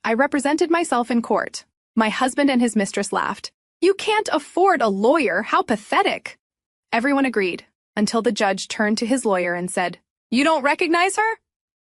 I represented myself in court. My husband and his mistress laughed. "You can't afford a lawyer, how pathetic." Everyone agreed, until the judge turned to his lawyer and said, "You don't recognize her?"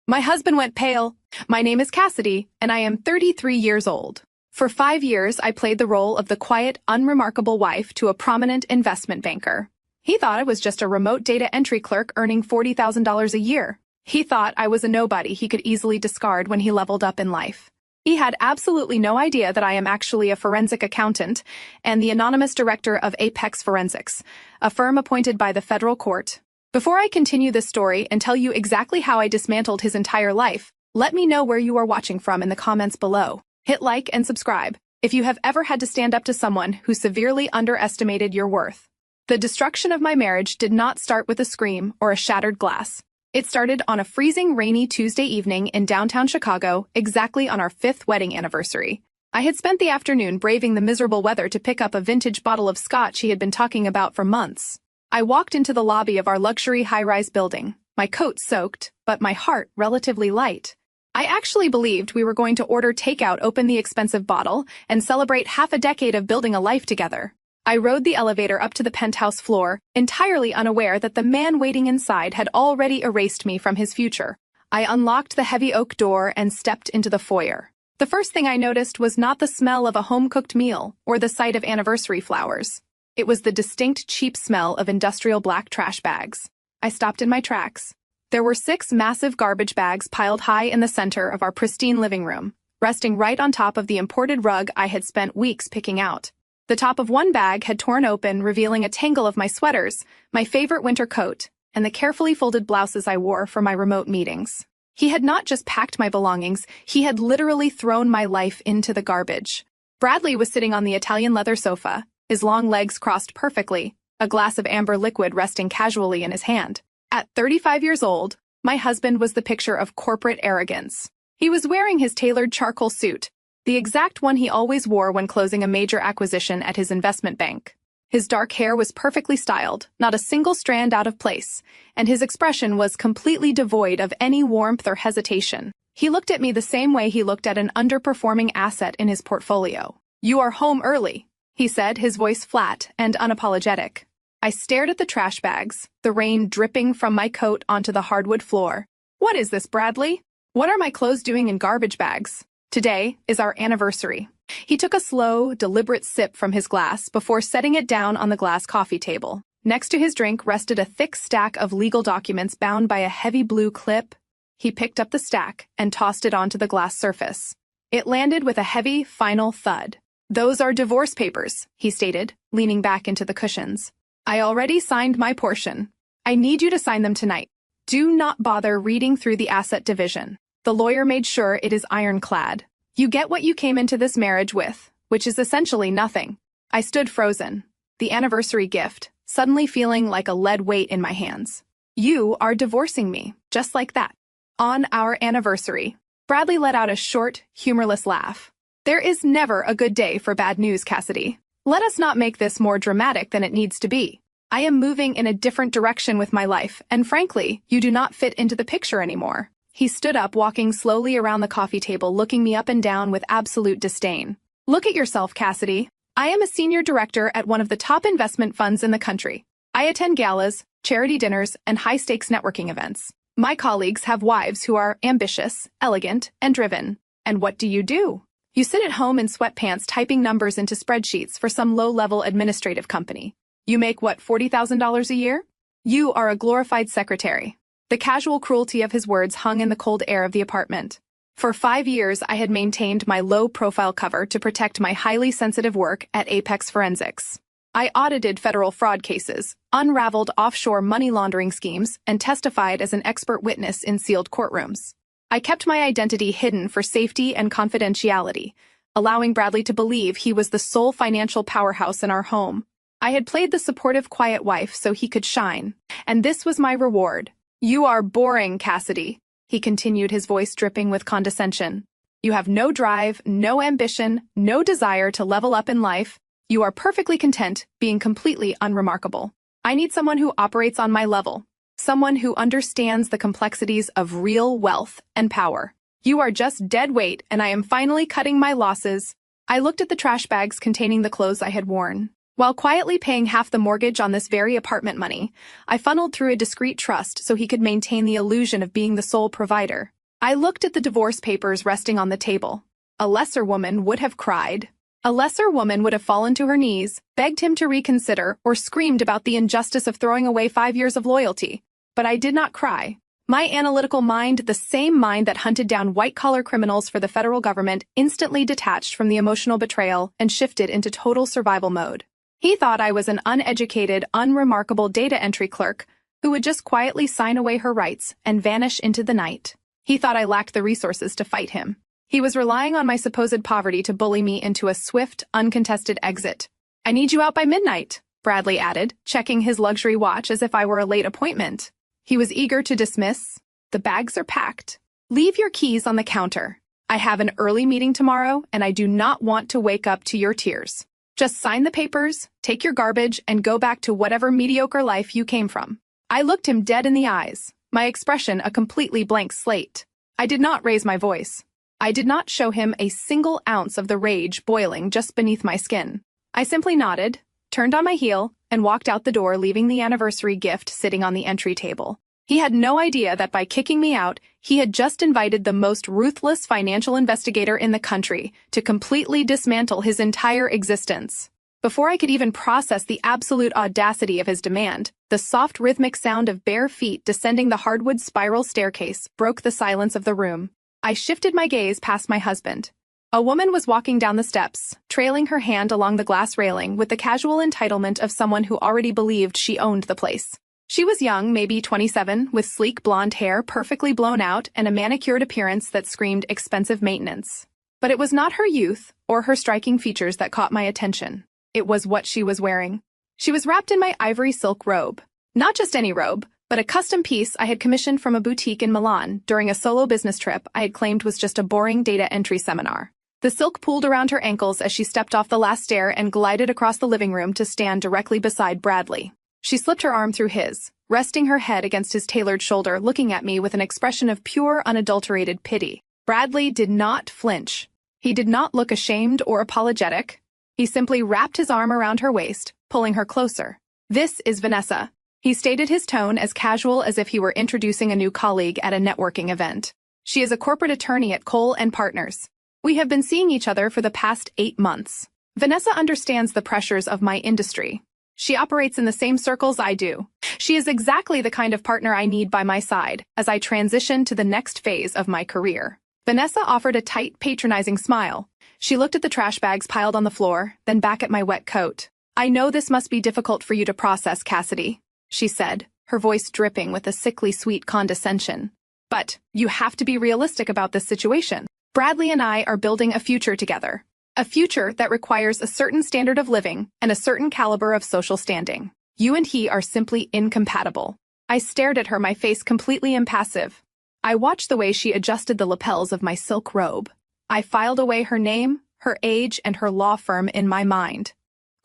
My husband went pale. "My name is Cassidy, and I am 33 years old. For 5 years, I played the role of the quiet, unremarkable wife to a prominent investment banker. He thought I was just a remote data entry clerk earning $40,000 a year. He thought I was a nobody he could easily discard when he leveled up in life. He had absolutely no idea that I am actually a forensic accountant and the anonymous director of Apex Forensics, a firm appointed by the federal court. Before I continue this story and tell you exactly how I dismantled his entire life, let me know where you are watching from in the comments below. Hit like and subscribe if you have ever had to stand up to someone who severely underestimated your worth. The destruction of my marriage did not start with a scream or a shattered glass. It started on a freezing, rainy Tuesday evening in downtown Chicago, exactly on our 5th wedding anniversary. I had spent the afternoon braving the miserable weather to pick up a vintage bottle of scotch he had been talking about for months. I walked into the lobby of our luxury high-rise building, my coat soaked, but my heart relatively light. I actually believed we were going to order takeout, open the expensive bottle, and celebrate half a decade of building a life together. I rode the elevator up to the penthouse floor, entirely unaware that the man waiting inside had already erased me from his future. I unlocked the heavy oak door and stepped into the foyer. The first thing I noticed was not the smell of a home-cooked meal or the sight of anniversary flowers. It was the distinct, cheap smell of industrial black trash bags. I stopped in my tracks. There were 6 massive garbage bags piled high in the center of our pristine living room, resting right on top of the imported rug I had spent weeks picking out. The top of one bag had torn open, revealing a tangle of my sweaters, my favorite winter coat, and the carefully folded blouses I wore for my remote meetings. He had not just packed my belongings, he had literally thrown my life into the garbage. Bradley was sitting on the Italian leather sofa, his long legs crossed perfectly, a glass of amber liquid resting casually in his hand. At 35 years old, my husband was the picture of corporate arrogance. He was wearing his tailored charcoal suit, the exact one he always wore when closing a major acquisition at his investment bank. His dark hair was perfectly styled, not a single strand out of place, and his expression was completely devoid of any warmth or hesitation. He looked at me the same way he looked at an underperforming asset in his portfolio. "You are home early," he said, his voice flat and unapologetic. I stared at the trash bags, the rain dripping from my coat onto the hardwood floor. "What is this, Bradley? What are my clothes doing in garbage bags? Today is our anniversary." He took a slow, deliberate sip from his glass before setting it down on the glass coffee table. Next to his drink rested a thick stack of legal documents bound by a heavy blue clip. He picked up the stack and tossed it onto the glass surface. It landed with a heavy, final thud. "Those are divorce papers," he stated, leaning back into the cushions. "I already signed my portion. I need you to sign them tonight. Do not bother reading through the asset division. The lawyer made sure it is ironclad. You get what you came into this marriage with, which is essentially nothing." I stood frozen, the anniversary gift, suddenly feeling like a lead weight in my hands. "You are divorcing me, just like that. On our anniversary." Bradley let out a short, humorless laugh. "There is never a good day for bad news, Cassidy. Let us not make this more dramatic than it needs to be. I am moving in a different direction with my life, and frankly, you do not fit into the picture anymore." He stood up, walking slowly around the coffee table, looking me up and down with absolute disdain. "Look at yourself, Cassidy. I am a senior director at one of the top investment funds in the country. I attend galas, charity dinners, and high-stakes networking events. My colleagues have wives who are ambitious, elegant, and driven. And what do? You sit at home in sweatpants typing numbers into spreadsheets for some low-level administrative company. You make, what, $40,000 a year? You are a glorified secretary." The casual cruelty of his words hung in the cold air of the apartment. For 5 years, I had maintained my low-profile cover to protect my highly sensitive work at Apex Forensics. I audited federal fraud cases, unraveled offshore money laundering schemes, and testified as an expert witness in sealed courtrooms. I kept my identity hidden for safety and confidentiality, allowing Bradley to believe he was the sole financial powerhouse in our home. I had played the supportive, quiet wife so he could shine, and this was my reward. "You are boring, Cassidy," he continued, his voice dripping with condescension. "You have no drive, no ambition, no desire to level up in life. You are perfectly content being completely unremarkable. I need someone who operates on my level, someone who understands the complexities of real wealth and power. You are just dead weight, and I am finally cutting my losses. I looked at the trash bags containing the clothes I had worn. While quietly paying half the mortgage on this very apartment money, I funneled through a discreet trust so he could maintain the illusion of being the sole provider. I looked at the divorce papers resting on the table. A lesser woman would have cried. A lesser woman would have fallen to her knees, begged him to reconsider, or screamed about the injustice of throwing away 5 years of loyalty. But I did not cry. My analytical mind, the same mind that hunted down white-collar criminals for the federal government, instantly detached from the emotional betrayal and shifted into total survival mode. He thought I was an uneducated, unremarkable data entry clerk who would just quietly sign away her rights and vanish into the night. He thought I lacked the resources to fight him. He was relying on my supposed poverty to bully me into a swift, uncontested exit. "I need you out by midnight," Bradley added, checking his luxury watch as if I were a late appointment. He was eager to dismiss. "The bags are packed. Leave your keys on the counter. I have an early meeting tomorrow, and I do not want to wake up to your tears. Just sign the papers, take your garbage, and go back to whatever mediocre life you came from." I looked him dead in the eyes, my expression a completely blank slate. I did not raise my voice. I did not show him a single ounce of the rage boiling just beneath my skin. I simply nodded, turned on my heel, and walked out the door, leaving the anniversary gift sitting on the entry table. He had no idea that by kicking me out, he had just invited the most ruthless financial investigator in the country to completely dismantle his entire existence. Before I could even process the absolute audacity of his demand, the soft rhythmic sound of bare feet descending the hardwood spiral staircase broke the silence of the room. I shifted my gaze past my husband. A woman was walking down the steps, trailing her hand along the glass railing with the casual entitlement of someone who already believed she owned the place. She was young, maybe 27, with sleek blonde hair perfectly blown out and a manicured appearance that screamed expensive maintenance. But it was not her youth or her striking features that caught my attention. It was what she was wearing. She was wrapped in my ivory silk robe. Not just any robe, but a custom piece I had commissioned from a boutique in Milan during a solo business trip I had claimed was just a boring data entry seminar. The silk pooled around her ankles as she stepped off the last stair and glided across the living room to stand directly beside Bradley. She slipped her arm through his, resting her head against his tailored shoulder, looking at me with an expression of pure, unadulterated pity. Bradley did not flinch. He did not look ashamed or apologetic. He simply wrapped his arm around her waist, pulling her closer. "This is Vanessa." He stated his tone as casual as if he were introducing a new colleague at a networking event. "She is a corporate attorney at Qley and Partners. We have been seeing each other for the past 8 months. Vanessa understands the pressures of my industry. She operates in the same circles I do. She is exactly the kind of partner I need by my side as I transition to the next phase of my career." Vanessa offered a tight, patronizing smile. She looked at the trash bags piled on the floor, then back at my wet coat. "I know this must be difficult for you to process, Cassidy," she said, her voice dripping with a sickly sweet condescension. "But you have to be realistic about this situation. Bradley and I are building a future together. A future that requires a certain standard of living and a certain caliber of social standing. You and he are simply incompatible." I stared at her, my face completely impassive. I watched the way she adjusted the lapels of my silk robe. I filed away her name, her age, and her law firm in my mind.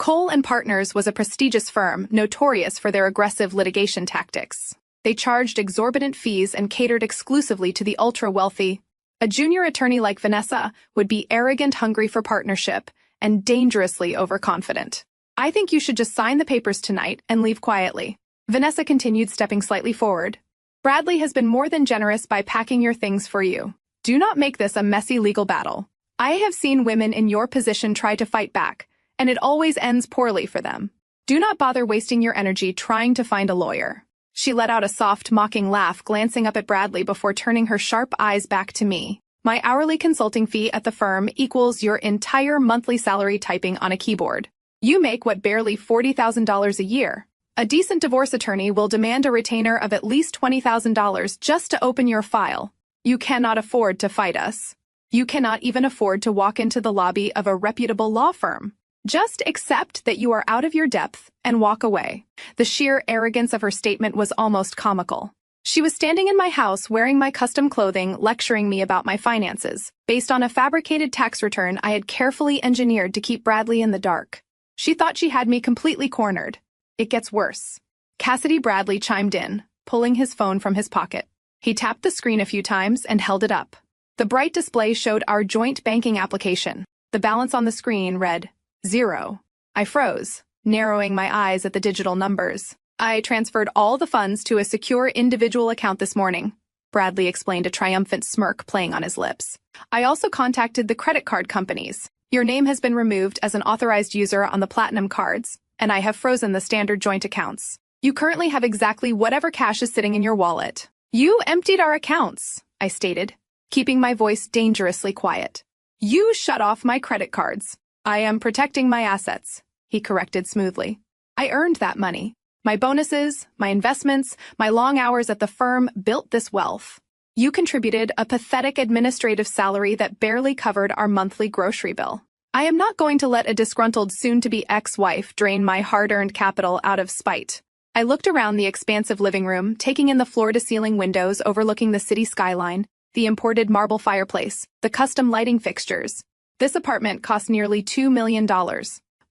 Qley and Partners was a prestigious firm notorious for their aggressive litigation tactics. They charged exorbitant fees and catered exclusively to the ultra-wealthy. A junior attorney like Vanessa would be arrogant, hungry for partnership, and dangerously overconfident. "I think you should just sign the papers tonight and leave quietly," Vanessa continued, stepping slightly forward. "Bradley has been more than generous by packing your things for you. Do not make this a messy legal battle. I have seen women in your position try to fight back, and it always ends poorly for them. Do not bother wasting your energy trying to find a lawyer." She let out a soft, mocking laugh, glancing up at Bradley before turning her sharp eyes back to me. "My hourly consulting fee at the firm equals your entire monthly salary typing on a keyboard. You make what, barely $40,000 a year. A decent divorce attorney will demand a retainer of at least $20,000 just to open your file. You cannot afford to fight us. You cannot even afford to walk into the lobby of a reputable law firm. Just accept that you are out of your depth and walk away." The sheer arrogance of her statement was almost comical. She was standing in my house wearing my custom clothing, lecturing me about my finances, based on a fabricated tax return I had carefully engineered to keep Bradley in the dark. She thought she had me completely cornered. "It gets worse." Cassidy Bradley chimed in, pulling his phone from his pocket. He tapped the screen a few times and held it up. The bright display showed our joint banking application. The balance on the screen read 0. I froze, narrowing my eyes at the digital numbers. I transferred all the funds to a secure individual account this morning, Bradley explained, a triumphant smirk playing on his lips. I also contacted the credit card companies. Your name has been removed as an authorized user on the platinum cards, and I have frozen the standard joint accounts. You currently have exactly whatever cash is sitting in your wallet. You emptied our accounts, I stated, keeping my voice dangerously quiet. You shut off my credit cards. I am protecting my assets, he corrected smoothly. I earned that money. My bonuses, my investments, my long hours at the firm built this wealth. You contributed a pathetic administrative salary that barely covered our monthly grocery bill. I am not going to let a disgruntled soon-to-be ex-wife drain my hard-earned capital out of spite. I looked around the expansive living room, taking in the floor-to-ceiling windows overlooking the city skyline, the imported marble fireplace, the custom lighting fixtures. This apartment cost nearly $2 million.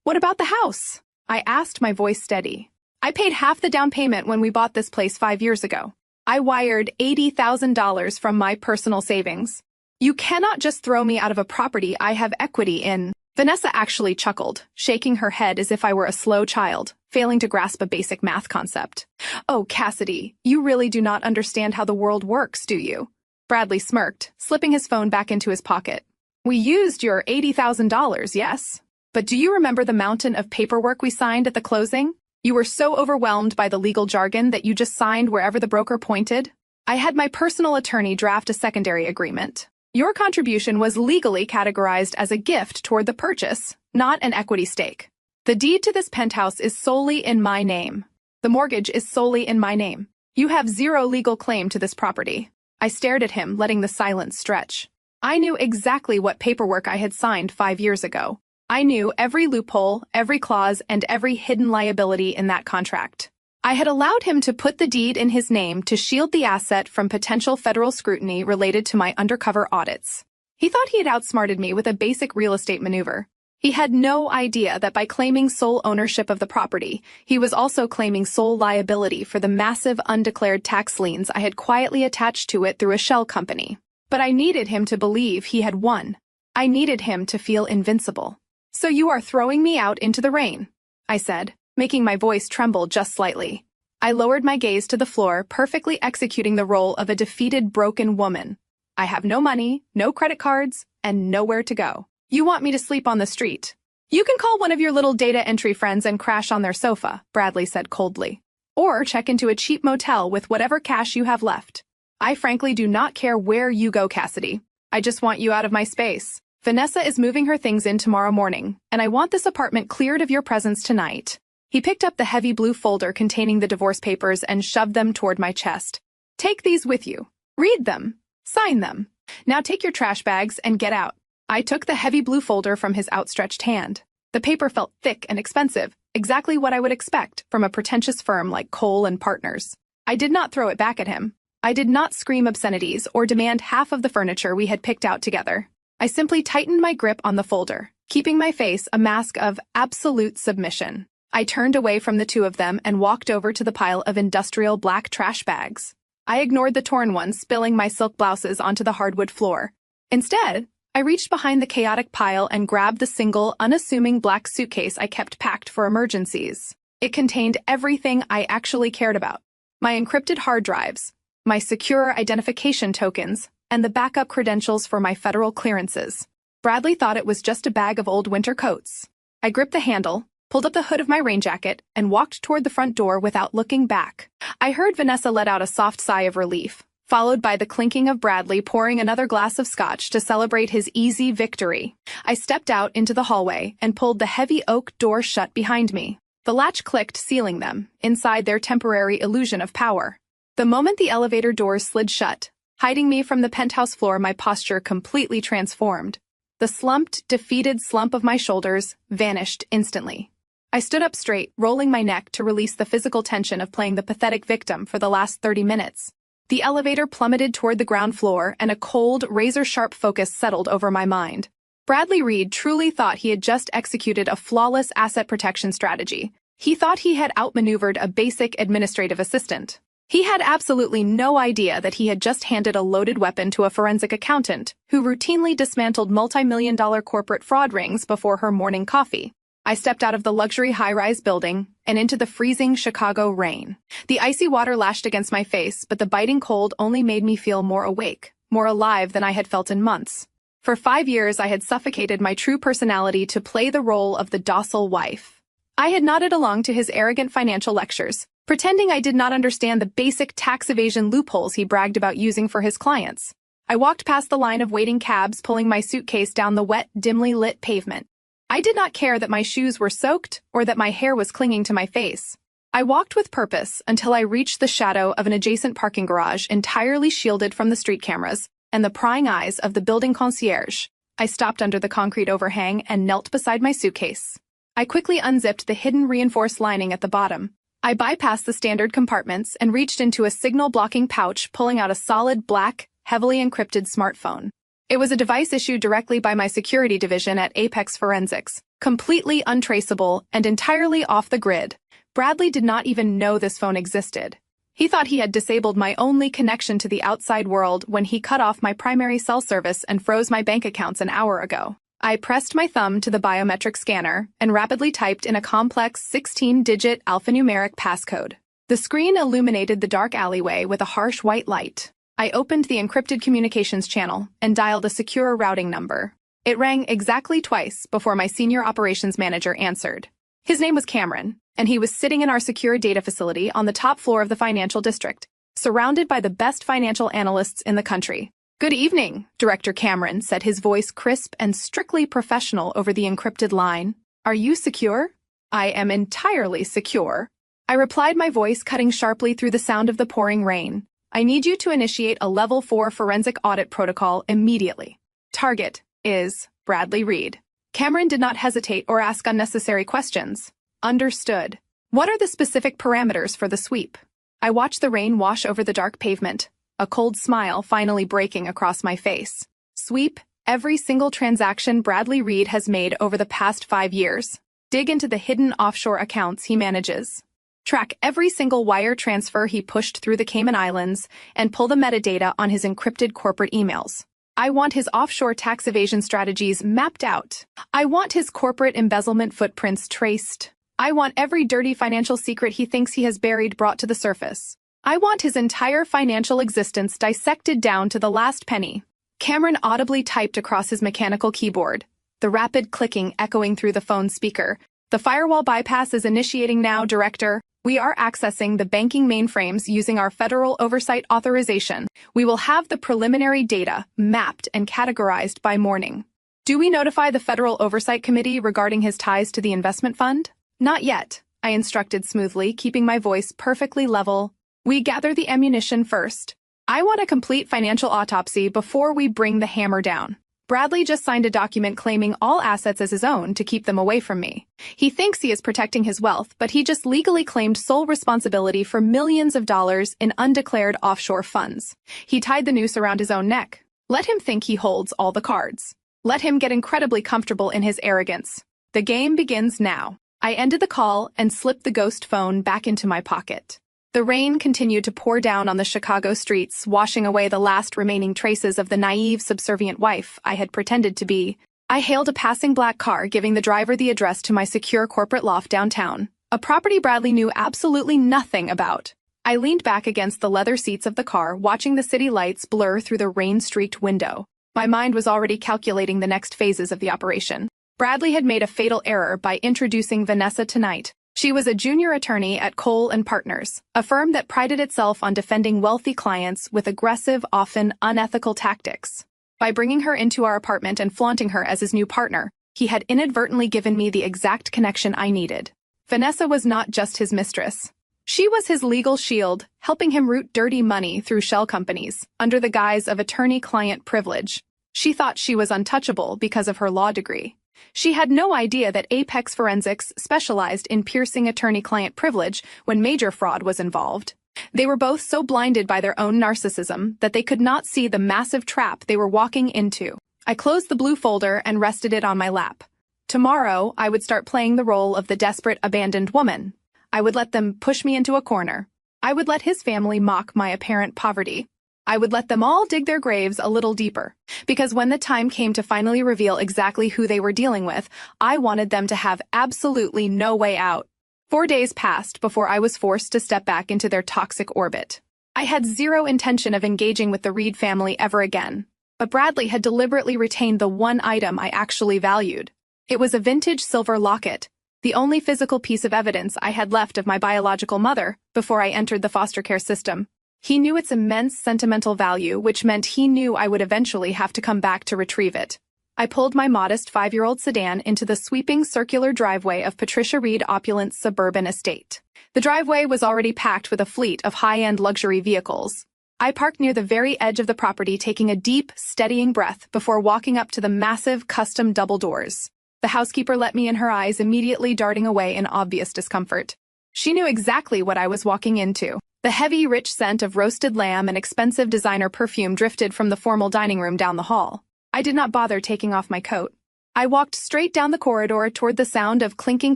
What about the house? I asked, my voice steady. I paid half the down payment when we bought this place 5 years ago. I wired $80,000 from my personal savings. You cannot just throw me out of a property I have equity in. Vanessa actually chuckled, shaking her head as if I were a slow child, failing to grasp a basic math concept. Oh, Cassidy, you really do not understand how the world works, do you? Bradley smirked, slipping his phone back into his pocket. We used your $80,000, yes? But do you remember the mountain of paperwork we signed at the closing? You were so overwhelmed by the legal jargon that you just signed wherever the broker pointed. I had my personal attorney draft a secondary agreement. Your contribution was legally categorized as a gift toward the purchase, not an equity stake. The deed to this penthouse is solely in my name. The mortgage is solely in my name. You have zero legal claim to this property. I stared at him, letting the silence stretch. I knew exactly what paperwork I had signed 5 years ago. I knew every loophole, every clause, and every hidden liability in that contract. I had allowed him to put the deed in his name to shield the asset from potential federal scrutiny related to my undercover audits. He thought he had outsmarted me with a basic real estate maneuver. He had no idea that by claiming sole ownership of the property, he was also claiming sole liability for the massive undeclared tax liens I had quietly attached to it through a shell company. But I needed him to believe he had won. I needed him to feel invincible. So you are throwing me out into the rain, I said, making my voice tremble just slightly. I lowered my gaze to the floor, perfectly executing the role of a defeated, broken woman. I have no money, no credit cards, and nowhere to go. You want me to sleep on the street? You can call one of your little data entry friends and crash on their sofa, Bradley said coldly. Or check into a cheap motel with whatever cash you have left. I frankly do not care where you go, Cassidy. I just want you out of my space. Vanessa is moving her things in tomorrow morning, and I want this apartment cleared of your presence tonight. He picked up the heavy blue folder containing the divorce papers and shoved them toward my chest. Take these with you. Read them. Sign them. Now take your trash bags and get out. I took the heavy blue folder from his outstretched hand. The paper felt thick and expensive, exactly what I would expect from a pretentious firm like Qley and Partners. I did not throw it back at him. I did not scream obscenities or demand half of the furniture we had picked out together. I simply tightened my grip on the folder, keeping my face a mask of absolute submission. I turned away from the two of them and walked over to the pile of industrial black trash bags. I ignored the torn ones, spilling my silk blouses onto the hardwood floor. Instead, I reached behind the chaotic pile and grabbed the single, unassuming black suitcase I kept packed for emergencies. It contained everything I actually cared about. My encrypted hard drives, my secure identification tokens, and the backup credentials for my federal clearances. Bradley thought it was just a bag of old winter coats. I gripped the handle, pulled up the hood of my rain jacket, and walked toward the front door without looking back. I heard Vanessa let out a soft sigh of relief, followed by the clinking of Bradley pouring another glass of scotch to celebrate his easy victory. I stepped out into the hallway and pulled the heavy oak door shut behind me. The latch clicked, sealing them inside their temporary illusion of power. The moment the elevator doors slid shut, hiding me from the penthouse floor, my posture completely transformed. The slumped, defeated slump of my shoulders vanished instantly. I stood up straight, rolling my neck to release the physical tension of playing the pathetic victim for the last 30 minutes. The elevator plummeted toward the ground floor, and a cold, razor-sharp focus settled over my mind. Bradley Reed truly thought he had just executed a flawless asset protection strategy. He thought he had outmaneuvered a basic administrative assistant. He had absolutely no idea that he had just handed a loaded weapon to a forensic accountant who routinely dismantled multi-million-dollar corporate fraud rings before her morning coffee. I stepped out of the luxury high-rise building and into the freezing Chicago rain. The icy water lashed against my face, but the biting cold only made me feel more awake, more alive than I had felt in months. For 5 years, I had suffocated my true personality to play the role of the docile wife. I had nodded along to his arrogant financial lectures, pretending I did not understand the basic tax evasion loopholes he bragged about using for his clients. I walked past the line of waiting cabs, pulling my suitcase down the wet, dimly lit pavement. I did not care that my shoes were soaked or that my hair was clinging to my face. I walked with purpose until I reached the shadow of an adjacent parking garage entirely shielded from the street cameras and the prying eyes of the building concierge. I stopped under the concrete overhang and knelt beside my suitcase. I quickly unzipped the hidden reinforced lining at the bottom. I bypassed the standard compartments and reached into a signal-blocking pouch, pulling out a solid black, heavily encrypted smartphone. It was a device issued directly by my security division at Apex Forensics, completely untraceable and entirely off the grid. Bradley did not even know this phone existed. He thought he had disabled my only connection to the outside world when he cut off my primary cell service and froze my bank accounts an hour ago. I pressed my thumb to the biometric scanner and rapidly typed in a complex 16-digit alphanumeric passcode. The screen illuminated the dark alleyway with a harsh white light. I opened the encrypted communications channel and dialed a secure routing number. It rang exactly twice before my senior operations manager answered. His name was Cameron, and he was sitting in our secure data facility on the top floor of the financial district, surrounded by the best financial analysts in the country. "Good evening," Director Cameron said, his voice crisp and strictly professional over the encrypted line. "Are you secure?" "I am entirely secure," I replied, my voice cutting sharply through the sound of the pouring rain. "I need you to initiate a Level 4 forensic audit protocol immediately. Target is Bradley Reed." Cameron did not hesitate or ask unnecessary questions. "Understood. What are the specific parameters for the sweep?" I watched the rain wash over the dark pavement, a cold smile finally breaking across my face. "Sweep every single transaction Bradley Reed has made over the past 5 years. Dig into the hidden offshore accounts he manages. Track every single wire transfer he pushed through the Cayman Islands and pull the metadata on his encrypted corporate emails. I want his offshore tax evasion strategies mapped out. I want his corporate embezzlement footprints traced. I want every dirty financial secret he thinks he has buried brought to the surface. I want his entire financial existence dissected down to the last penny." Cameron audibly typed across his mechanical keyboard, the rapid clicking echoing through the phone speaker. "The firewall bypass is initiating now, Director. We are accessing the banking mainframes using our federal oversight authorization. We will have the preliminary data mapped and categorized by morning. Do we notify the Federal Oversight Committee regarding his ties to the investment fund?" "Not yet," I instructed smoothly, keeping my voice perfectly level. "We gather the ammunition first. I want a complete financial autopsy before we bring the hammer down. Bradley just signed a document claiming all assets as his own to keep them away from me. He thinks he is protecting his wealth, but he just legally claimed sole responsibility for millions of dollars in undeclared offshore funds. He tied the noose around his own neck. Let him think he holds all the cards. Let him get incredibly comfortable in his arrogance. The game begins now." I ended the call and slipped the ghost phone back into my pocket. The rain continued to pour down on the Chicago streets, washing away the last remaining traces of the naive, subservient wife I had pretended to be. I hailed a passing black car, giving the driver the address to my secure corporate loft downtown, a property Bradley knew absolutely nothing about. I leaned back against the leather seats of the car, watching the city lights blur through the rain-streaked window. My mind was already calculating the next phases of the operation. Bradley had made a fatal error by introducing Vanessa tonight. She was a junior attorney at Qley & Partners, a firm that prided itself on defending wealthy clients with aggressive, often unethical tactics. By bringing her into our apartment and flaunting her as his new partner, he had inadvertently given me the exact connection I needed. Vanessa was not just his mistress. She was his legal shield, helping him route dirty money through shell companies, under the guise of attorney-client privilege. She thought she was untouchable because of her law degree. She had no idea that Apex Forensics specialized in piercing attorney-client privilege when major fraud was involved. They were both so blinded by their own narcissism that they could not see the massive trap they were walking into. I closed the blue folder and rested it on my lap. Tomorrow, I would start playing the role of the desperate, abandoned woman. I would let them push me into a corner. I would let his family mock my apparent poverty. I would let them all dig their graves a little deeper, because when the time came to finally reveal exactly who they were dealing with, I wanted them to have absolutely no way out. 4 days passed before I was forced to step back into their toxic orbit. I had zero intention of engaging with the Reed family ever again, but Bradley had deliberately retained the one item I actually valued. It was a vintage silver locket, the only physical piece of evidence I had left of my biological mother before I entered the foster care system. He knew its immense sentimental value, which meant he knew I would eventually have to come back to retrieve it. I pulled my modest 5-year-old sedan into the sweeping circular driveway of Patricia Reed Opulent's suburban estate. The driveway was already packed with a fleet of high-end luxury vehicles. I parked near the very edge of the property, taking a deep, steadying breath before walking up to the massive, custom double doors. The housekeeper let me in, her eyes immediately darting away in obvious discomfort. She knew exactly what I was walking into. The heavy, rich scent of roasted lamb and expensive designer perfume drifted from the formal dining room down the hall. I did not bother taking off my coat. I walked straight down the corridor toward the sound of clinking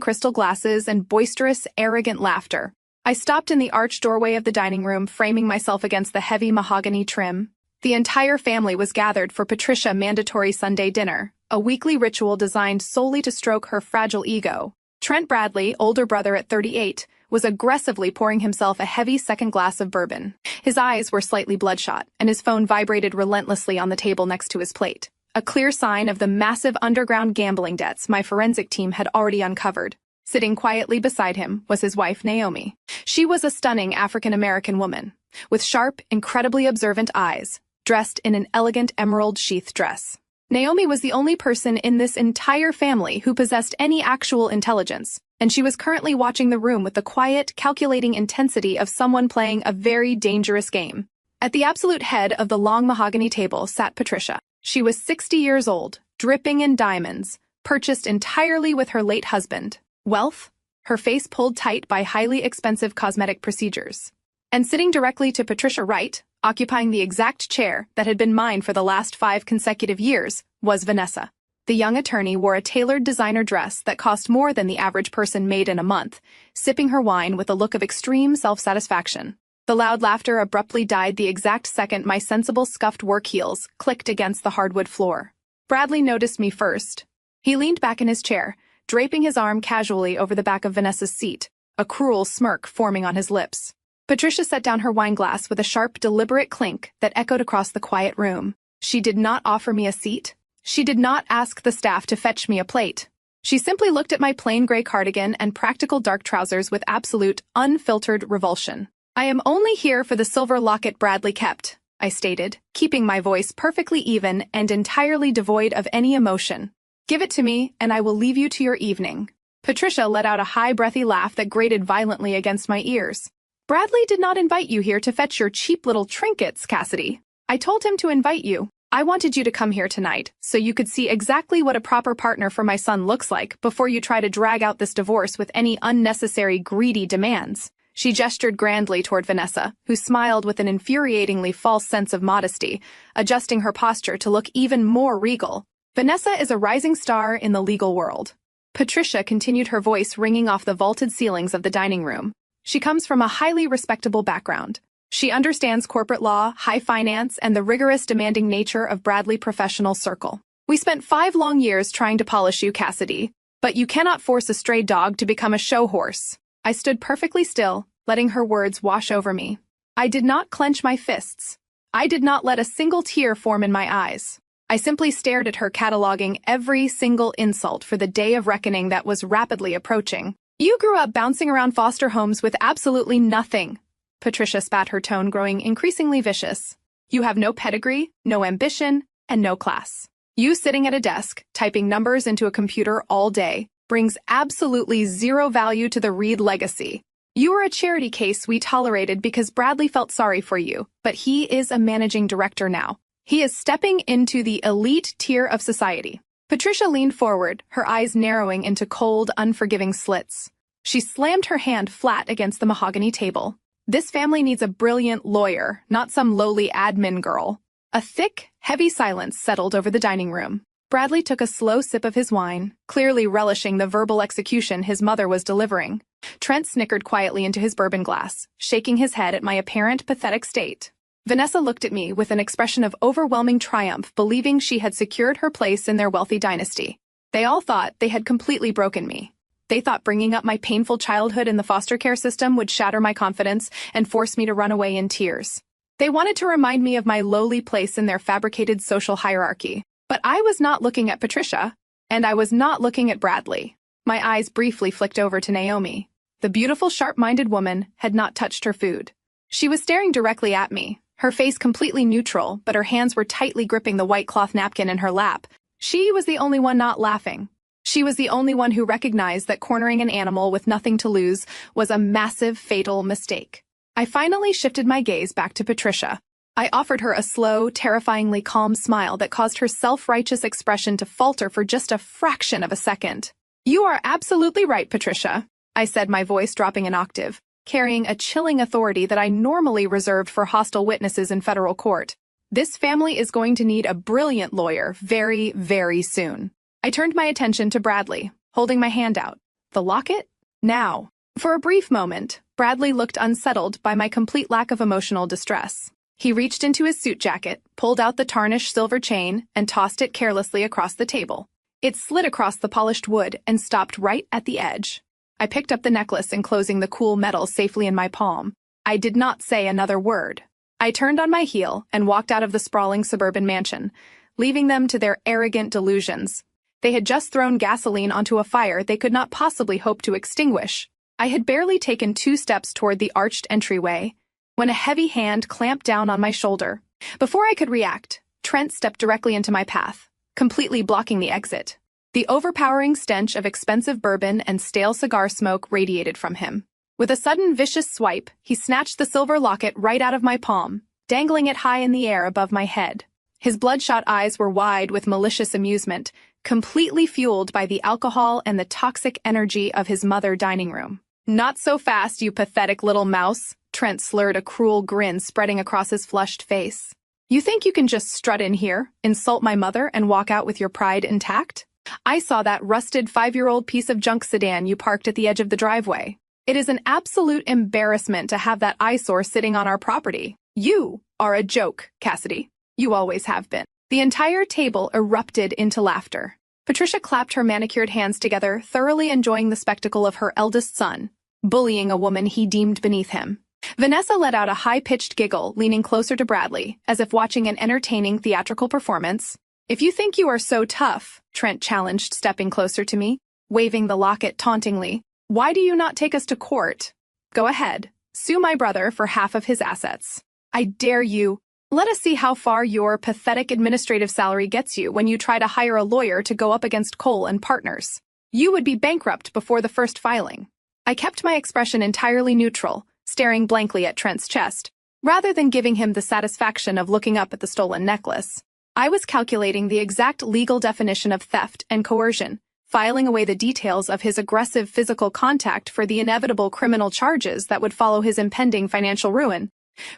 crystal glasses and boisterous, arrogant laughter. I stopped in the arched doorway of the dining room, framing myself against the heavy mahogany trim. The entire family was gathered for Patricia's mandatory Sunday dinner, a weekly ritual designed solely to stroke her fragile ego. Trent Bradley, older brother at 38, was aggressively pouring himself a heavy second glass of bourbon. His eyes were slightly bloodshot, and his phone vibrated relentlessly on the table next to his plate, a clear sign of the massive underground gambling debts my forensic team had already uncovered. Sitting quietly beside him was his wife, Naomi. She was a stunning African-American woman, with sharp, incredibly observant eyes, dressed in an elegant emerald-sheath dress. Naomi was the only person in this entire family who possessed any actual intelligence, and she was currently watching the room with the quiet, calculating intensity of someone playing a very dangerous game. At the absolute head of the long mahogany table sat Patricia. She was 60 years old, dripping in diamonds, purchased entirely with her late husband. Wealth, her face pulled tight by highly expensive cosmetic procedures. And sitting directly to Patricia right, occupying the exact chair that had been mine for the last 5 consecutive years, was Vanessa. The young attorney wore a tailored designer dress that cost more than the average person made in a month, sipping her wine with a look of extreme self-satisfaction. The loud laughter abruptly died the exact second my sensible scuffed work heels clicked against the hardwood floor. Bradley noticed me first. He leaned back in his chair, draping his arm casually over the back of Vanessa's seat, a cruel smirk forming on his lips. Patricia set down her wineglass with a sharp, deliberate clink that echoed across the quiet room. She did not offer me a seat. She did not ask the staff to fetch me a plate. She simply looked at my plain gray cardigan and practical dark trousers with absolute, unfiltered revulsion. "I am only here for the silver locket Bradley kept," I stated, keeping my voice perfectly even and entirely devoid of any emotion. "Give it to me, and I will leave you to your evening." Patricia let out a high, breathy laugh that grated violently against my ears. "Bradley did not invite you here to fetch your cheap little trinkets, Cassidy. I told him to invite you. I wanted you to come here tonight, so you could see exactly what a proper partner for my son looks like before you try to drag out this divorce with any unnecessary, greedy demands." She gestured grandly toward Vanessa, who smiled with an infuriatingly false sense of modesty, adjusting her posture to look even more regal. "Vanessa is a rising star in the legal world." Patricia continued, her voice ringing off the vaulted ceilings of the dining room. "She comes from a highly respectable background. She understands corporate law, high finance, and the rigorous, demanding nature of Bradley professional circle. We spent 5 long years trying to polish you, Cassidy, but you cannot force a stray dog to become a show horse." I stood perfectly still, letting her words wash over me. I did not clench my fists. I did not let a single tear form in my eyes. I simply stared at her, cataloging every single insult for the day of reckoning that was rapidly approaching. "You grew up bouncing around foster homes with absolutely nothing." Patricia spat, her tone growing increasingly vicious. "You have no pedigree, no ambition, and no class. You sitting at a desk, typing numbers into a computer all day, brings absolutely zero value to the Reed legacy. You are a charity case we tolerated because Bradley felt sorry for you, but he is a managing director now. He is stepping into the elite tier of society." Patricia leaned forward, her eyes narrowing into cold, unforgiving slits. She slammed her hand flat against the mahogany table. "This family needs a brilliant lawyer, not some lowly admin girl." A thick, heavy silence settled over the dining room. Bradley took a slow sip of his wine, clearly relishing the verbal execution his mother was delivering. Trent snickered quietly into his bourbon glass, shaking his head at my apparent pathetic state. Vanessa looked at me with an expression of overwhelming triumph, believing she had secured her place in their wealthy dynasty. They all thought they had completely broken me. They thought bringing up my painful childhood in the foster care system would shatter my confidence and force me to run away in tears. They wanted to remind me of my lowly place in their fabricated social hierarchy. But I was not looking at Patricia, and I was not looking at Bradley. My eyes briefly flicked over to Naomi. The beautiful, sharp-minded woman had not touched her food. She was staring directly at me, her face completely neutral, but her hands were tightly gripping the white cloth napkin in her lap. She was the only one not laughing. She was the only one who recognized that cornering an animal with nothing to lose was a massive, fatal mistake. I finally shifted my gaze back to Patricia. I offered her a slow, terrifyingly calm smile that caused her self-righteous expression to falter for just a fraction of a second. "You are absolutely right, Patricia," I said, my voice dropping an octave, carrying a chilling authority that I normally reserved for hostile witnesses in federal court. "This family is going to need a brilliant lawyer very, very soon." I turned my attention to Bradley, holding my hand out. "The locket? Now." For a brief moment, Bradley looked unsettled by my complete lack of emotional distress. He reached into his suit jacket, pulled out the tarnished silver chain, and tossed it carelessly across the table. It slid across the polished wood and stopped right at the edge. I picked up the necklace, enclosing the cool metal safely in my palm. I did not say another word. I turned on my heel and walked out of the sprawling suburban mansion, leaving them to their arrogant delusions. They had just thrown gasoline onto a fire they could not possibly hope to extinguish. I had barely taken 2 steps toward the arched entryway when a heavy hand clamped down on my shoulder. Before I could react, Trent stepped directly into my path, completely blocking the exit. The overpowering stench of expensive bourbon and stale cigar smoke radiated from him. With a sudden vicious swipe, he snatched the silver locket right out of my palm, dangling it high in the air above my head. His bloodshot eyes were wide with malicious amusement, completely fueled by the alcohol and the toxic energy of his mother dining room. "Not so fast, you pathetic little mouse," Trent slurred, a cruel grin spreading across his flushed face. "You think you can just strut in here, insult my mother, and walk out with your pride intact? I saw that rusted 5-year-old piece of junk sedan you parked at the edge of the driveway. It is an absolute embarrassment to have that eyesore sitting on our property. You are a joke, Cassidy. You always have been." The entire table erupted into laughter. Patricia clapped her manicured hands together, thoroughly enjoying the spectacle of her eldest son bullying a woman he deemed beneath him. Vanessa let out a high-pitched giggle, leaning closer to Bradley, as if watching an entertaining theatrical performance. "If you think you are so tough," Trent challenged, stepping closer to me, waving the locket tauntingly, "why do you not take us to court? Go ahead, sue my brother for half of his assets. I dare you. Let us see how far your pathetic administrative salary gets you when you try to hire a lawyer to go up against Cole and partners. You would be bankrupt before the first filing." I kept my expression entirely neutral, staring blankly at Trent's chest, rather than giving him the satisfaction of looking up at the stolen necklace. I was calculating the exact legal definition of theft and coercion, filing away the details of his aggressive physical contact for the inevitable criminal charges that would follow his impending financial ruin.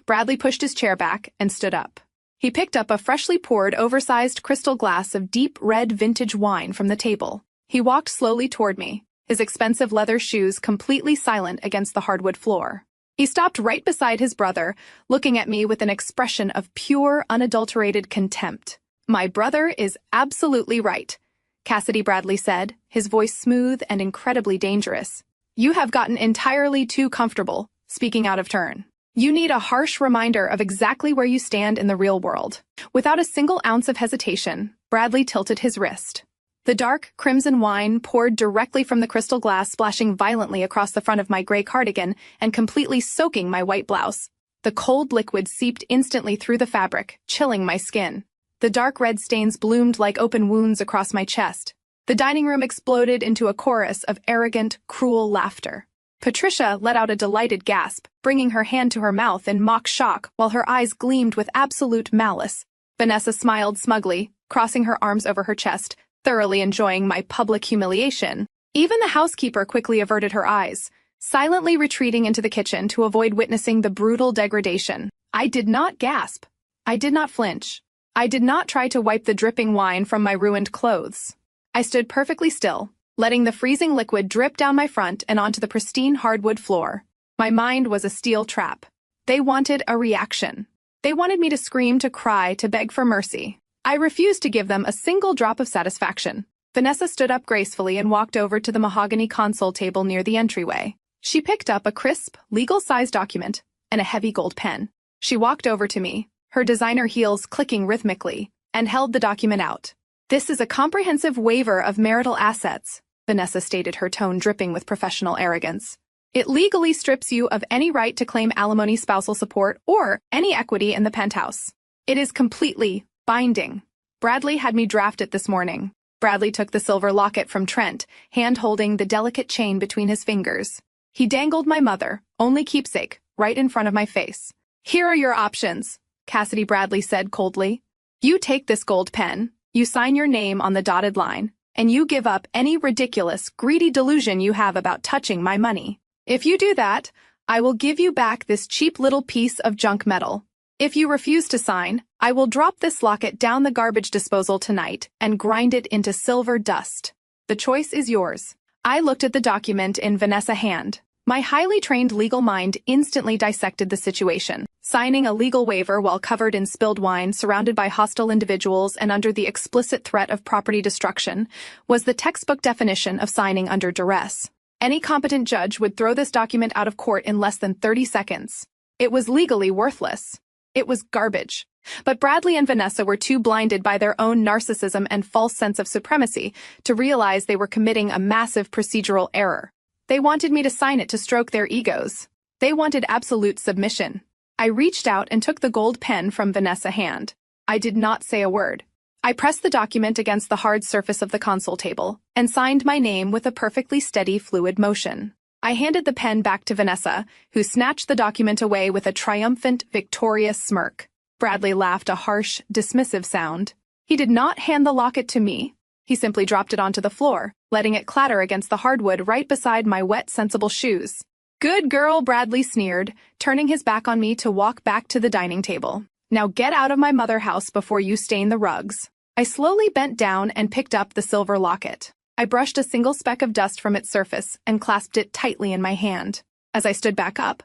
Bradley pushed his chair back and stood up. He picked up a freshly poured, oversized crystal glass of deep red vintage wine from the table. He walked slowly toward me, his expensive leather shoes completely silent against the hardwood floor. He stopped right beside his brother, looking at me with an expression of pure, unadulterated contempt. "My brother is absolutely right," Cassidy Bradley said, his voice smooth and incredibly dangerous. "You have gotten entirely too comfortable, speaking out of turn. You need a harsh reminder of exactly where you stand in the real world." Without a single ounce of hesitation, Bradley tilted his wrist. The dark, crimson wine poured directly from the crystal glass, splashing violently across the front of my gray cardigan and completely soaking my white blouse. The cold liquid seeped instantly through the fabric, chilling my skin. The dark red stains bloomed like open wounds across my chest. The dining room exploded into a chorus of arrogant, cruel laughter. Patricia let out a delighted gasp, bringing her hand to her mouth in mock shock while her eyes gleamed with absolute malice. Vanessa smiled smugly, crossing her arms over her chest, thoroughly enjoying my public humiliation. Even the housekeeper quickly averted her eyes, silently retreating into the kitchen to avoid witnessing the brutal degradation. I did not gasp. I did not flinch. I did not try to wipe the dripping wine from my ruined clothes. I stood perfectly still, letting the freezing liquid drip down my front and onto the pristine hardwood floor. My mind was a steel trap. They wanted a reaction. They wanted me to scream, to cry, to beg for mercy. I refused to give them a single drop of satisfaction. Vanessa stood up gracefully and walked over to the mahogany console table near the entryway. She picked up a crisp, legal-size document and a heavy gold pen. She walked over to me, her designer heels clicking rhythmically, and held the document out. "This is a comprehensive waiver of marital assets," Vanessa stated, her tone dripping with professional arrogance. "It legally strips you of any right to claim alimony, spousal support, or any equity in the penthouse. It is completely binding. Bradley had me draft it this morning." Bradley took the silver locket from Trent, hand-holding the delicate chain between his fingers. He dangled my mother, only keepsake, right in front of my face. "Here are your options," Cassidy Bradley said coldly. "You take this gold pen, you sign your name on the dotted line, and you give up any ridiculous, greedy delusion you have about touching my money. If you do that, I will give you back this cheap little piece of junk metal. If you refuse to sign, I will drop this locket down the garbage disposal tonight and grind it into silver dust. The choice is yours." I looked at the document in Vanessa's hand. My highly trained legal mind instantly dissected the situation. Signing a legal waiver while covered in spilled wine, surrounded by hostile individuals and under the explicit threat of property destruction, was the textbook definition of signing under duress. Any competent judge would throw this document out of court in less than 30 seconds. It was legally worthless. It was garbage. But Bradley and Vanessa were too blinded by their own narcissism and false sense of supremacy to realize they were committing a massive procedural error. They wanted me to sign it to stroke their egos. They wanted absolute submission. I reached out and took the gold pen from Vanessa's hand. I did not say a word. I pressed the document against the hard surface of the console table and signed my name with a perfectly steady, fluid motion. I handed the pen back to Vanessa, who snatched the document away with a triumphant, victorious smirk. Bradley laughed, a harsh, dismissive sound. He did not hand the locket to me. He simply dropped it onto the floor, letting it clatter against the hardwood right beside my wet, sensible shoes. "Good girl," Bradley sneered, turning his back on me to walk back to the dining table. "Now get out of my mother house before you stain the rugs." I slowly bent down and picked up the silver locket. I brushed a single speck of dust from its surface and clasped it tightly in my hand. As I stood back up,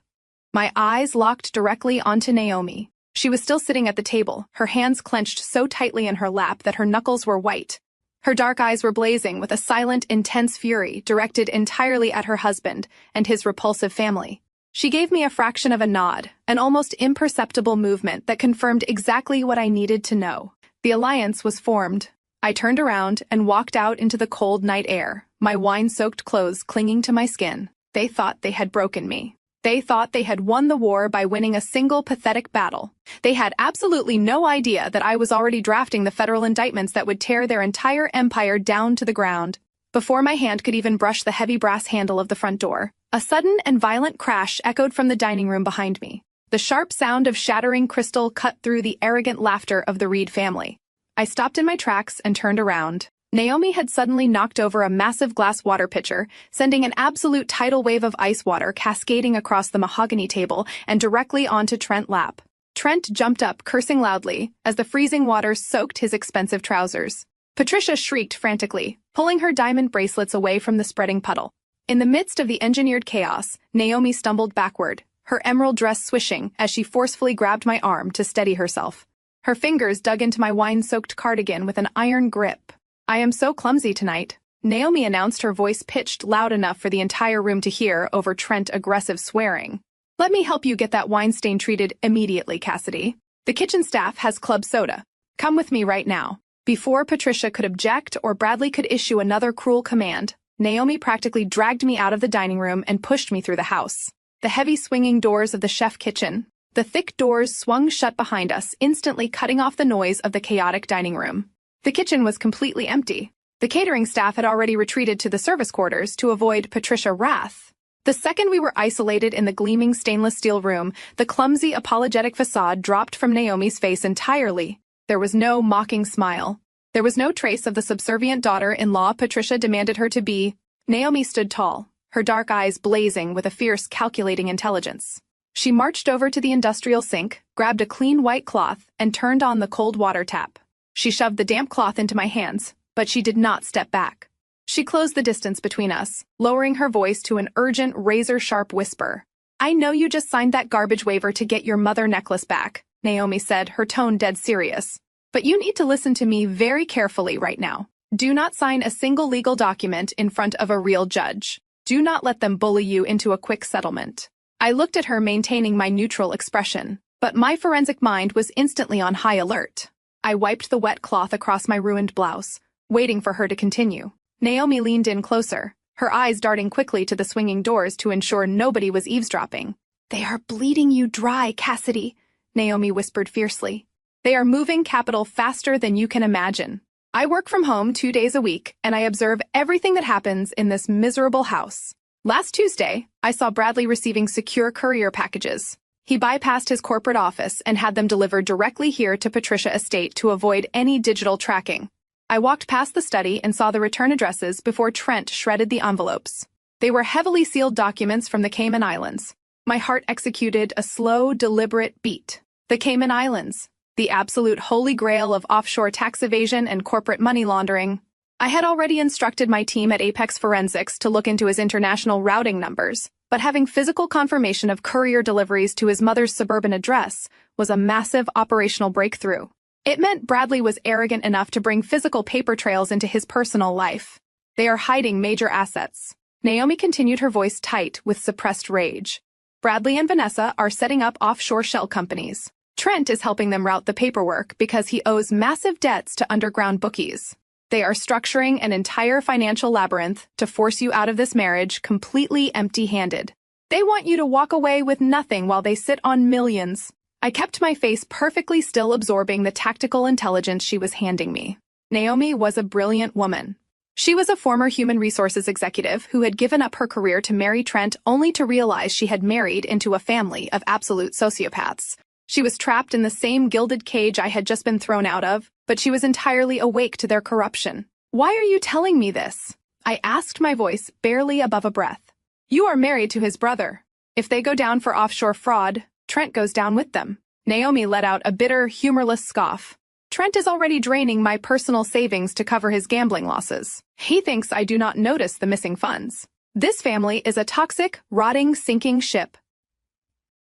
my eyes locked directly onto Naomi. She was still sitting at the table, her hands clenched so tightly in her lap that her knuckles were white. Her dark eyes were blazing with a silent, intense fury directed entirely at her husband and his repulsive family. She gave me a fraction of a nod, an almost imperceptible movement that confirmed exactly what I needed to know. The alliance was formed. I turned around and walked out into the cold night air, my wine-soaked clothes clinging to my skin. They thought they had broken me. They thought they had won the war by winning a single pathetic battle. They had absolutely no idea that I was already drafting the federal indictments that would tear their entire empire down to the ground. Before my hand could even brush the heavy brass handle of the front door, a sudden and violent crash echoed from the dining room behind me. The sharp sound of shattering crystal cut through the arrogant laughter of the Reed family. I stopped in my tracks and turned around. Naomi had suddenly knocked over a massive glass water pitcher, sending an absolute tidal wave of ice water cascading across the mahogany table and directly onto Trent's lap. Trent jumped up, cursing loudly, as the freezing water soaked his expensive trousers. Patricia shrieked frantically, pulling her diamond bracelets away from the spreading puddle. In the midst of the engineered chaos, Naomi stumbled backward, her emerald dress swishing as she forcefully grabbed my arm to steady herself. Her fingers dug into my wine-soaked cardigan with an iron grip. "I am so clumsy tonight," Naomi announced, her voice pitched loud enough for the entire room to hear over Trent's aggressive swearing. "Let me help you get that wine stain treated immediately, Cassidy. The kitchen staff has club soda. Come with me right now." Before Patricia could object or Bradley could issue another cruel command, Naomi practically dragged me out of the dining room and pushed me through the house. The heavy swinging doors of the chef kitchen, the thick doors swung shut behind us, instantly cutting off the noise of the chaotic dining room. The kitchen was completely empty. The catering staff had already retreated to the service quarters to avoid Patricia's wrath. The second we were isolated in the gleaming stainless steel room, the clumsy, apologetic facade dropped from Naomi's face entirely. There was no mocking smile. There was no trace of the subservient daughter-in-law Patricia demanded her to be. Naomi stood tall, her dark eyes blazing with a fierce, calculating intelligence. She marched over to the industrial sink, grabbed a clean white cloth, and turned on the cold water tap. She shoved the damp cloth into my hands, but she did not step back. She closed the distance between us, lowering her voice to an urgent, razor-sharp whisper. I know you just signed that garbage waiver to get your mother necklace back, Naomi said, her tone dead serious. But you need to listen to me very carefully right now. Do not sign a single legal document in front of a real judge. Do not let them bully you into a quick settlement. I looked at her, maintaining my neutral expression, but my forensic mind was instantly on high alert. I wiped the wet cloth across my ruined blouse, waiting for her to continue. Naomi leaned in closer, her eyes darting quickly to the swinging doors to ensure nobody was eavesdropping. They are bleeding you dry, Cassidy, Naomi whispered fiercely. They are moving capital faster than you can imagine. I work from home 2 days a week, and I observe everything that happens in this miserable house. Last Tuesday, I saw Bradley receiving secure courier packages. He bypassed his corporate office and had them delivered directly here to Patricia Estate to avoid any digital tracking. I walked past the study and saw the return addresses before Trent shredded the envelopes. They were heavily sealed documents from the Cayman Islands. My heart executed a slow, deliberate beat. The Cayman Islands, the absolute holy grail of offshore tax evasion and corporate money laundering. I had already instructed my team at Apex Forensics to look into his international routing numbers, but having physical confirmation of courier deliveries to his mother's suburban address was a massive operational breakthrough. It meant Bradley was arrogant enough to bring physical paper trails into his personal life. They are hiding major assets. Naomi continued, her voice tight with suppressed rage. Bradley and Vanessa are setting up offshore shell companies. Trent is helping them route the paperwork because he owes massive debts to underground bookies. They are structuring an entire financial labyrinth to force you out of this marriage completely empty-handed. They want you to walk away with nothing while they sit on millions. I kept my face perfectly still, absorbing the tactical intelligence she was handing me. Naomi was a brilliant woman. She was a former human resources executive who had given up her career to marry Trent only to realize she had married into a family of absolute sociopaths. She was trapped in the same gilded cage I had just been thrown out of, but she was entirely awake to their corruption. Why are you telling me this? I asked, my voice barely above a breath. You are married to his brother. If they go down for offshore fraud, Trent goes down with them. Naomi let out a bitter, humorless scoff. Trent is already draining my personal savings to cover his gambling losses. He thinks I do not notice the missing funds. This family is a toxic, rotting, sinking ship.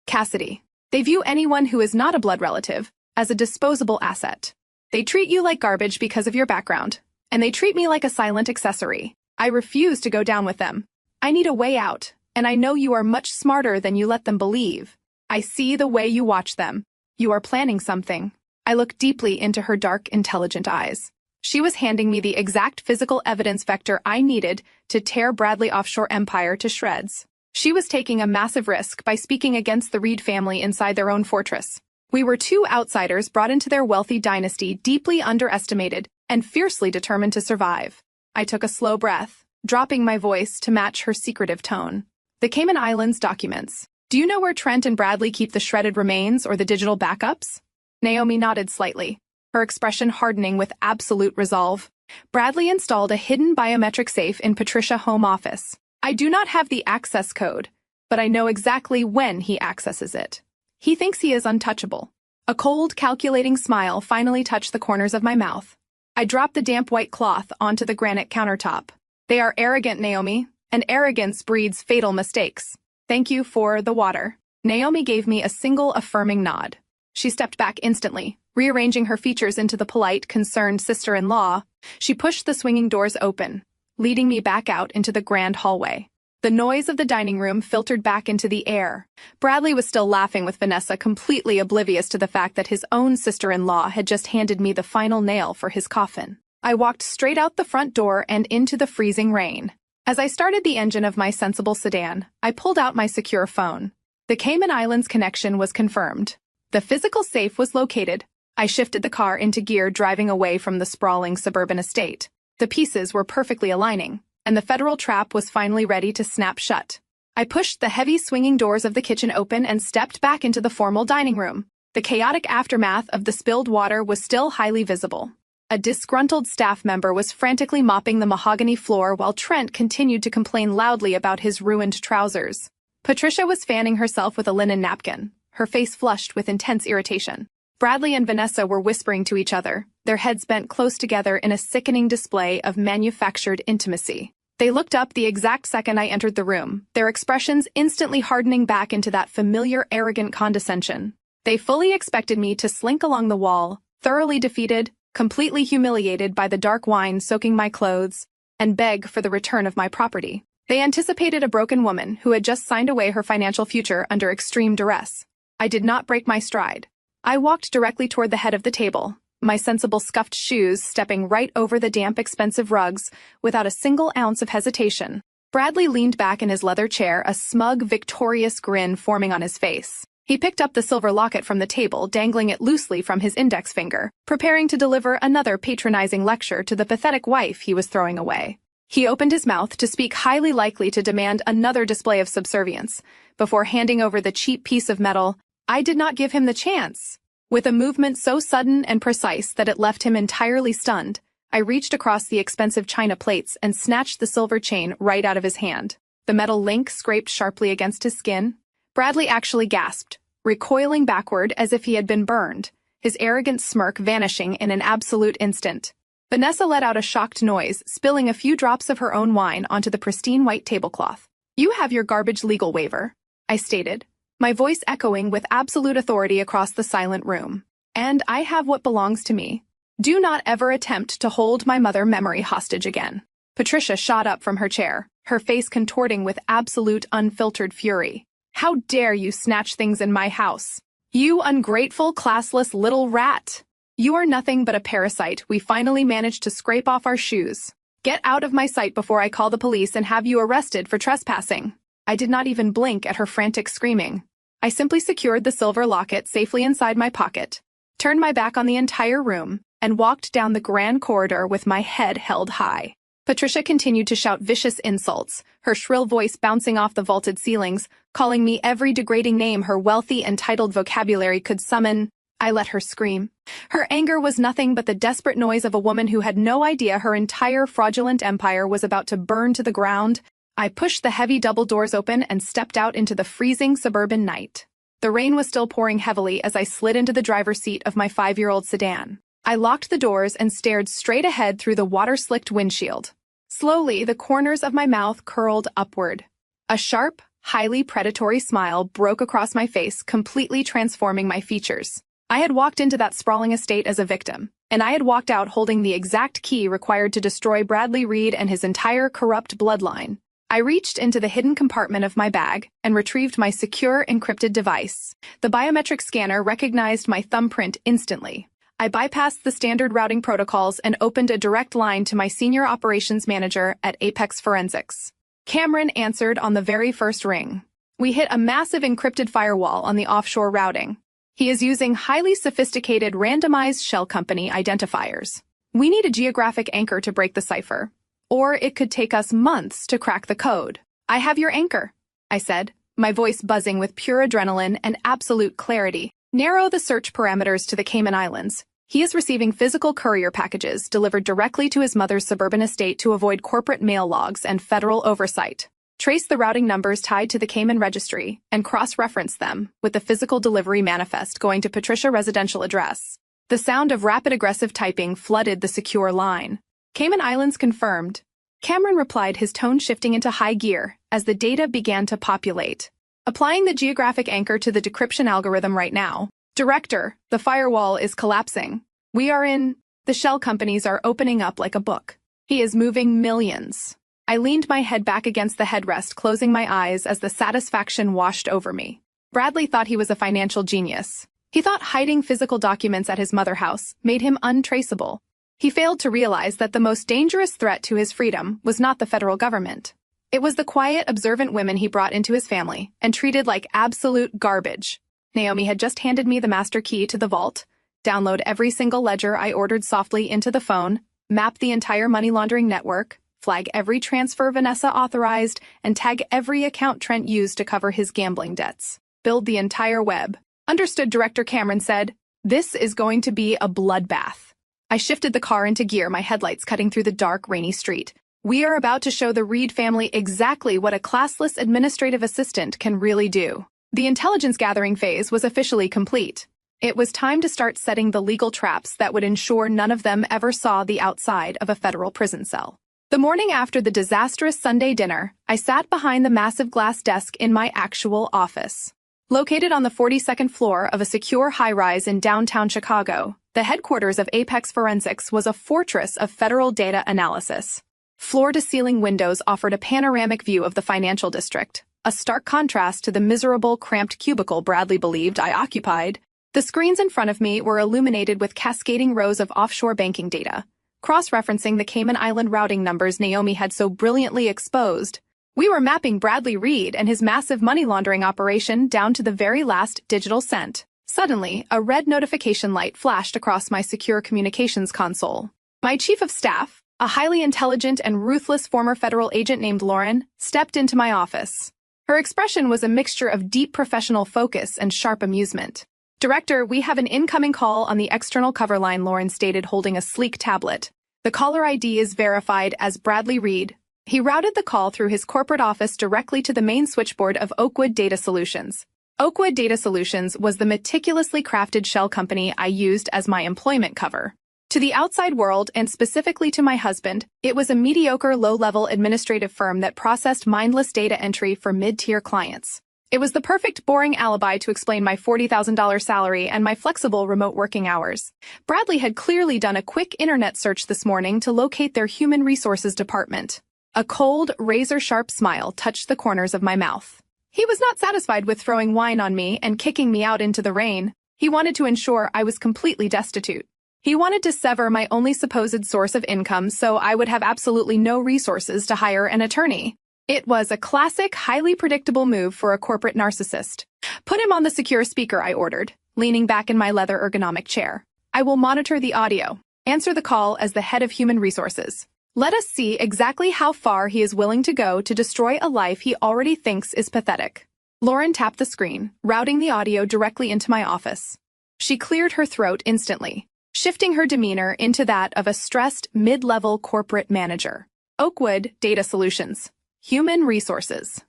Cassidy. They view anyone who is not a blood relative as a disposable asset. They treat you like garbage because of your background, and they treat me like a silent accessory. I refuse to go down with them. I need a way out, and I know you are much smarter than you let them believe. I see the way you watch them. You are planning something. I looked deeply into her dark, intelligent eyes. She was handing me the exact physical evidence vector I needed to tear Bradley Offshore Empire to shreds. She was taking a massive risk by speaking against the Reed family inside their own fortress. We were two outsiders brought into their wealthy dynasty, deeply underestimated and fiercely determined to survive. I took a slow breath, dropping my voice to match her secretive tone. The Cayman Islands documents. Do you know where Trent and Bradley keep the shredded remains or the digital backups? Naomi nodded slightly, her expression hardening with absolute resolve. Bradley installed a hidden biometric safe in Patricia's home office. I do not have the access code, but I know exactly when he accesses it. He thinks he is untouchable. A cold, calculating smile finally touched the corners of my mouth. I dropped the damp white cloth onto the granite countertop. They are arrogant, Naomi, and arrogance breeds fatal mistakes. Thank you for the water. Naomi gave me a single affirming nod. She stepped back instantly, rearranging her features into the polite, concerned sister-in-law. She pushed the swinging doors open, leading me back out into the grand hallway. The noise of the dining room filtered back into the air. Bradley was still laughing with Vanessa, completely oblivious to the fact that his own sister-in-law had just handed me the final nail for his coffin. I walked straight out the front door and into the freezing rain. As I started the engine of my sensible sedan, I pulled out my secure phone. The Cayman Islands connection was confirmed. The physical safe was located. I shifted the car into gear, driving away from the sprawling suburban estate. The pieces were perfectly aligning, and the federal trap was finally ready to snap shut. I pushed the heavy swinging doors of the kitchen open and stepped back into the formal dining room. The chaotic aftermath of the spilled water was still highly visible. A disgruntled staff member was frantically mopping the mahogany floor while Trent continued to complain loudly about his ruined trousers. Patricia was fanning herself with a linen napkin, her face flushed with intense irritation. Bradley and Vanessa were whispering to each other, their heads bent close together in a sickening display of manufactured intimacy. They looked up the exact second I entered the room, their expressions instantly hardening back into that familiar arrogant condescension. They fully expected me to slink along the wall, thoroughly defeated, completely humiliated by the dark wine soaking my clothes, and beg for the return of my property. They anticipated a broken woman who had just signed away her financial future under extreme duress. I did not break my stride. I walked directly toward the head of the table, my sensible scuffed shoes stepping right over the damp, expensive rugs without a single ounce of hesitation. Bradley leaned back in his leather chair, a smug, victorious grin forming on his face. He picked up the silver locket from the table, dangling it loosely from his index finger, preparing to deliver another patronizing lecture to the pathetic wife he was throwing away. He opened his mouth to speak, highly likely to demand another display of subservience. Before handing over the cheap piece of metal, I did not give him the chance. With a movement so sudden and precise that it left him entirely stunned, I reached across the expensive china plates and snatched the silver chain right out of his hand. The metal link scraped sharply against his skin. Bradley actually gasped, recoiling backward as if he had been burned, his arrogant smirk vanishing in an absolute instant. Vanessa let out a shocked noise, spilling a few drops of her own wine onto the pristine white tablecloth. "You have your garbage legal waiver," I stated, my voice echoing with absolute authority across the silent room. "And I have what belongs to me. Do not ever attempt to hold my mother memory hostage again." Patricia shot up from her chair, her face contorting with absolute unfiltered fury. "How dare you snatch things in my house? You ungrateful, classless little rat! You are nothing but a parasite we finally managed to scrape off our shoes. Get out of my sight before I call the police and have you arrested for trespassing." I did not even blink at her frantic screaming. I simply secured the silver locket safely inside my pocket, turned my back on the entire room, and walked down the grand corridor with my head held high. Patricia continued to shout vicious insults, her shrill voice bouncing off the vaulted ceilings, calling me every degrading name her wealthy and titled vocabulary could summon. I let her scream. Her anger was nothing but the desperate noise of a woman who had no idea her entire fraudulent empire was about to burn to the ground. I pushed the heavy double doors open and stepped out into the freezing suburban night. The rain was still pouring heavily as I slid into the driver's seat of my 5-year-old sedan. I locked the doors and stared straight ahead through the water-slicked windshield. Slowly, the corners of my mouth curled upward. A sharp, highly predatory smile broke across my face, completely transforming my features. I had walked into that sprawling estate as a victim, and I had walked out holding the exact key required to destroy Bradley Reed and his entire corrupt bloodline. I reached into the hidden compartment of my bag and retrieved my secure, encrypted device. The biometric scanner recognized my thumbprint instantly. I bypassed the standard routing protocols and opened a direct line to my senior operations manager at Apex Forensics. Cameron answered on the very first ring. We hit a massive encrypted firewall on the offshore routing. He is using highly sophisticated randomized shell company identifiers. We need a geographic anchor to break the cipher, or it could take us months to crack the code. "I have your anchor," I said, my voice buzzing with pure adrenaline and absolute clarity. "Narrow the search parameters to the Cayman Islands. He is receiving physical courier packages delivered directly to his mother's suburban estate to avoid corporate mail logs and federal oversight. Trace the routing numbers tied to the Cayman registry and cross-reference them with the physical delivery manifest going to Patricia residential address." The sound of rapid aggressive typing flooded the secure line. "Cayman Islands confirmed." Cameron replied, his tone shifting into high gear as the data began to populate. "Applying the geographic anchor to the decryption algorithm right now. Director, the firewall is collapsing. We are in. The shell companies are opening up like a book. He is moving millions." I leaned my head back against the headrest, closing my eyes as the satisfaction washed over me. Bradley thought he was a financial genius. He thought hiding physical documents at his mother house made him untraceable. He failed to realize that the most dangerous threat to his freedom was not the federal government. It was the quiet, observant women he brought into his family and treated like absolute garbage. Naomi had just handed me the master key to the vault, download every single ledger I ordered softly into the phone, map the entire money laundering network, flag every transfer Vanessa authorized, and tag every account Trent used to cover his gambling debts. Build the entire web. "Understood," Director Cameron said. "This is going to be a bloodbath." I shifted the car into gear, my headlights cutting through the dark, rainy street. We are about to show the Reed family exactly what a classless administrative assistant can really do. The intelligence gathering phase was officially complete. It was time to start setting the legal traps that would ensure none of them ever saw the outside of a federal prison cell. The morning after the disastrous Sunday dinner, I sat behind the massive glass desk in my actual office. Located on the 42nd floor of a secure high-rise in downtown Chicago, the headquarters of Apex Forensics was a fortress of federal data analysis. Floor-to-ceiling windows offered a panoramic view of the financial district, a stark contrast to the miserable, cramped cubicle Bradley believed I occupied. The screens in front of me were illuminated with cascading rows of offshore banking data, cross-referencing the Cayman Island routing numbers Naomi had so brilliantly exposed. We were mapping Bradley Reed and his massive money laundering operation down to the very last digital cent. Suddenly, a red notification light flashed across my secure communications console. My chief of staff, a highly intelligent and ruthless former federal agent named Lauren, stepped into my office. Her expression was a mixture of deep professional focus and sharp amusement. "Director, we have an incoming call on the external cover line," Lauren stated, holding a sleek tablet. "The caller ID is verified as Bradley Reed." He routed the call through his corporate office directly to the main switchboard of Oakwood Data Solutions. Oakwood Data Solutions was the meticulously crafted shell company I used as my employment cover. To the outside world, and specifically to my husband, it was a mediocre low-level administrative firm that processed mindless data entry for mid-tier clients. It was the perfect boring alibi to explain my $40,000 salary and my flexible remote working hours. Bradley had clearly done a quick internet search this morning to locate their human resources department. A cold, razor-sharp smile touched the corners of my mouth. He was not satisfied with throwing wine on me and kicking me out into the rain. He wanted to ensure I was completely destitute. He wanted to sever my only supposed source of income so I would have absolutely no resources to hire an attorney. It was a classic, highly predictable move for a corporate narcissist. "Put him on the secure speaker," I ordered, leaning back in my leather ergonomic chair. "I will monitor the audio. Answer the call as the head of human resources. Let us see exactly how far he is willing to go to destroy a life he already thinks is pathetic." Lauren tapped the screen, routing the audio directly into my office. She cleared her throat instantly, shifting her demeanor into that of a stressed mid-level corporate manager. "Oakwood Data Solutions. Human Resources.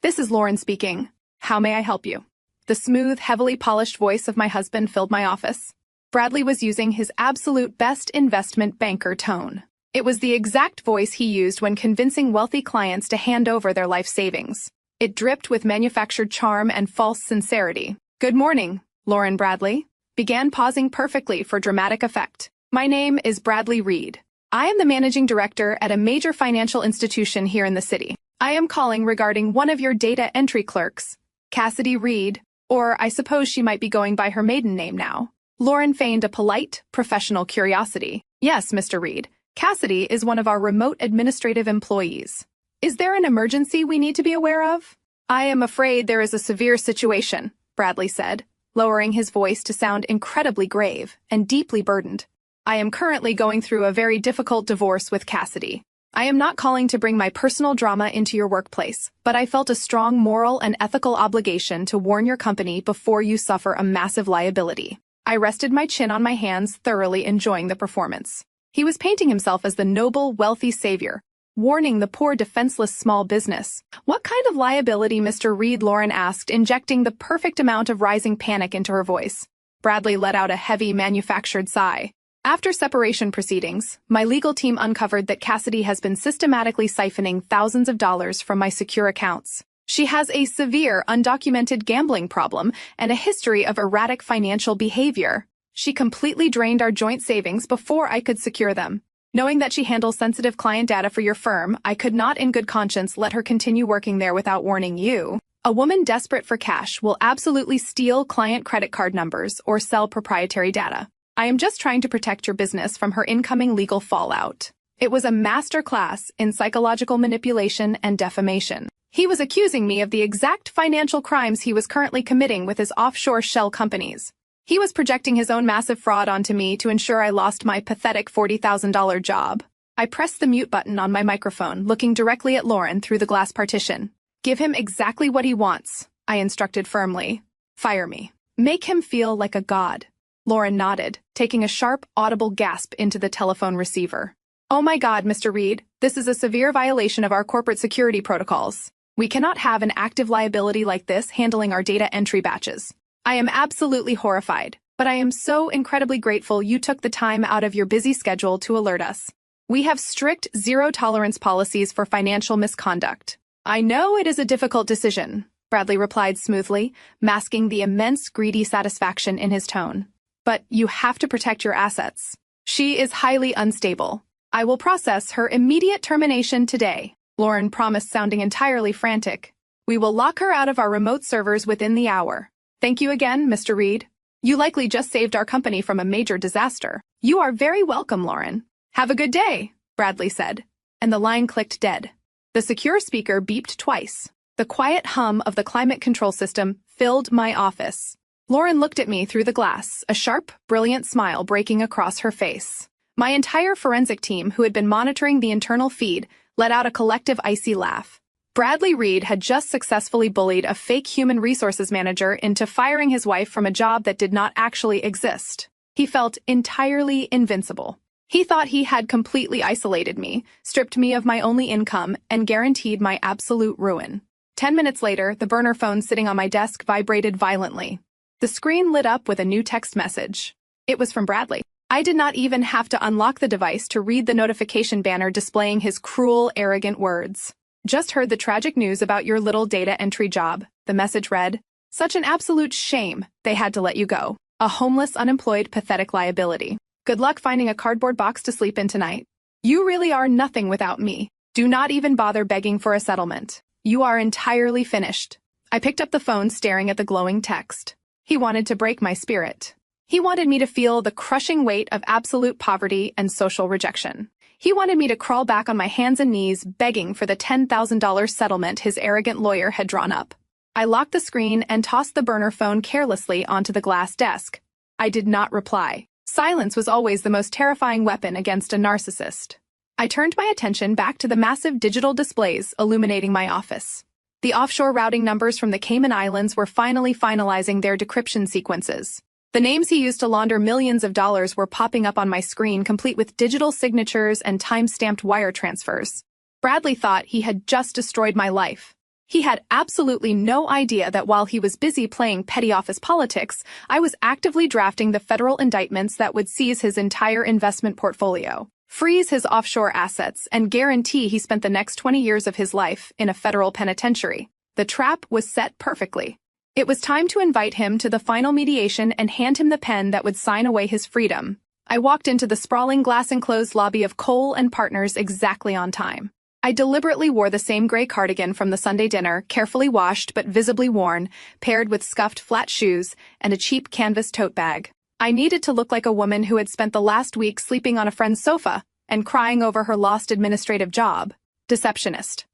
This is Lauren speaking. How may I help you?" The smooth, heavily polished voice of my husband filled my office. Bradley was using his absolute best investment banker tone. It was the exact voice he used when convincing wealthy clients to hand over their life savings. It dripped with manufactured charm and false sincerity. "Good morning, Lauren Bradley," began, pausing perfectly for dramatic effect. "My name is Bradley Reed. I am the managing director at a major financial institution here in the city. I am calling regarding one of your data entry clerks, Cassidy Reed, or I suppose she might be going by her maiden name now." Lauren feigned a polite, professional curiosity. "Yes, Mr. Reed. Cassidy is one of our remote administrative employees. Is there an emergency we need to be aware of?" "I am afraid there is a severe situation," Bradley said, lowering his voice to sound incredibly grave and deeply burdened. "I am currently going through a very difficult divorce with Cassidy. I am not calling to bring my personal drama into your workplace, but I felt a strong moral and ethical obligation to warn your company before you suffer a massive liability." I rested my chin on my hands, thoroughly enjoying the performance. He was painting himself as the noble, wealthy savior, warning the poor, defenseless small business. "What kind of liability, Mr. Reed?" Lauren asked, injecting the perfect amount of rising panic into her voice. Bradley let out a heavy, manufactured sigh. "After separation proceedings, my legal team uncovered that Cassidy has been systematically siphoning thousands of dollars from my secure accounts. She has a severe, undocumented gambling problem and a history of erratic financial behavior. She completely drained our joint savings before I could secure them. Knowing that she handles sensitive client data for your firm, I could not in good conscience let her continue working there without warning you. A woman desperate for cash will absolutely steal client credit card numbers or sell proprietary data. I am just trying to protect your business from her incoming legal fallout." It was a master class in psychological manipulation and defamation. He was accusing me of the exact financial crimes he was currently committing with his offshore shell companies. He was projecting his own massive fraud onto me to ensure I lost my pathetic $40,000 job. I pressed the mute button on my microphone, looking directly at Lauren through the glass partition. "Give him exactly what he wants," I instructed firmly. "Fire me. Make him feel like a god." Lauren nodded, taking a sharp, audible gasp into the telephone receiver. "Oh my God, Mr. Reed, this is a severe violation of our corporate security protocols. We cannot have an active liability like this handling our data entry batches. I am absolutely horrified, but I am so incredibly grateful you took the time out of your busy schedule to alert us. We have strict zero-tolerance policies for financial misconduct. I know it is a difficult decision, Bradley replied smoothly, masking the immense greedy satisfaction in his tone. But you have to protect your assets. She is highly unstable. I will process her immediate termination today, Lauren promised, sounding entirely frantic. We will lock her out of our remote servers within the hour. Thank you again, Mr. Reed. You likely just saved our company from a major disaster. You are very welcome, Lauren. Have a good day, Bradley said, and the line clicked dead. The secure speaker beeped twice. The quiet hum of the climate control system filled my office. Lauren looked at me through the glass, a sharp, brilliant smile breaking across her face. My entire forensic team, who had been monitoring the internal feed, let out a collective icy laugh. Bradley Reed had just successfully bullied a fake human resources manager into firing his wife from a job that did not actually exist. He felt entirely invincible. He thought he had completely isolated me, stripped me of my only income, and guaranteed my absolute ruin. 10 minutes later, the burner phone sitting on my desk vibrated violently. The screen lit up with a new text message. It was from Bradley. I did not even have to unlock the device to read the notification banner displaying his cruel, arrogant words. Just heard the tragic news about your little data entry job, the message read. Such an absolute shame they had to let you go. A homeless, unemployed, pathetic liability. Good luck finding a cardboard box to sleep in tonight. You really are nothing without me. Do not even bother begging for a settlement. You are entirely finished. I picked up the phone, staring at the glowing text. He wanted to break my spirit. He wanted me to feel the crushing weight of absolute poverty and social rejection. He wanted me to crawl back on my hands and knees, begging for the $10,000 settlement his arrogant lawyer had drawn up. I locked the screen and tossed the burner phone carelessly onto the glass desk. I did not reply. Silence was always the most terrifying weapon against a narcissist. I turned my attention back to the massive digital displays illuminating my office. The offshore routing numbers from the Cayman Islands were finally finalizing their decryption sequences. The names he used to launder millions of dollars were popping up on my screen, complete with digital signatures and time-stamped wire transfers. Bradley thought he had just destroyed my life. He had absolutely no idea that while he was busy playing petty office politics, I was actively drafting the federal indictments that would seize his entire investment portfolio, freeze his offshore assets, and guarantee he spent the next 20 years of his life in a federal penitentiary. The trap was set perfectly. It was time to invite him to the final mediation and hand him the pen that would sign away his freedom. I walked into the sprawling glass-enclosed lobby of Qley and Partners exactly on time. I deliberately wore the same gray cardigan from the Sunday dinner, carefully washed but visibly worn, paired with scuffed flat shoes and a cheap canvas tote bag. I needed to look like a woman who had spent the last week sleeping on a friend's sofa and crying over her lost administrative job. Deceptionist.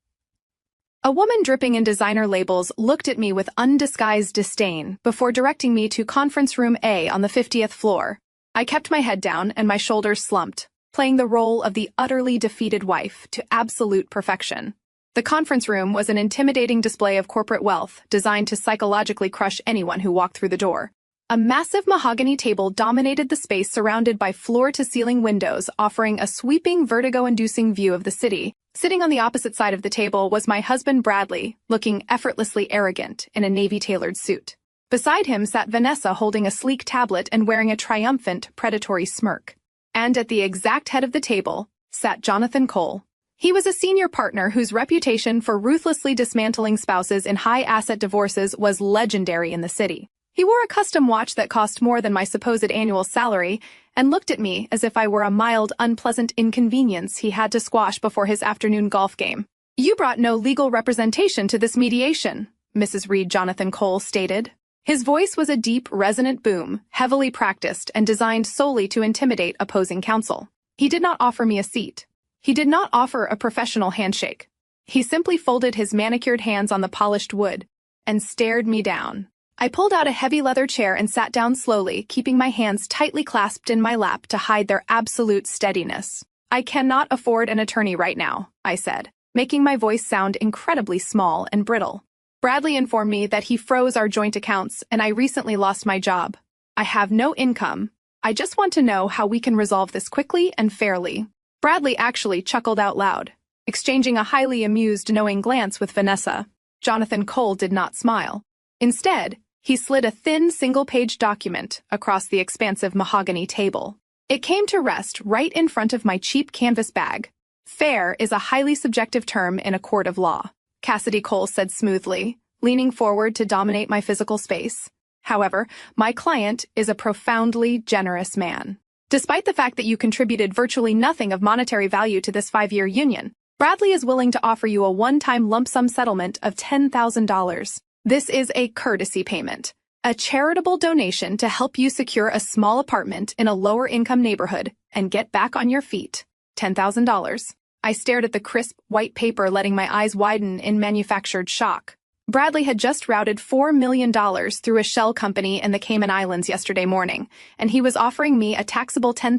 A woman dripping in designer labels looked at me with undisguised disdain before directing me to Conference Room A on the 50th floor. I kept my head down and my shoulders slumped, playing the role of the utterly defeated wife to absolute perfection. The conference room was an intimidating display of corporate wealth designed to psychologically crush anyone who walked through the door. A massive mahogany table dominated the space, surrounded by floor-to-ceiling windows offering a sweeping, vertigo-inducing view of the city. Sitting on the opposite side of the table was my husband Bradley, looking effortlessly arrogant in a navy-tailored suit. Beside him sat Vanessa, holding a sleek tablet and wearing a triumphant, predatory smirk. And at the exact head of the table sat Jonathan Qley. He was a senior partner whose reputation for ruthlessly dismantling spouses in high-asset divorces was legendary in the city. He wore a custom watch that cost more than my supposed annual salary and looked at me as if I were a mild, unpleasant inconvenience he had to squash before his afternoon golf game. You brought no legal representation to this mediation, Mrs. Reed, Jonathan Qley stated. His voice was a deep, resonant boom, heavily practiced and designed solely to intimidate opposing counsel. He did not offer me a seat. He did not offer a professional handshake. He simply folded his manicured hands on the polished wood and stared me down. I pulled out a heavy leather chair and sat down slowly, keeping my hands tightly clasped in my lap to hide their absolute steadiness. I cannot afford an attorney right now, I said, making my voice sound incredibly small and brittle. Bradley informed me that he froze our joint accounts and I recently lost my job. I have no income. I just want to know how we can resolve this quickly and fairly. Bradley actually chuckled out loud, exchanging a highly amused, knowing glance with Vanessa. Jonathan Qley did not smile. Instead, He slid a thin, single-page document across the expansive mahogany table. It came to rest right in front of my cheap canvas bag. Fair is a highly subjective term in a court of law, Cassidy Cole said smoothly, leaning forward to dominate my physical space. However, my client is a profoundly generous man. Despite the fact that you contributed virtually nothing of monetary value to this 5-year union, Bradley is willing to offer you a one-time lump sum settlement of $10,000. This is a courtesy payment, a charitable donation to help you secure a small apartment in a lower-income neighborhood and get back on your feet. $10,000. I stared at the crisp, white paper, letting my eyes widen in manufactured shock. Bradley had just routed $4 million through a shell company in the Cayman Islands yesterday morning, and he was offering me a taxable $10,000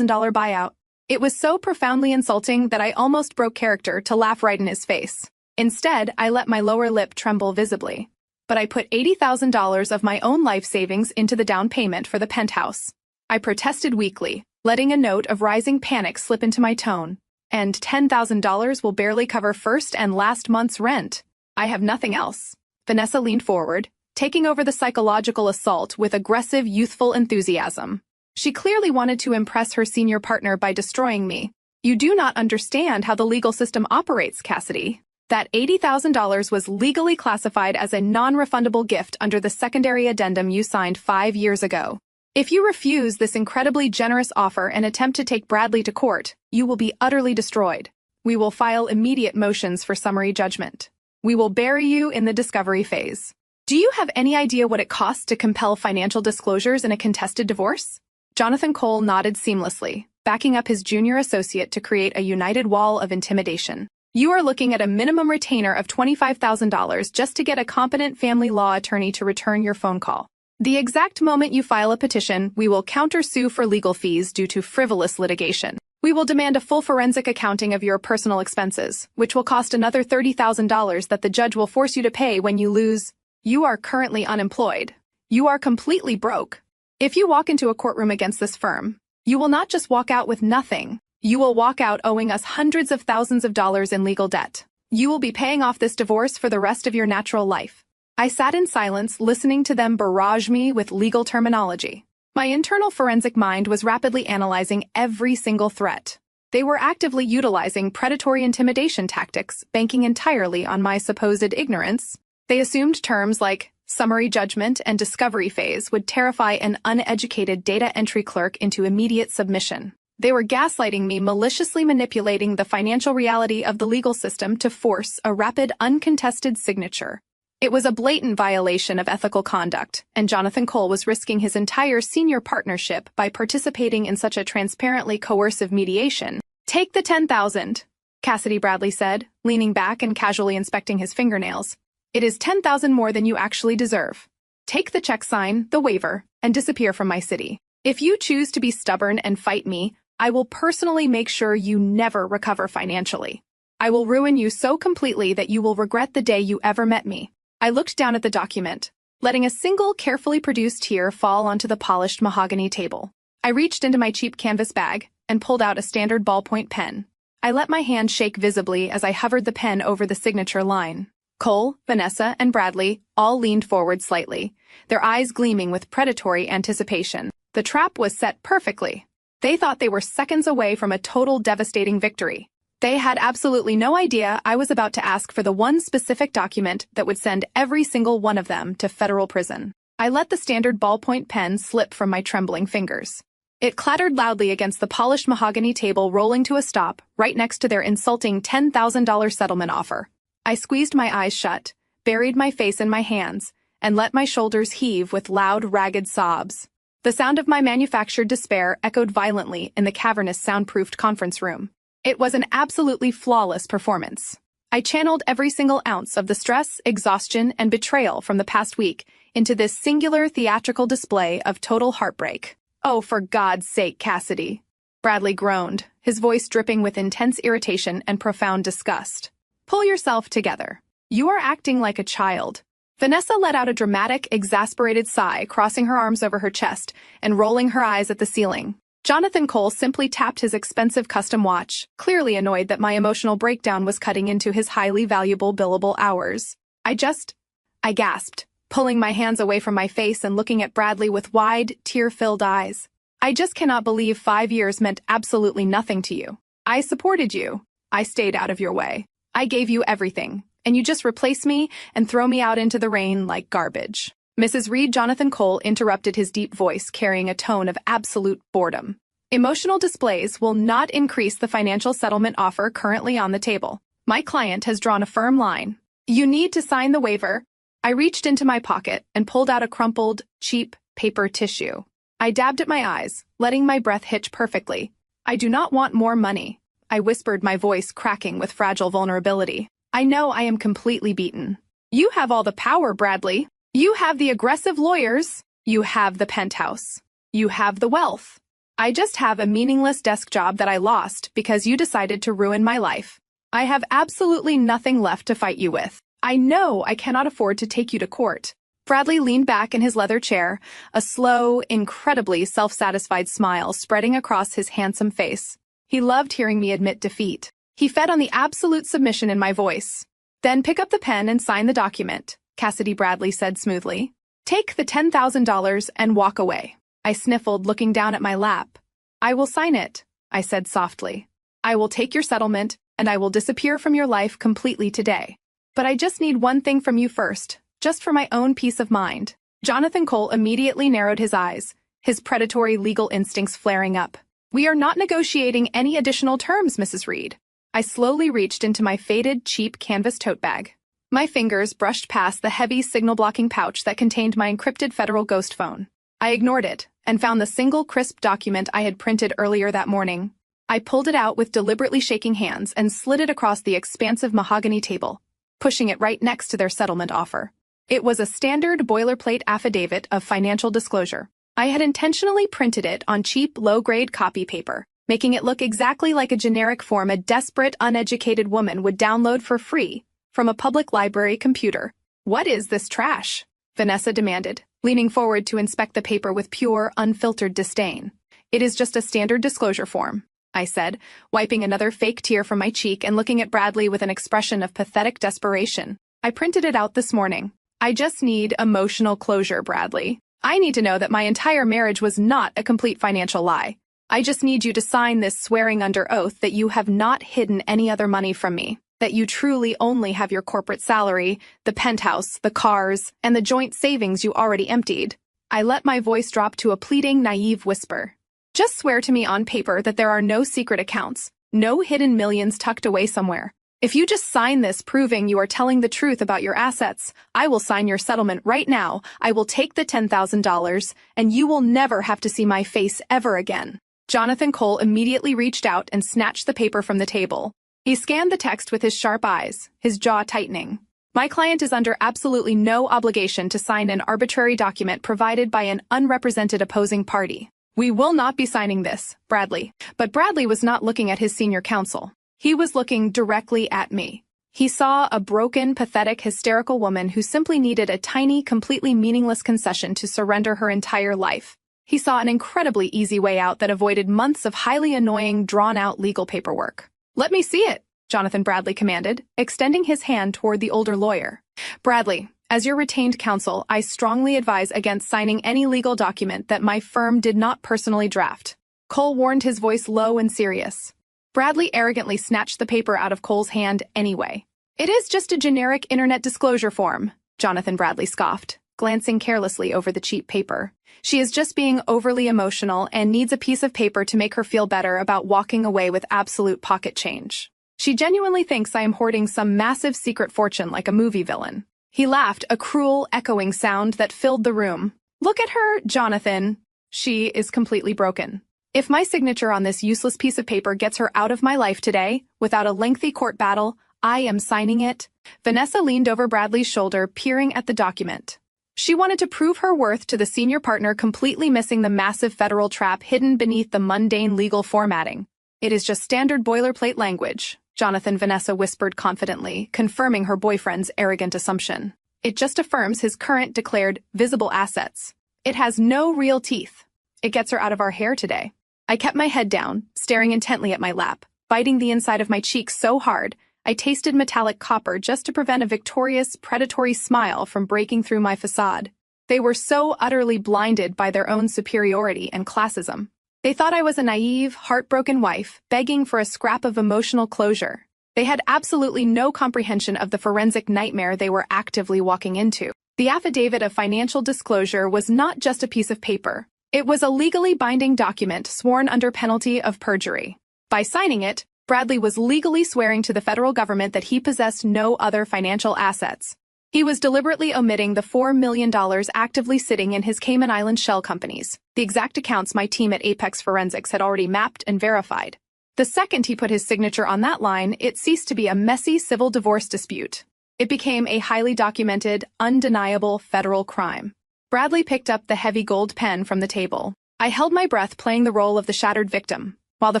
buyout. It was so profoundly insulting that I almost broke character to laugh right in his face. Instead, I let my lower lip tremble visibly. But I put $80,000 of my own life savings into the down payment for the penthouse. I protested weakly, letting a note of rising panic slip into my tone. And $10,000 will barely cover first and last month's rent. I have nothing else. Vanessa leaned forward, taking over the psychological assault with aggressive, youthful enthusiasm. She clearly wanted to impress her senior partner by destroying me. You do not understand how the legal system operates, Cassidy. That $80,000 was legally classified as a non-refundable gift under the secondary addendum you signed 5 years ago. If you refuse this incredibly generous offer and attempt to take Bradley to court, you will be utterly destroyed. We will file immediate motions for summary judgment. We will bury you in the discovery phase. Do you have any idea what it costs to compel financial disclosures in a contested divorce? Jonathan Cole nodded seamlessly, backing up his junior associate to create a united wall of intimidation. You are looking at a minimum retainer of $25,000 just to get a competent family law attorney to return your phone call. The exact moment you file a petition, we will countersue for legal fees due to frivolous litigation. We will demand a full forensic accounting of your personal expenses, which will cost another $30,000 that the judge will force you to pay when you lose. You are currently unemployed. You are completely broke. If you walk into a courtroom against this firm, you will not just walk out with nothing. You will walk out owing us hundreds of thousands of dollars in legal debt. You will be paying off this divorce for the rest of your natural life. I sat in silence, listening to them barrage me with legal terminology. My internal forensic mind was rapidly analyzing every single threat. They were actively utilizing predatory intimidation tactics, banking entirely on my supposed ignorance. They assumed terms like summary judgment and discovery phase would terrify an uneducated data entry clerk into immediate submission. They were gaslighting me, maliciously manipulating the financial reality of the legal system to force a rapid, uncontested signature. It was a blatant violation of ethical conduct, and Jonathan Cole was risking his entire senior partnership by participating in such a transparently coercive mediation. Take the $10,000, Cassidy Bradley said, leaning back and casually inspecting his fingernails. It is $10,000 more than you actually deserve. Take the check, sign the waiver, and disappear from my city. If you choose to be stubborn and fight me, I will personally make sure you never recover financially. I will ruin you so completely that you will regret the day you ever met me. I looked down at the document, letting a single carefully produced tear fall onto the polished mahogany table. I reached into my cheap canvas bag and pulled out a standard ballpoint pen. I let my hand shake visibly as I hovered the pen over the signature line. Cole, Vanessa, and Bradley all leaned forward slightly, their eyes gleaming with predatory anticipation. The trap was set perfectly. They thought they were seconds away from a total devastating victory. They had absolutely no idea I was about to ask for the one specific document that would send every single one of them to federal prison. I let the standard ballpoint pen slip from my trembling fingers. It clattered loudly against the polished mahogany table, rolling to a stop right next to their insulting $10,000 settlement offer. I squeezed my eyes shut, buried my face in my hands, and let my shoulders heave with loud, ragged sobs. The sound of my manufactured despair echoed violently in the cavernous, soundproofed conference room. It was an absolutely flawless performance. I channeled every single ounce of the stress, exhaustion, and betrayal from the past week into this singular theatrical display of total heartbreak. Oh, for God's sake, Cassidy! Bradley groaned, his voice dripping with intense irritation and profound disgust. Pull yourself together. You are acting like a child. Vanessa let out a dramatic, exasperated sigh, crossing her arms over her chest and rolling her eyes at the ceiling. Jonathan Cole simply tapped his expensive custom watch, clearly annoyed that my emotional breakdown was cutting into his highly valuable billable hours. I gasped. pulling my hands away from my face and looking at Bradley with wide, tear-filled eyes. I just cannot believe 5 years meant absolutely nothing to you. I supported you. I stayed out of your way. I gave you everything, and you just replace me and throw me out into the rain like garbage. Mrs. Reed. Jonathan Cole interrupted, his deep voice carrying a tone of absolute boredom. Emotional displays will not increase the financial settlement offer currently on the table. My client has drawn a firm line. You need to sign the waiver. I reached into my pocket and pulled out a crumpled, cheap paper tissue. I dabbed at my eyes, letting my breath hitch perfectly. I do not want more money, I whispered, my voice cracking with fragile vulnerability. I know I am completely beaten. You have all the power, Bradley. You have the aggressive lawyers. You have the penthouse. You have the wealth. I just have a meaningless desk job that I lost because you decided to ruin my life. I have absolutely nothing left to fight you with. I know I cannot afford to take you to court. Bradley leaned back in his leather chair, a slow, incredibly self-satisfied smile spreading across his handsome face. He loved hearing me admit defeat. He fed on the absolute submission in my voice. Then pick up the pen and sign the document, Cassidy. Bradley said smoothly. Take the $10,000 and walk away. I sniffled, looking down at my lap. I will sign it, I said softly. I will take your settlement, and I will disappear from your life completely today. But I just need one thing from you first, just for my own peace of mind. Jonathan Cole immediately narrowed his eyes, his predatory legal instincts flaring up. We are not negotiating any additional terms, Mrs. Reed. I slowly reached into my faded, cheap canvas tote bag. My fingers brushed past the heavy signal-blocking pouch that contained my encrypted federal ghost phone. I ignored it and found the single crisp document I had printed earlier that morning. I pulled it out with deliberately shaking hands and slid it across the expansive mahogany table, pushing it right next to their settlement offer. It was a standard boilerplate affidavit of financial disclosure. I had intentionally printed it on cheap, low-grade copy paper, making it look exactly like a generic form a desperate, uneducated woman would download for free from a public library computer. What is this trash? Vanessa demanded, leaning forward to inspect the paper with pure, unfiltered disdain. It is just a standard disclosure form, I said, wiping another fake tear from my cheek and looking at Bradley with an expression of pathetic desperation. I printed it out this morning. I just need emotional closure, Bradley. I need to know that my entire marriage was not a complete financial lie. I just need you to sign this swearing under oath that you have not hidden any other money from me, that you truly only have your corporate salary, the penthouse, the cars, and the joint savings you already emptied. I let my voice drop to a pleading, naive whisper. Just swear to me on paper that there are no secret accounts, no hidden millions tucked away somewhere. If you just sign this proving you are telling the truth about your assets, I will sign your settlement right now. I will take the $10,000, and you will never have to see my face ever again. Jonathan Cole immediately reached out and snatched the paper from the table. He scanned the text with his sharp eyes, his jaw tightening. My client is under absolutely no obligation to sign an arbitrary document provided by an unrepresented opposing party. We will not be signing this, Bradley. But Bradley was not looking at his senior counsel. He was looking directly at me. He saw a broken, pathetic, hysterical woman who simply needed a tiny, completely meaningless concession to surrender her entire life. He saw an incredibly easy way out that avoided months of highly annoying, drawn-out legal paperwork. Let me see it, Jonathan Bradley commanded, extending his hand toward the older lawyer. Bradley, as your retained counsel, I strongly advise against signing any legal document that my firm did not personally draft. Cole warned, his voice low and serious. Bradley arrogantly snatched the paper out of Cole's hand anyway. It is just a generic internet disclosure form, Jonathan Bradley scoffed, glancing carelessly over the cheap paper. She is just being overly emotional and needs a piece of paper to make her feel better about walking away with absolute pocket change. She genuinely thinks I am hoarding some massive secret fortune like a movie villain. He laughed, a cruel, echoing sound that filled the room. Look at her, Jonathan. She is completely broken. If my signature on this useless piece of paper gets her out of my life today, without a lengthy court battle, I am signing it. Vanessa leaned over Bradley's shoulder, peering at the document. She wanted to prove her worth to the senior partner, completely missing the massive federal trap hidden beneath the mundane legal formatting. It is just standard boilerplate language, Vanessa whispered confidently, confirming her boyfriend's arrogant assumption. It just affirms his current declared visible assets. It has no real teeth. It gets her out of our hair today. I kept my head down, staring intently at my lap, biting the inside of my cheek so hard I tasted metallic copper just to prevent a victorious, predatory smile from breaking through my facade. They were so utterly blinded by their own superiority and classism. They thought I was a naive, heartbroken wife, begging for a scrap of emotional closure. They had absolutely no comprehension of the forensic nightmare they were actively walking into. The affidavit of financial disclosure was not just a piece of paper. It was a legally binding document sworn under penalty of perjury. By signing it, Bradley was legally swearing to the federal government that he possessed no other financial assets. He was deliberately omitting the $4 million actively sitting in his Cayman Island shell companies, the exact accounts my team at Apex Forensics had already mapped and verified. The second he put his signature on that line, it ceased to be a messy civil divorce dispute. It became a highly documented, undeniable federal crime. Bradley picked up the heavy gold pen from the table. I held my breath, playing the role of the shattered victim, while the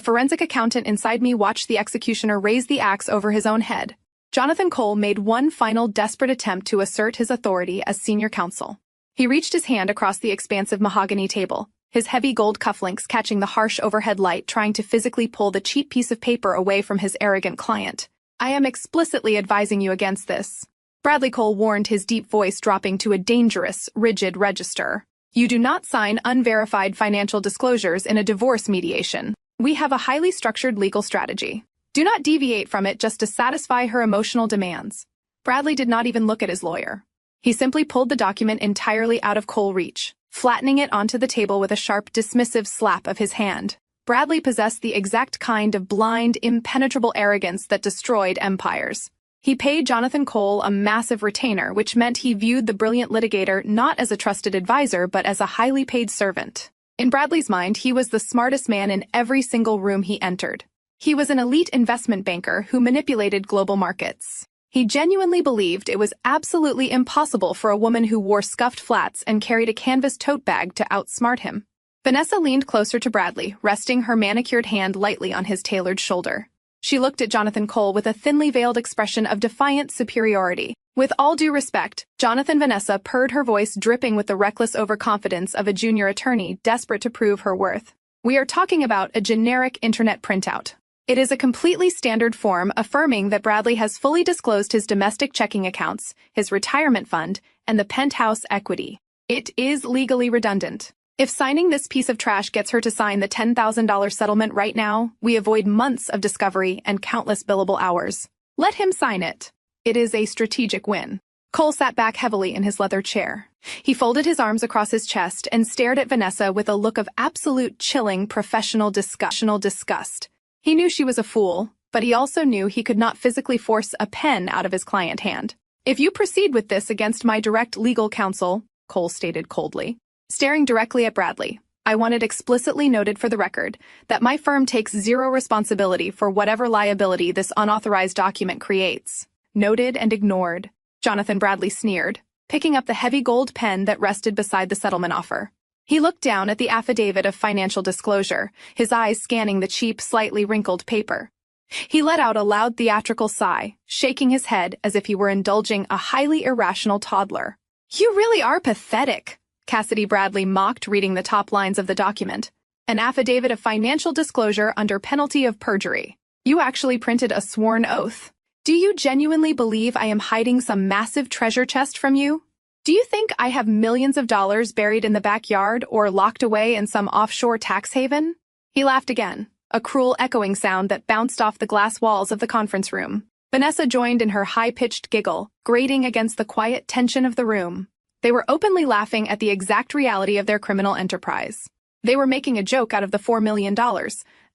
forensic accountant inside me watched the executioner raise the axe over his own head. Jonathan Cole made one final desperate attempt to assert his authority as senior counsel. He reached his hand across the expansive mahogany table, his heavy gold cufflinks catching the harsh overhead light, trying to physically pull the cheap piece of paper away from his arrogant client. I am explicitly advising you against this. Bradley Cole warned, his deep voice dropping to a dangerous, rigid register. You do not sign unverified financial disclosures in a divorce mediation. We have a highly structured legal strategy. Do not deviate from it just to satisfy her emotional demands. Bradley did not even look at his lawyer. He simply pulled the document entirely out of Cole's reach, flattening it onto the table with a sharp, dismissive slap of his hand. Bradley possessed the exact kind of blind, impenetrable arrogance that destroyed empires. He paid Jonathan Cole a massive retainer, which meant he viewed the brilliant litigator not as a trusted advisor but as a highly paid servant. In Bradley's mind, he was the smartest man in every single room he entered. He was an elite investment banker who manipulated global markets. He genuinely believed it was absolutely impossible for a woman who wore scuffed flats and carried a canvas tote bag to outsmart him. Vanessa leaned closer to Bradley, resting her manicured hand lightly on his tailored shoulder. She looked at Jonathan Cole with a thinly veiled expression of defiant superiority. With all due respect, Vanessa purred, her voice dripping with the reckless overconfidence of a junior attorney desperate to prove her worth. We are talking about a generic internet printout. It is a completely standard form affirming that Bradley has fully disclosed his domestic checking accounts, his retirement fund, and the penthouse equity. It is legally redundant. If signing this piece of trash gets her to sign the $10,000 settlement right now, we avoid months of discovery and countless billable hours. Let him sign it. It is a strategic win. Cole sat back heavily in his leather chair. He folded his arms across his chest and stared at Vanessa with a look of absolute chilling professional disgust. He knew she was a fool, but he also knew he could not physically force a pen out of his client's hand. If you proceed with this against my direct legal counsel, Cole stated coldly. Staring directly at Bradley, I want it explicitly noted for the record that my firm takes zero responsibility for whatever liability this unauthorized document creates. Noted and ignored. Jonathan Bradley sneered, picking up the heavy gold pen that rested beside the settlement offer. He looked down at the affidavit of financial disclosure, his eyes scanning the cheap, slightly wrinkled paper. He let out a loud theatrical sigh, shaking his head as if he were indulging a highly irrational toddler. You really are pathetic, Cassidy Bradley mocked, reading the top lines of the document. An affidavit of financial disclosure under penalty of perjury. You actually printed a sworn oath. Do you genuinely believe I am hiding some massive treasure chest from you? Do you think I have millions of dollars buried in the backyard or locked away in some offshore tax haven? He laughed again, a cruel echoing sound that bounced off the glass walls of the conference room. Vanessa joined in her high-pitched giggle, grating against the quiet tension of the room. They were openly laughing at the exact reality of their criminal enterprise. They were making a joke out of the $4 million,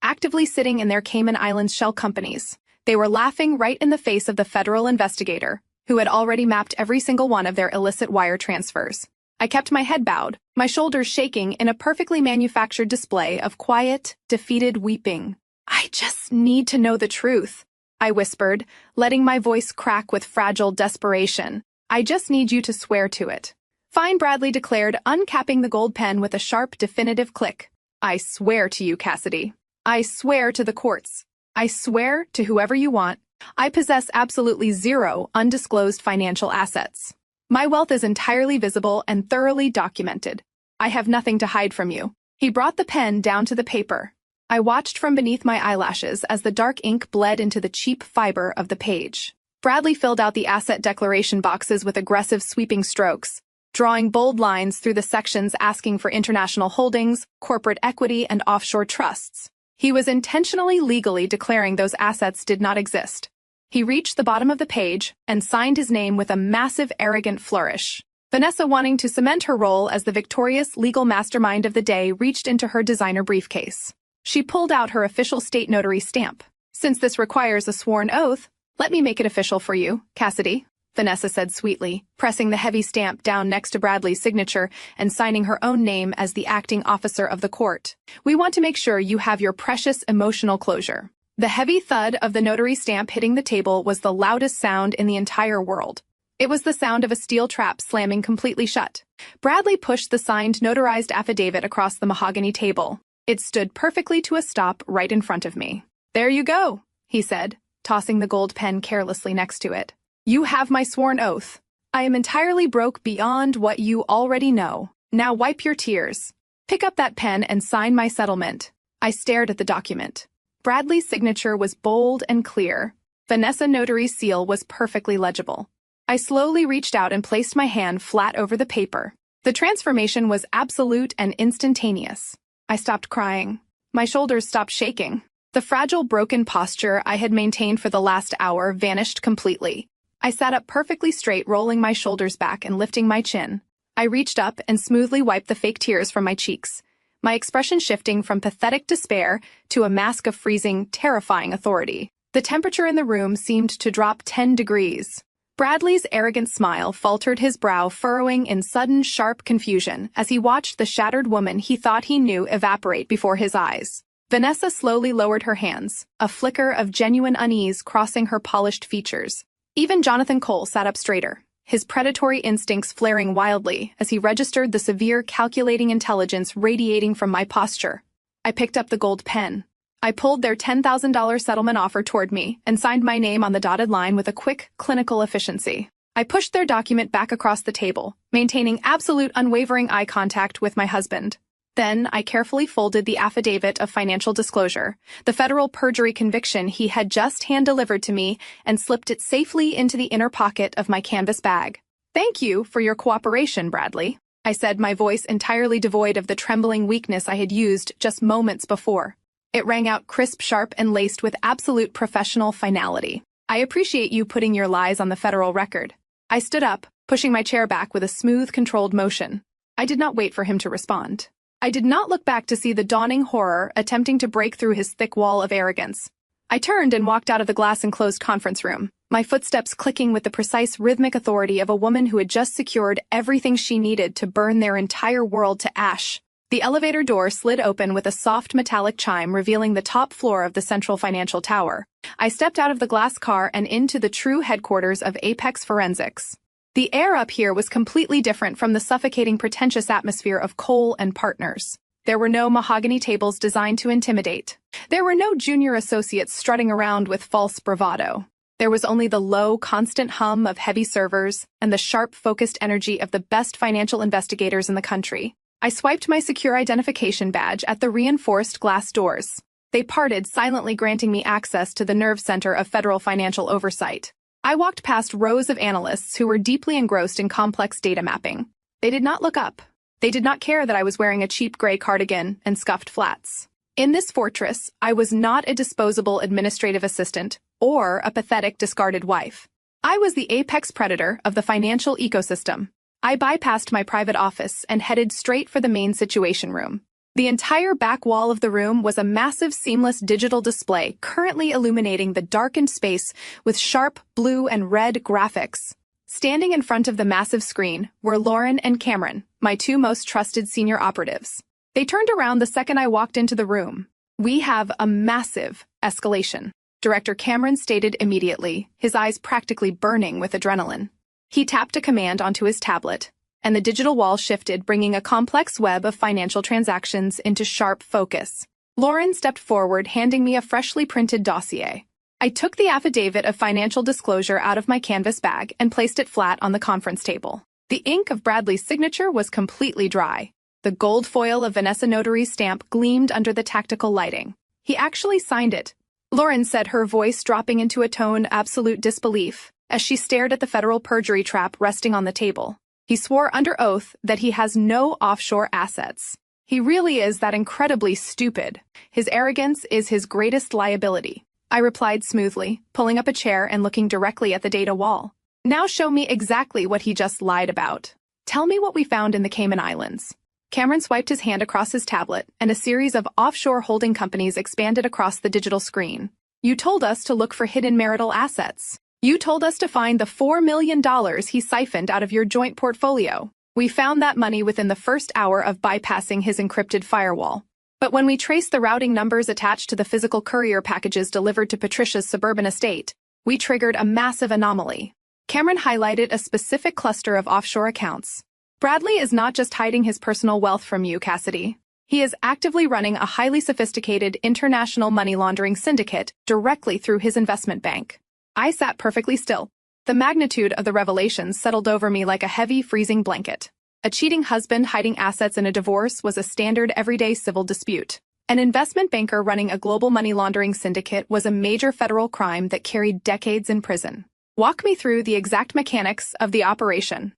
actively sitting in their Cayman Islands shell companies. They were laughing right in the face of the federal investigator, who had already mapped every single one of their illicit wire transfers. I kept my head bowed, my shoulders shaking in a perfectly manufactured display of quiet, defeated weeping. I just need to know the truth, I whispered, letting my voice crack with fragile desperation. I just need you to swear to it. Fine, Bradley declared, uncapping the gold pen with a sharp, definitive click. I swear to you, Cassidy. I swear to the courts. I swear to whoever you want. I possess absolutely zero undisclosed financial assets. My wealth is entirely visible and thoroughly documented. I have nothing to hide from you. He brought the pen down to the paper. I watched from beneath my eyelashes as the dark ink bled into the cheap fiber of the page. Bradley filled out the asset declaration boxes with aggressive sweeping strokes, drawing bold lines through the sections asking for international holdings, corporate equity, and offshore trusts. He was intentionally legally declaring those assets did not exist. He reached the bottom of the page and signed his name with a massive, arrogant flourish. Vanessa, wanting to cement her role as the victorious legal mastermind of the day, reached into her designer briefcase. She pulled out her official state notary stamp. "Since this requires a sworn oath, let me make it official for you, Cassidy," Vanessa said sweetly, pressing the heavy stamp down next to Bradley's signature and signing her own name as the acting officer of the court. "We want to make sure you have your precious emotional closure." The heavy thud of the notary stamp hitting the table was the loudest sound in the entire world. It was the sound of a steel trap slamming completely shut. Bradley pushed the signed, notarized affidavit across the mahogany table. It stood perfectly to a stop right in front of me. "There you go," he said, tossing the gold pen carelessly next to it. "You have my sworn oath. I am entirely broke beyond what you already know. Now wipe your tears. Pick up that pen and sign my settlement." I stared at the document. Bradley's signature was bold and clear. Vanessa Notary's seal was perfectly legible. I slowly reached out and placed my hand flat over the paper. The transformation was absolute and instantaneous. I stopped crying. My shoulders stopped shaking. The fragile, broken posture I had maintained for the last hour vanished completely. I sat up perfectly straight, rolling my shoulders back and lifting my chin. I reached up and smoothly wiped the fake tears from my cheeks, my expression shifting from pathetic despair to a mask of freezing, terrifying authority. The temperature in the room seemed to drop 10 degrees. Bradley's arrogant smile faltered, his brow furrowing in sudden, sharp confusion as he watched the shattered woman he thought he knew evaporate before his eyes. Vanessa slowly lowered her hands, a flicker of genuine unease crossing her polished features. Even Jonathan Cole sat up straighter, his predatory instincts flaring wildly as he registered the severe, calculating intelligence radiating from my posture. I picked up the gold pen. I pulled their $10,000 settlement offer toward me and signed my name on the dotted line with a quick, clinical efficiency. I pushed their document back across the table, maintaining absolute, unwavering eye contact with my husband. Then I carefully folded the affidavit of financial disclosure, the federal perjury conviction he had just hand-delivered to me, and slipped it safely into the inner pocket of my canvas bag. "Thank you for your cooperation, Bradley," I said, my voice entirely devoid of the trembling weakness I had used just moments before. It rang out crisp, sharp, and laced with absolute professional finality. "I appreciate you putting your lies on the federal record." I stood up, pushing my chair back with a smooth, controlled motion. I did not wait for him to respond. I did not look back to see the dawning horror attempting to break through his thick wall of arrogance. I turned and walked out of the glass-enclosed conference room, my footsteps clicking with the precise, rhythmic authority of a woman who had just secured everything she needed to burn their entire world to ash. The elevator door slid open with a soft metallic chime revealing the top floor of the Central Financial Tower. I stepped out of the glass car and into the true headquarters of Apex Forensics. The air up here was completely different from the suffocating, pretentious atmosphere of Cole and Partners. There were no mahogany tables designed to intimidate. There were no junior associates strutting around with false bravado. There was only the low, constant hum of heavy servers and the sharp, focused energy of the best financial investigators in the country. I swiped my secure identification badge at the reinforced glass doors. They parted, silently granting me access to the nerve center of federal financial oversight. I walked past rows of analysts who were deeply engrossed in complex data mapping. They did not look up. They did not care that I was wearing a cheap gray cardigan and scuffed flats. In this fortress, I was not a disposable administrative assistant or a pathetic, discarded wife. I was the apex predator of the financial ecosystem. I bypassed my private office and headed straight for the main situation room. The entire back wall of the room was a massive, seamless digital display currently illuminating the darkened space with sharp blue and red graphics. Standing in front of the massive screen were Lauren and Cameron, my two most trusted senior operatives. They turned around the second I walked into the room. "We have a massive escalation," Director Cameron stated immediately, his eyes practically burning with adrenaline. He tapped a command onto his tablet, and the digital wall shifted, bringing a complex web of financial transactions into sharp focus. Lauren stepped forward, handing me a freshly printed dossier. I took the affidavit of financial disclosure out of my canvas bag and placed it flat on the conference table. The ink of Bradley's signature was completely dry. The gold foil of Vanessa Notary's stamp gleamed under the tactical lighting. He actually signed it, Lauren said, her voice dropping into a tone of absolute disbelief as she stared at the federal perjury trap resting on the table. He swore under oath that he has no offshore assets. He really is that incredibly stupid. His arrogance is his greatest liability, I replied smoothly, pulling up a chair and looking directly at the data wall. Now show me exactly what he just lied about. Tell me what we found in the Cayman Islands. Cameron swiped his hand across his tablet, and a series of offshore holding companies expanded across the digital screen. You told us to look for hidden marital assets. You told us to find the $4 million he siphoned out of your joint portfolio. We found that money within the first hour of bypassing his encrypted firewall. But when we traced the routing numbers attached to the physical courier packages delivered to Patricia's suburban estate, we triggered a massive anomaly. Cameron highlighted a specific cluster of offshore accounts. Bradley is not just hiding his personal wealth from you, Cassidy. He is actively running a highly sophisticated international money laundering syndicate directly through his investment bank. I sat perfectly still. The magnitude of the revelations settled over me like a heavy, freezing blanket. A cheating husband hiding assets in a divorce was a standard everyday civil dispute. An investment banker running a global money laundering syndicate was a major federal crime that carried decades in prison. Walk me through the exact mechanics of the operation.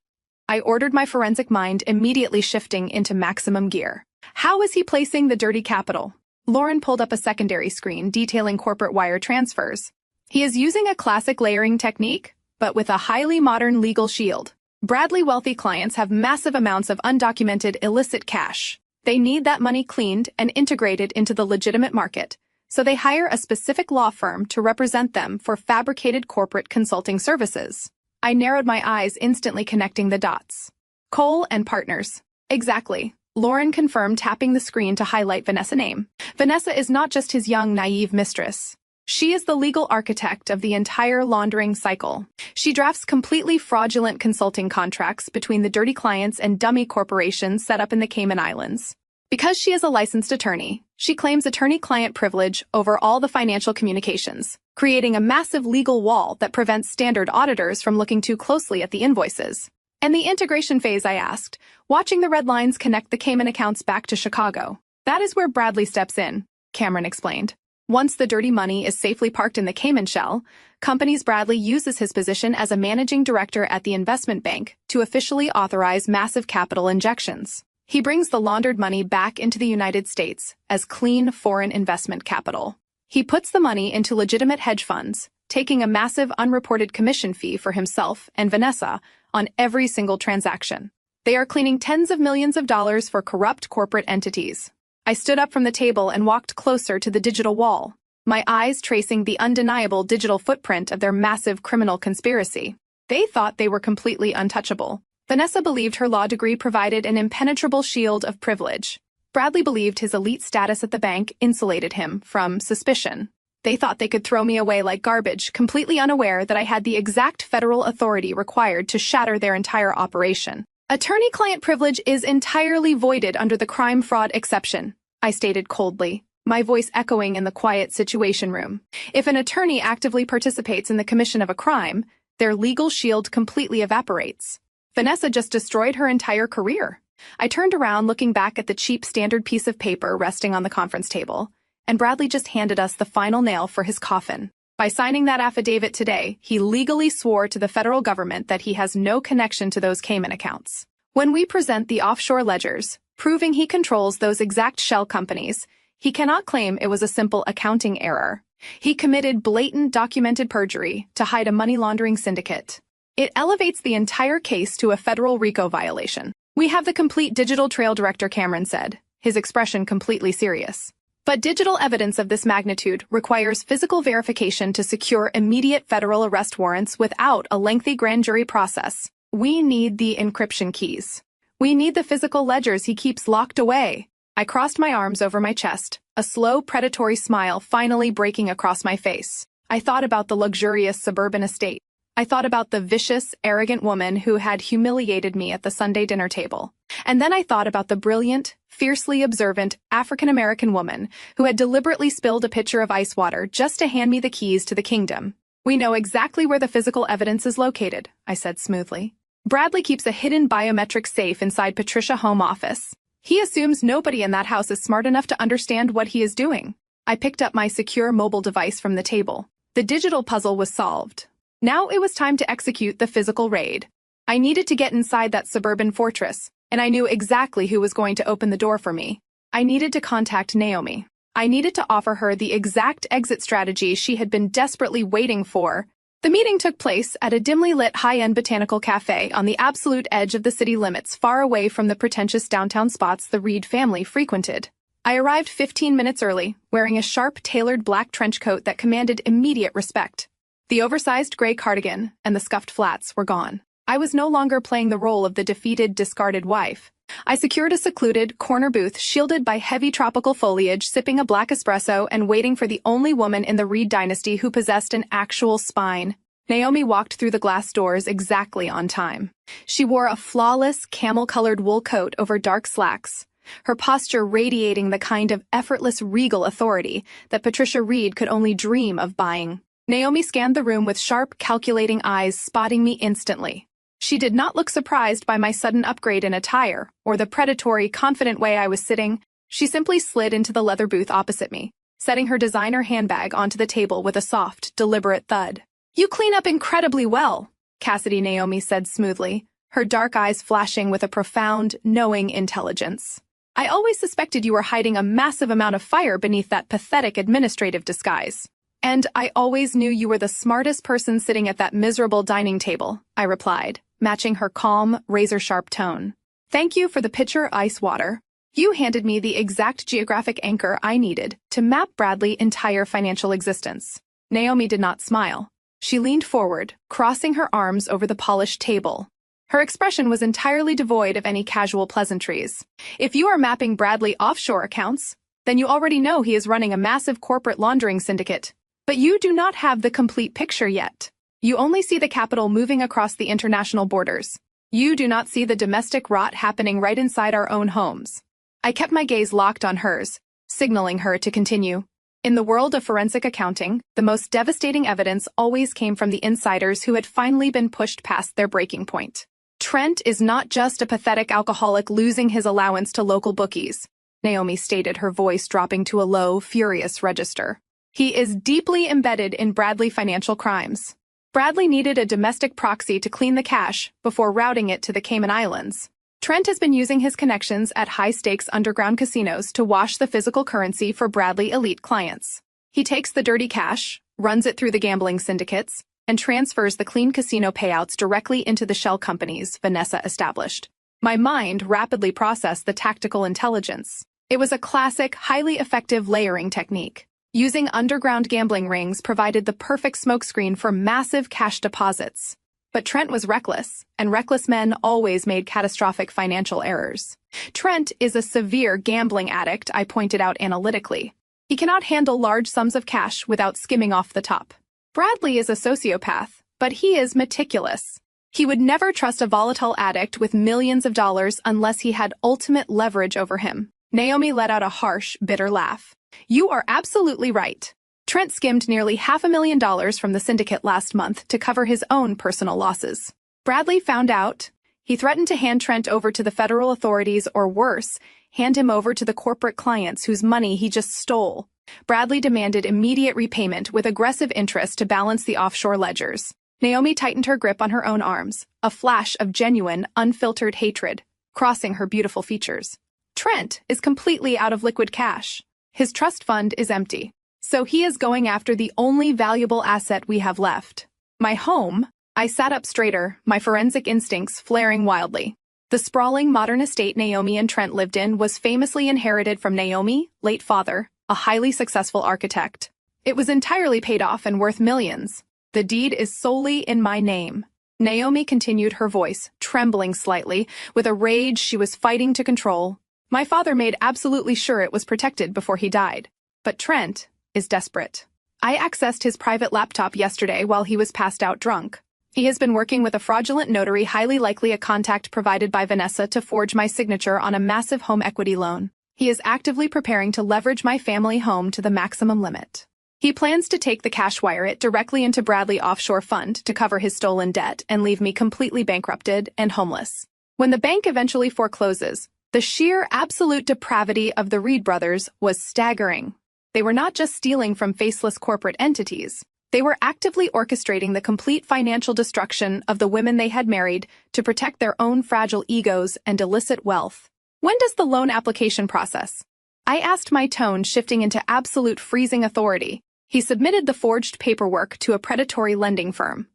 I ordered, my forensic mind immediately shifting into maximum gear. How is he placing the dirty capital? Lauren pulled up a secondary screen detailing corporate wire transfers. He is using a classic layering technique, but with a highly modern legal shield. Bradley wealthy clients have massive amounts of undocumented illicit cash. They need that money cleaned and integrated into the legitimate market, so they hire a specific law firm to represent them for fabricated corporate consulting services. I narrowed my eyes, instantly connecting the dots. Cole and Partners. Exactly. Lauren confirmed, tapping the screen to highlight Vanessa's name. Vanessa is not just his young, naive mistress. She is the legal architect of the entire laundering cycle. She drafts completely fraudulent consulting contracts between the dirty clients and dummy corporations set up in the Cayman Islands. Because she is a licensed attorney, she claims attorney-client privilege over all the financial communications, creating a massive legal wall that prevents standard auditors from looking too closely at the invoices. And the integration phase, I asked, watching the red lines connect the Cayman accounts back to Chicago. That is where Bradley steps in, Cameron explained. Once the dirty money is safely parked in the Cayman shell, companies Bradley uses his position as a managing director at the investment bank to officially authorize massive capital injections. He brings the laundered money back into the United States as clean foreign investment capital. He puts the money into legitimate hedge funds, taking a massive unreported commission fee for himself and Vanessa on every single transaction. They are cleaning tens of millions of dollars for corrupt corporate entities. I stood up from the table and walked closer to the digital wall, my eyes tracing the undeniable digital footprint of their massive criminal conspiracy. They thought they were completely untouchable. Vanessa believed her law degree provided an impenetrable shield of privilege. Bradley believed his elite status at the bank insulated him from suspicion. They thought they could throw me away like garbage, completely unaware that I had the exact federal authority required to shatter their entire operation. Attorney-client privilege is entirely voided under the crime-fraud exception, I stated coldly, my voice echoing in the quiet situation room. If an attorney actively participates in the commission of a crime, their legal shield completely evaporates. Vanessa just destroyed her entire career. I turned around, looking back at the cheap standard piece of paper resting on the conference table, and Bradley just handed us the final nail for his coffin. By signing that affidavit today, he legally swore to the federal government that he has no connection to those Cayman accounts. When we present the offshore ledgers, proving he controls those exact shell companies, he cannot claim it was a simple accounting error. He committed blatant documented perjury to hide a money laundering syndicate. It elevates the entire case to a federal RICO violation. We have the complete digital trail, Director Cameron said, his expression completely serious. But digital evidence of this magnitude requires physical verification to secure immediate federal arrest warrants without a lengthy grand jury process. We need the encryption keys. We need the physical ledgers he keeps locked away. I crossed my arms over my chest, a slow, predatory smile finally breaking across my face. I thought about the luxurious suburban estate. I thought about the vicious, arrogant woman who had humiliated me at the Sunday dinner table. And then I thought about the brilliant, fiercely observant African-American woman who had deliberately spilled a pitcher of ice water just to hand me the keys to the kingdom. We know exactly where the physical evidence is located, I said smoothly. Bradley keeps a hidden biometric safe inside Patricia's home office. He assumes nobody in that house is smart enough to understand what he is doing. I picked up my secure mobile device from the table. The digital puzzle was solved. Now it was time to execute the physical raid. I needed to get inside that suburban fortress, and I knew exactly who was going to open the door for me. I needed to contact Naomi. I needed to offer her the exact exit strategy she had been desperately waiting for. The meeting took place at a dimly lit high-end botanical cafe on the absolute edge of the city limits, far away from the pretentious downtown spots the Reed family frequented. I arrived 15 minutes early, wearing a sharp, tailored black trench coat that commanded immediate respect. The oversized gray cardigan and the scuffed flats were gone. I was no longer playing the role of the defeated, discarded wife. I secured a secluded, corner booth shielded by heavy tropical foliage, sipping a black espresso and waiting for the only woman in the Reed dynasty who possessed an actual spine. Naomi walked through the glass doors exactly on time. She wore a flawless, camel-colored wool coat over dark slacks, her posture radiating the kind of effortless, regal authority that Patricia Reed could only dream of buying. Naomi scanned the room with sharp, calculating eyes, spotting me instantly. She did not look surprised by my sudden upgrade in attire, or the predatory, confident way I was sitting. She simply slid into the leather booth opposite me, setting her designer handbag onto the table with a soft, deliberate thud. "You clean up incredibly well," Cassidy Naomi said smoothly, her dark eyes flashing with a profound, knowing intelligence. "I always suspected you were hiding a massive amount of fire beneath that pathetic administrative disguise. And I always knew you were the smartest person sitting at that miserable dining table," I replied, matching her calm, razor-sharp tone. "Thank you for the pitcher ice water. You handed me the exact geographic anchor I needed to map Bradley's entire financial existence." Naomi did not smile. She leaned forward, crossing her arms over the polished table. Her expression was entirely devoid of any casual pleasantries. "If you are mapping Bradley offshore accounts, then you already know he is running a massive corporate laundering syndicate. But you do not have the complete picture yet. You only see the capital moving across the international borders. You do not see the domestic rot happening right inside our own homes." I kept my gaze locked on hers, signaling her to continue. In the world of forensic accounting, the most devastating evidence always came from the insiders who had finally been pushed past their breaking point. "Trent is not just a pathetic alcoholic losing his allowance to local bookies," Naomi stated, her voice dropping to a low, furious register. "He is deeply embedded in Bradley financial crimes. Bradley needed a domestic proxy to clean the cash before routing it to the Cayman Islands. Trent has been using his connections at high-stakes underground casinos to wash the physical currency for Bradley elite clients. He takes the dirty cash, runs it through the gambling syndicates, and transfers the clean casino payouts directly into the shell companies Vanessa established." My mind rapidly processed the tactical intelligence. It was a classic, highly effective layering technique. Using underground gambling rings provided the perfect smokescreen for massive cash deposits. But Trent was reckless, and reckless men always made catastrophic financial errors. Trent is a severe gambling addict, I pointed out analytically. He cannot handle large sums of cash without skimming off the top. Bradley is a sociopath, but he is meticulous. He would never trust a volatile addict with millions of dollars unless he had ultimate leverage over him. Naomi let out a harsh, bitter laugh. "You are absolutely right. Trent skimmed nearly $500,000 from the syndicate last month to cover his own personal losses. Bradley found out. He threatened to hand Trent over to the federal authorities, or worse, hand him over to the corporate clients whose money he just stole. Bradley demanded immediate repayment with aggressive interest to balance the offshore ledgers." Naomi tightened her grip on her own arms, a flash of genuine, unfiltered hatred crossing her beautiful features. "Trent is completely out of liquid cash. His trust fund is empty. So he is going after the only valuable asset we have left. My home." I sat up straighter, my forensic instincts flaring wildly. The sprawling modern estate Naomi and Trent lived in was famously inherited from Naomi, late father, a highly successful architect. It was entirely paid off and worth millions. "The deed is solely in my name." Naomi continued, her voice trembling slightly, with a rage she was fighting to control. "My father made absolutely sure it was protected before he died. But Trent is desperate. I accessed his private laptop yesterday while he was passed out drunk. He has been working with a fraudulent notary, highly likely a contact provided by Vanessa, to forge my signature on a massive home equity loan. He is actively preparing to leverage my family home to the maximum limit. He plans to take the cash wire it directly into Bradley offshore fund to cover his stolen debt and leave me completely bankrupted and homeless. When the bank eventually forecloses, the sheer absolute depravity of the Reed brothers was staggering. They were not just stealing from faceless corporate entities. They were actively orchestrating the complete financial destruction of the women they had married to protect their own fragile egos and illicit wealth. When does the loan application process? I asked, my tone shifting into absolute freezing authority. He submitted the forged paperwork to a predatory lending firm.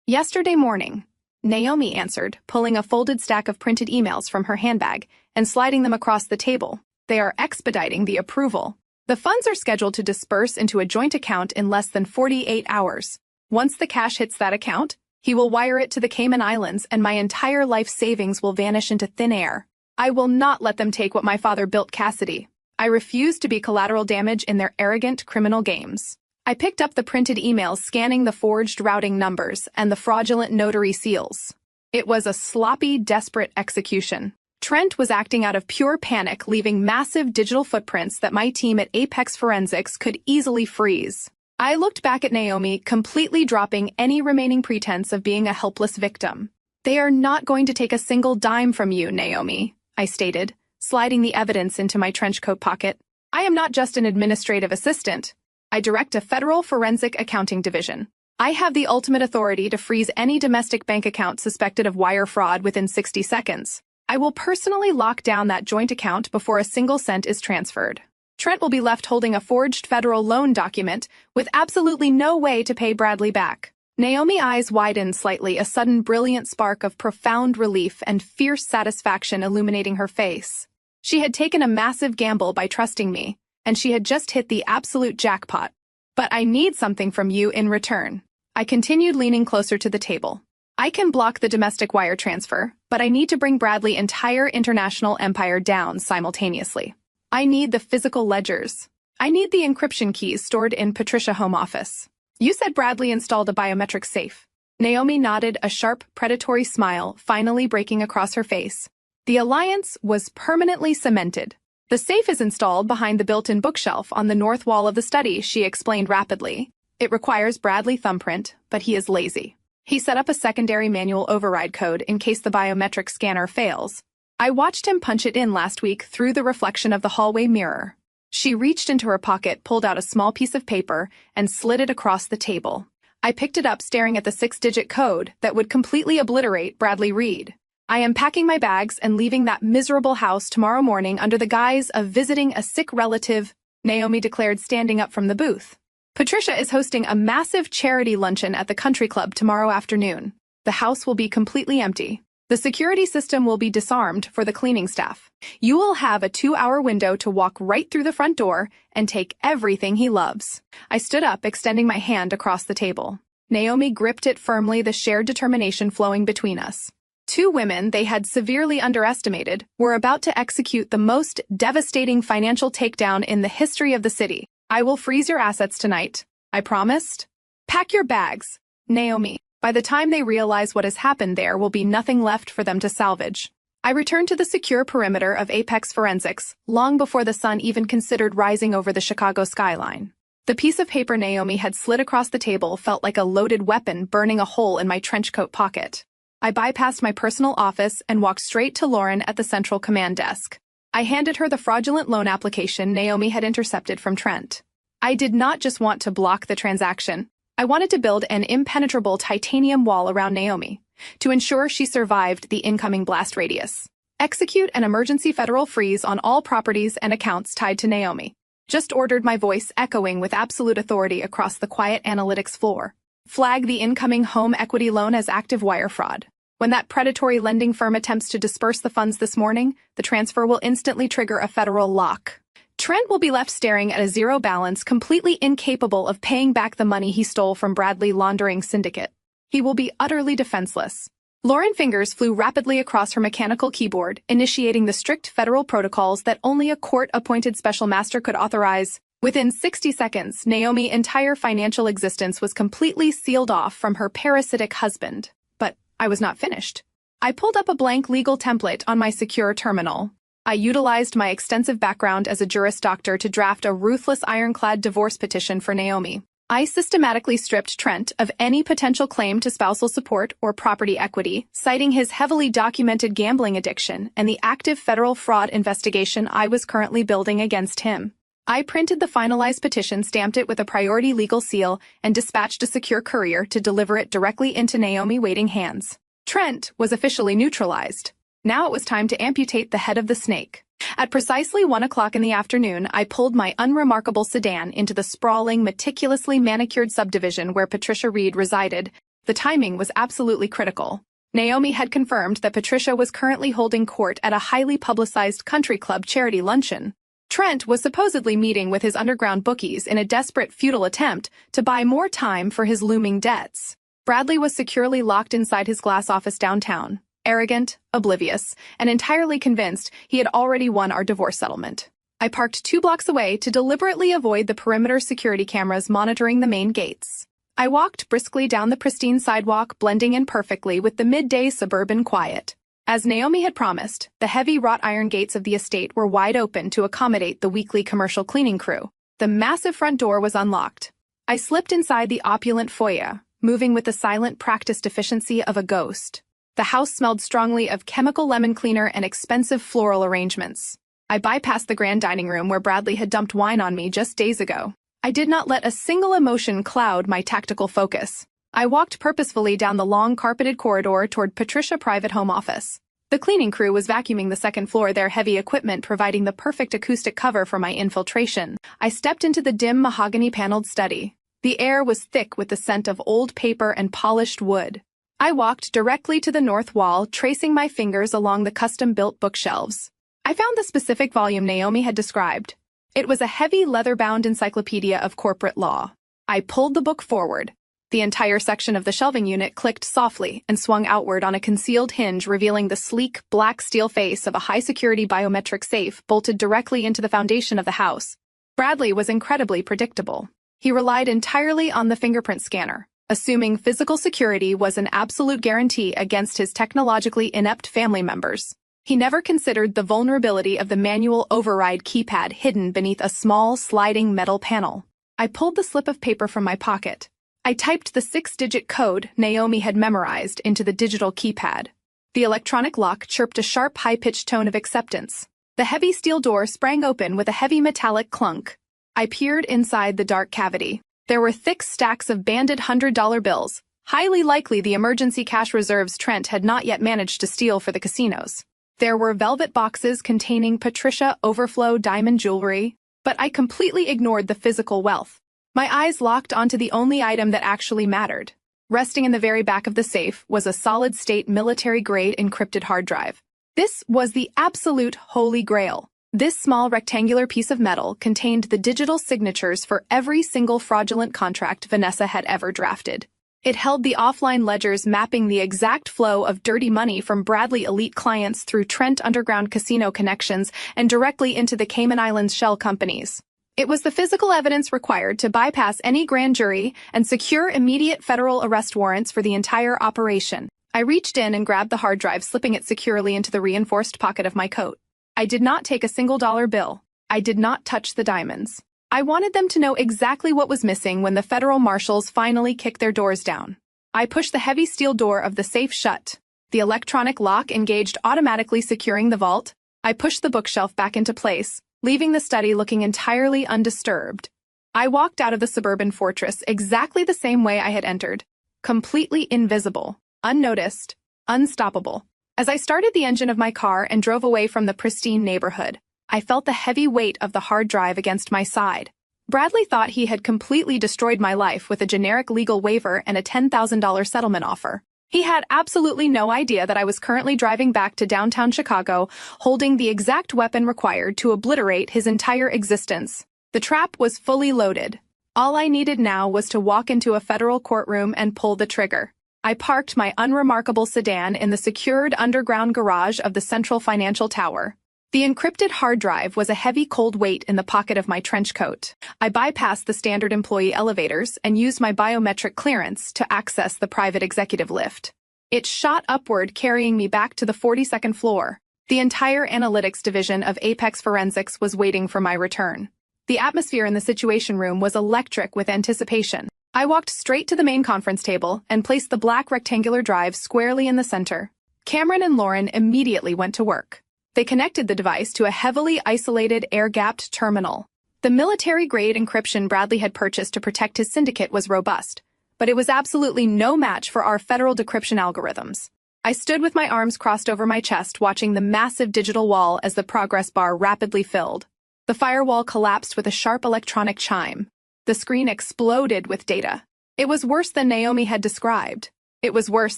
Yesterday morning, Naomi answered, pulling a folded stack of printed emails from her handbag and sliding them across the table. They are expediting the approval. The funds are scheduled to disperse into a joint account in less than 48 hours. Once the cash hits that account, he will wire it to the Cayman Islands and my entire life savings will vanish into thin air. I will not let them take what my father built, Cassidy. I refuse to be collateral damage in their arrogant criminal games. I picked up the printed emails, scanning the forged routing numbers and the fraudulent notary seals. It was a sloppy, desperate execution. Trent was acting out of pure panic, leaving massive digital footprints that my team at Apex Forensics could easily freeze. I looked back at Naomi, completely dropping any remaining pretense of being a helpless victim. They are not going to take a single dime from you, Naomi, I stated, sliding the evidence into my trenchcoat pocket. I am not just an administrative assistant. I direct a federal forensic accounting division. I have the ultimate authority to freeze any domestic bank account suspected of wire fraud within 60 seconds. I will personally lock down that joint account before a single cent is transferred. Trent will be left holding a forged federal loan document with absolutely no way to pay Bradley back. Naomi's eyes widened slightly, a sudden brilliant spark of profound relief and fierce satisfaction illuminating her face. She had taken a massive gamble by trusting me, and she had just hit the absolute jackpot. But I need something from you in return. I continued, leaning closer to the table. I can block the domestic wire transfer, but I need to bring Bradley's entire international empire down simultaneously. I need the physical ledgers. I need the encryption keys stored in Patricia's home office. You said Bradley installed a biometric safe. Naomi nodded, a sharp, predatory smile finally breaking across her face. The alliance was permanently cemented. The safe is installed behind the built-in bookshelf on the north wall of the study, she explained rapidly. It requires Bradley's thumbprint, but he is lazy. He set up a secondary manual override code in case the biometric scanner fails. I watched him punch it in last week through the reflection of the hallway mirror. She reached into her pocket, pulled out a small piece of paper, and slid it across the table. I picked it up, staring at the 6-digit code that would completely obliterate Bradley Reed. I am packing my bags and leaving that miserable house tomorrow morning under the guise of visiting a sick relative, Naomi declared, standing up from the booth. Patricia is hosting a massive charity luncheon at the country club tomorrow afternoon. The house will be completely empty. The security system will be disarmed for the cleaning staff. You will have a 2-hour window to walk right through the front door and take everything he loves. I stood up, extending my hand across the table. Naomi gripped it firmly, the shared determination flowing between us. Two women they had severely underestimated were about to execute the most devastating financial takedown in the history of the city. I will freeze your assets tonight, I promised. Pack your bags, Naomi. By the time they realize what has happened, there will be nothing left for them to salvage. I returned to the secure perimeter of Apex Forensics long before the sun even considered rising over the Chicago skyline. The piece of paper Naomi had slid across the table felt like a loaded weapon burning a hole in my trenchcoat pocket. I bypassed my personal office and walked straight to Lauren at the central command desk. I handed her the fraudulent loan application Naomi had intercepted from Trent. I did not just want to block the transaction. I wanted to build an impenetrable titanium wall around Naomi to ensure she survived the incoming blast radius. Execute an emergency federal freeze on all properties and accounts tied to Naomi. Just ordered, my voice echoing with absolute authority across the quiet analytics floor. Flag the incoming home equity loan as active wire fraud. When that predatory lending firm attempts to disperse the funds this morning, the transfer will instantly trigger a federal lock. Trent will be left staring at a zero balance, completely incapable of paying back the money he stole from Bradley laundering syndicate. He will be utterly defenseless. Lauren's fingers flew rapidly across her mechanical keyboard, initiating the strict federal protocols that only a court-appointed special master could authorize. Within 60 seconds, Naomi's entire financial existence was completely sealed off from her parasitic husband. But I was not finished. I pulled up a blank legal template on my secure terminal. I utilized my extensive background as a Juris Doctor to draft a ruthless ironclad divorce petition for Naomi. I systematically stripped Trent of any potential claim to spousal support or property equity, citing his heavily documented gambling addiction and the active federal fraud investigation I was currently building against him. I printed the finalized petition, stamped it with a priority legal seal, and dispatched a secure courier to deliver it directly into Naomi waiting hands. Trent was officially neutralized. Now it was time to amputate the head of the snake. At precisely 1 o'clock in the afternoon, I pulled my unremarkable sedan into the sprawling, meticulously manicured subdivision where Patricia Reed resided. The timing was absolutely critical. Naomi had confirmed that Patricia was currently holding court at a highly publicized country club charity luncheon. Trent was supposedly meeting with his underground bookies in a desperate, futile attempt to buy more time for his looming debts. Bradley was securely locked inside his glass office downtown, arrogant, oblivious, and entirely convinced he had already won our divorce settlement. I parked 2 blocks away to deliberately avoid the perimeter security cameras monitoring the main gates. I walked briskly down the pristine sidewalk, blending in perfectly with the midday suburban quiet. As Naomi had promised, the heavy wrought iron gates of the estate were wide open to accommodate the weekly commercial cleaning crew. The massive front door was unlocked. I slipped inside the opulent foyer, moving with the silent, practiced efficiency of a ghost. The house smelled strongly of chemical lemon cleaner and expensive floral arrangements. I bypassed the grand dining room where Bradley had dumped wine on me just days ago. I did not let a single emotion cloud my tactical focus. I walked purposefully down the long carpeted corridor toward Patricia's private home office. The cleaning crew was vacuuming the second floor, their heavy equipment providing the perfect acoustic cover for my infiltration. I stepped into the dim mahogany-paneled study. The air was thick with the scent of old paper and polished wood. I walked directly to the north wall, tracing my fingers along the custom-built bookshelves. I found the specific volume Naomi had described. It was a heavy leather-bound encyclopedia of corporate law. I pulled the book forward. The entire section of the shelving unit clicked softly and swung outward on a concealed hinge, revealing the sleek, black steel face of a high-security biometric safe bolted directly into the foundation of the house. Bradley was incredibly predictable. He relied entirely on the fingerprint scanner, assuming physical security was an absolute guarantee against his technologically inept family members. He never considered the vulnerability of the manual override keypad hidden beneath a small, sliding metal panel. I pulled the slip of paper from my pocket. I typed the 6-digit code Naomi had memorized into the digital keypad. The electronic lock chirped a sharp, high-pitched tone of acceptance. The heavy steel door sprang open with a heavy metallic clunk. I peered inside the dark cavity. There were thick stacks of banded $100 bills, highly likely the emergency cash reserves Trent had not yet managed to steal for the casinos. There were velvet boxes containing Patricia Overflow diamond jewelry, but I completely ignored the physical wealth. My eyes locked onto the only item that actually mattered. Resting in the very back of the safe was a solid-state military-grade encrypted hard drive. This was the absolute holy grail. This small rectangular piece of metal contained the digital signatures for every single fraudulent contract Vanessa had ever drafted. It held the offline ledgers mapping the exact flow of dirty money from Bradley elite clients through Trent underground casino connections and directly into the Cayman Islands shell companies. It was the physical evidence required to bypass any grand jury and secure immediate federal arrest warrants for the entire operation. I reached in and grabbed the hard drive, slipping it securely into the reinforced pocket of my coat. I did not take a single dollar bill. I did not touch the diamonds. I wanted them to know exactly what was missing when the federal marshals finally kicked their doors down. I pushed the heavy steel door of the safe shut. The electronic lock engaged, automatically securing the vault. I pushed the bookshelf back into place, leaving the study looking entirely undisturbed. I walked out of the suburban fortress exactly the same way I had entered, completely invisible, unnoticed, unstoppable. As I started the engine of my car and drove away from the pristine neighborhood, I felt the heavy weight of the hard drive against my side. Bradley thought he had completely destroyed my life with a generic legal waiver and a $10,000 settlement offer. He had absolutely no idea that I was currently driving back to downtown Chicago, holding the exact weapon required to obliterate his entire existence. The trap was fully loaded. All I needed now was to walk into a federal courtroom and pull the trigger. I parked my unremarkable sedan in the secured underground garage of the Central Financial Tower. The encrypted hard drive was a heavy cold weight in the pocket of my trench coat. I bypassed the standard employee elevators and used my biometric clearance to access the private executive lift. It shot upward, carrying me back to the 42nd floor. The entire analytics division of Apex Forensics was waiting for my return. The atmosphere in the Situation Room was electric with anticipation. I walked straight to the main conference table and placed the black rectangular drive squarely in the center. Cameron and Lauren immediately went to work. They connected the device to a heavily isolated, air-gapped terminal. The military-grade encryption Bradley had purchased to protect his syndicate was robust, but it was absolutely no match for our federal decryption algorithms. I stood with my arms crossed over my chest, watching the massive digital wall as the progress bar rapidly filled. The firewall collapsed with a sharp electronic chime. The screen exploded with data. It was worse than Naomi had described. It was worse